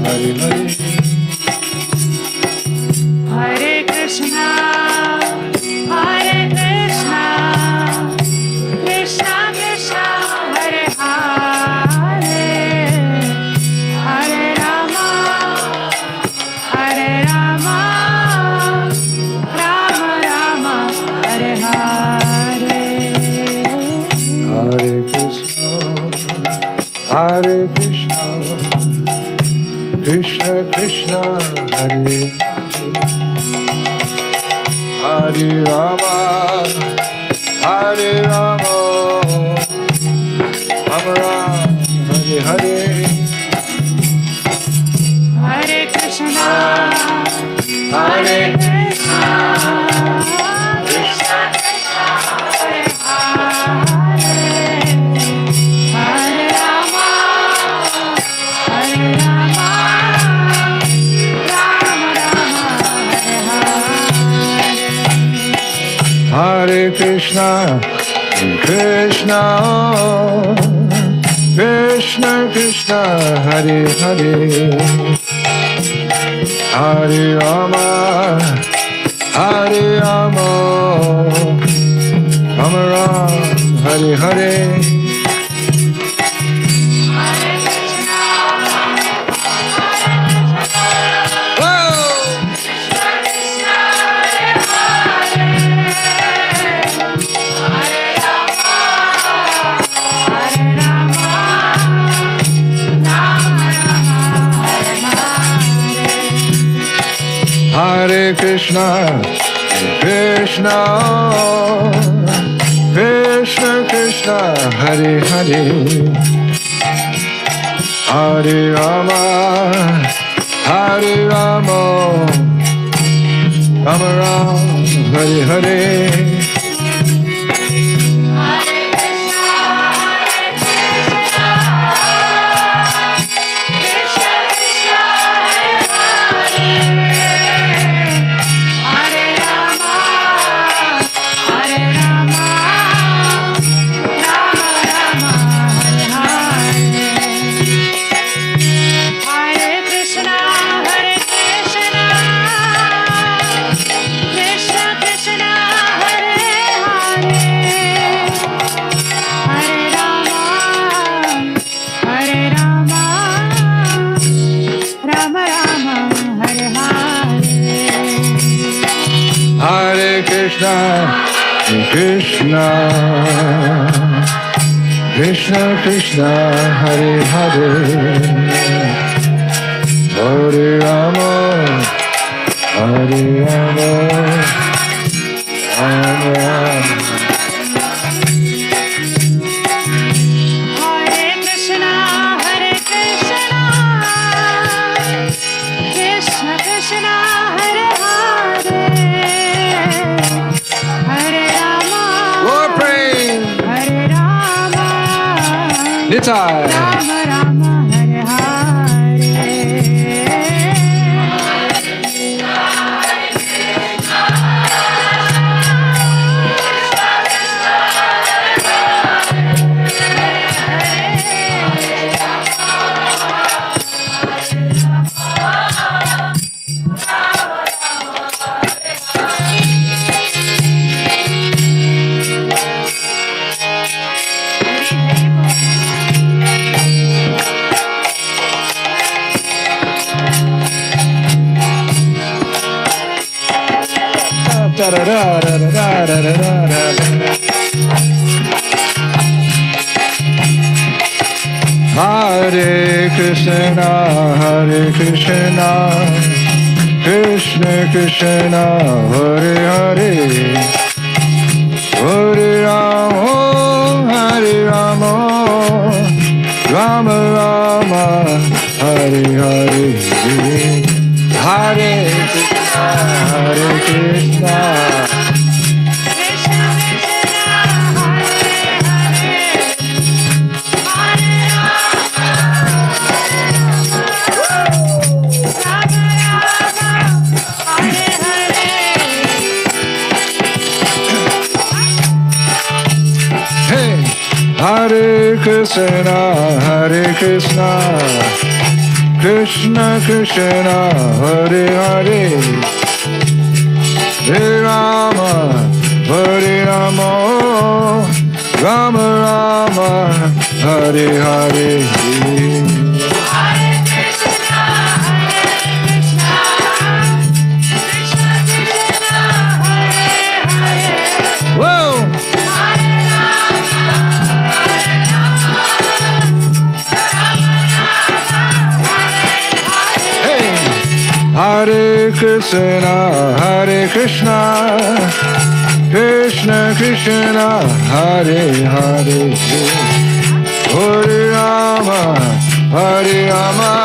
Hare Hare. Hare Krishna, Hare Krishna, Krishna Krishna, Hare Hare, Hare Rama, Hare Rama, Rama Rama, Hare Hare. Hare Krishna, Hare Krishna, Krishna Krishna, Hare Hare Rama, Hare Rama, Rama Rama, Hare Hare. Hare Krishna, Hare Krishna, Krishna Krishna, Hare Hare, Hare Rama, Hare Rama, Rama Rama, Hare Hare. Hare Krishna, Krishna, Krishna Krishna, Hare Hare, Hare Rama, Hare Rama, Rama Rama, Hare Hare. Hare Krishna, Krishna, Krishna Krishna, Hare Hare, Hare Rama, Hare Rama, Rama Rama, Hare Hare. Krishna, Krishna, Krishna Krishna, Hare Hare, Hare Rama, Hare Rama, Rama Rama. Hare Krishna, Krishna Krishna, Hare Hare, Hare Rama, Lord praise, Hare Rama, Nitai. Rama Rama, Hare Hare. Hare Krishna, Krishna Krishna, Hare Hare, Hare Rama, Hare Rama, Rama Rama, Hare Hare, Hare Krishna, Hare Krishna. Hare Krishna, Krishna Krishna, Hare Hare, Hare Rama, Hare Rama, Rama Rama, Hare Hare. Whoa! Hare Krishna, Krishna Krishna, Hare Hare, Hare Rama, Hare Rama,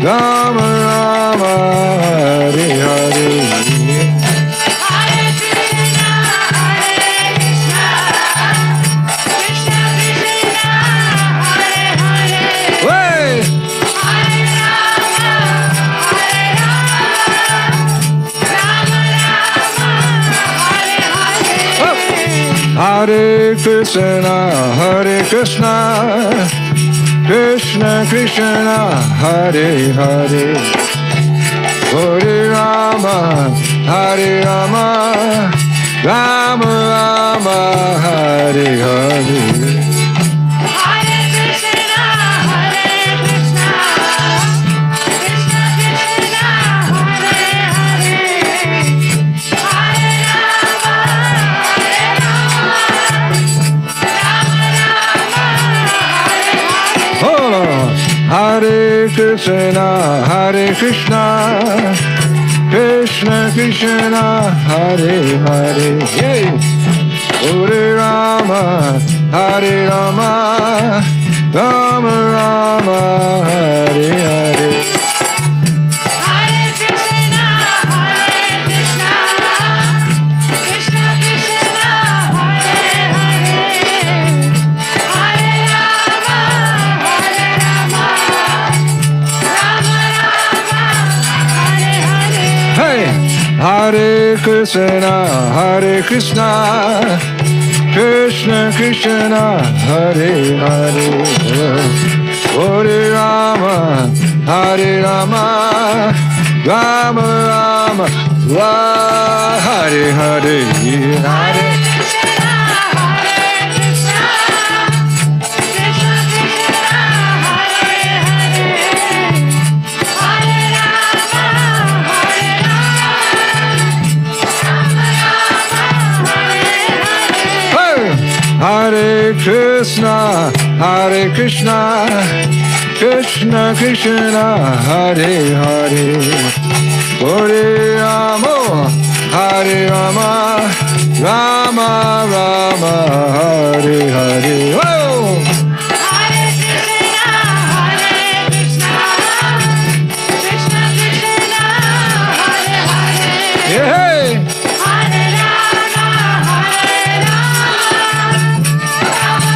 Rama Rama, Hare Hare. Hare Krishna, Krishna Krishna, Hare Hare, Hare Rama, Hare Rama, Rama Rama, Hare Hare. Hare Krishna, Krishna Krishna, Hare Hare, Hare Rama, Hare Rama, Rama Rama, Hare Hare. Hare Krishna, Krishna Krishna, Hare Hare, Hare Rama, Hare Rama, Rama Rama, Hare Hare, Hare. Krishna, Hare Krishna, Krishna Krishna, Hare Hare, Hare Rama, Hare Rama, Rama Rama, Hare Hare. Whoa! Hare Krishna, Krishna Krishna, Hare Hare. Yeah, hey! Hare Rama, Hare Rama,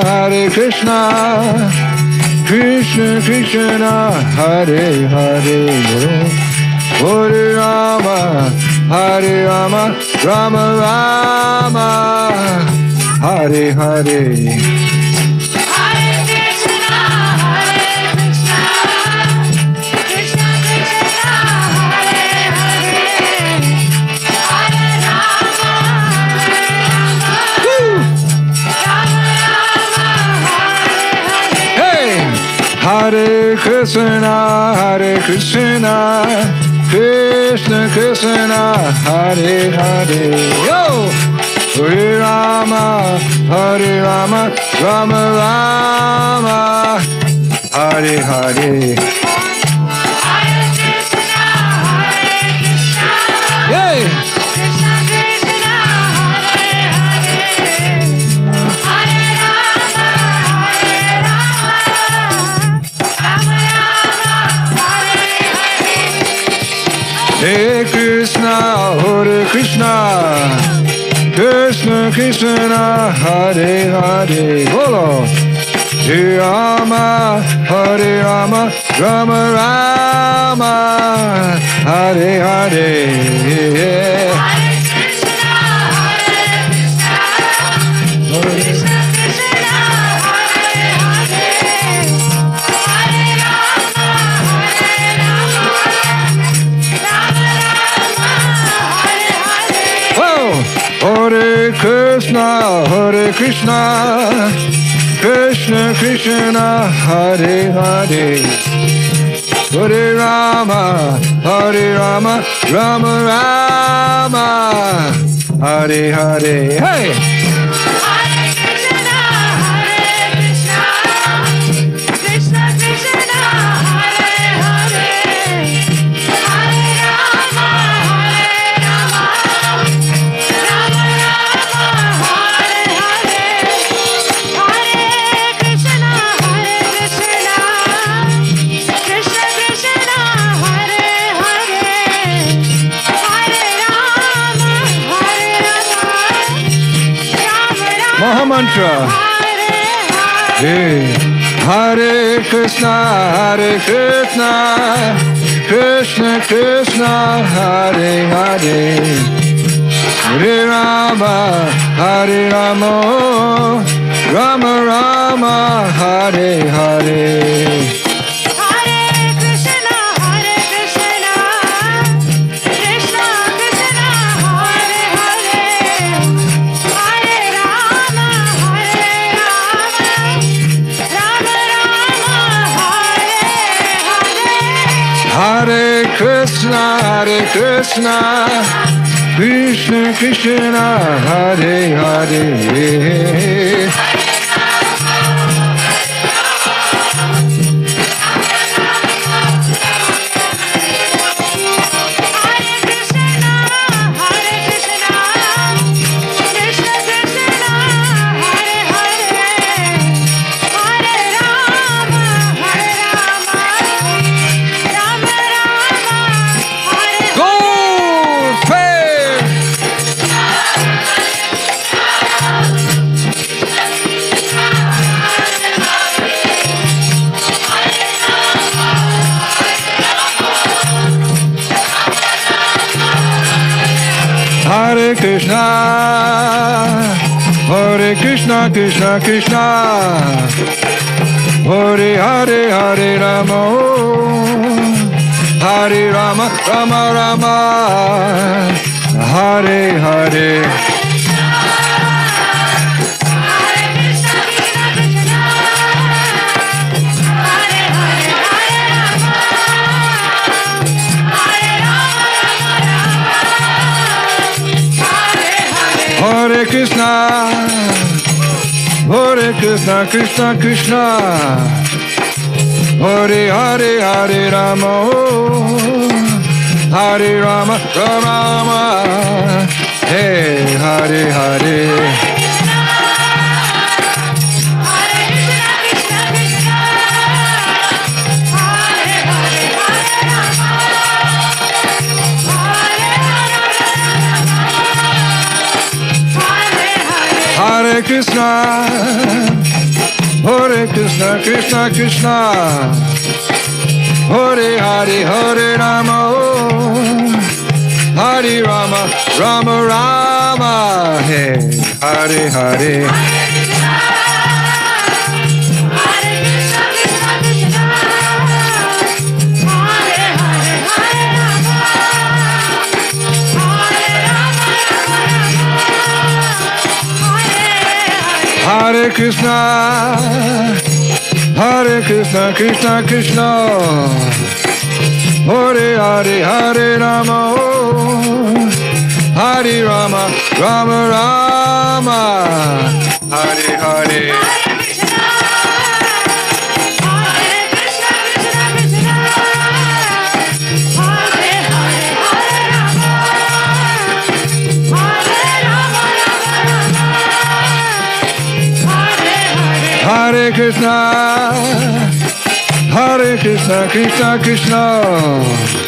Hare Krishna, Krishna Krishna, Hare Hare, Hare Rama, Hare Rama, Rama Rama, Hare Hare. Hare Krishna, Krishna Krishna, Hare Hare. Hare Rama, Hey! Hare Krishna, Krishna Krishna, Hare Hare. Yo! Hare Rama, Rama Rama, Hare Hare. Hare Krishna, Krishna Yay! Krishna Krishna, Hare Hare. Hare Rama, Rama Rama, Hare Hare. Hare Krishna, Krishna Krishna, Hare Hare. Bolo. Hare Rama, Rama Rama, Hare Hare. Hare Krishna, Krishna Krishna, Hare Hare. Hare Rama, Rama Rama, Hare Hare. Whoa! Hare Krishna, Krishna Krishna, Hare Hare. Hare Rama, Rama Rama, Hare Hare. Hey! Hare Krishna, Krishna Krishna, Hare Hare. Hare Rama, Rama Rama, Hare Hare. Hare Krishna, Krishna Krishna, Hare Hare. Hare Rama, Rama Mahamantra. Hey. Hare Krishna, Krishna Krishna, Hare Hare. Hare Rama, Rama Rama, Hare Hare. Hare Krishna, Krishna Krishna, Hare Hare. Hare Rama, Rama Rama, Hare Hare. Hare Krishna, Krishna Krishna, Hare Hare. Gold fan! Hare Krishna, Krishna Krishna, Hare Hare, Hare Rama, Hare Rama, Rama Rama, Hare Hare. Krishna, Hare Krishna, Krishna Krishna, Hare Hare, Hare Rama, Hare Rama, Rama Rama, Hey Hare Hare. Hare Krishna, Hare Krishna, Krishna Krishna, Hare Hare, Hare Rama, Hare Rama, Rama Rama, Hey Hare Hare. Hare Krishna, Hare Krishna, Krishna Krishna, Hare Hare, Hare Rama, Hare Rama, Rama Rama, Hare Hare. Hare Krishna, Hare Krishna, Krishna Krishna.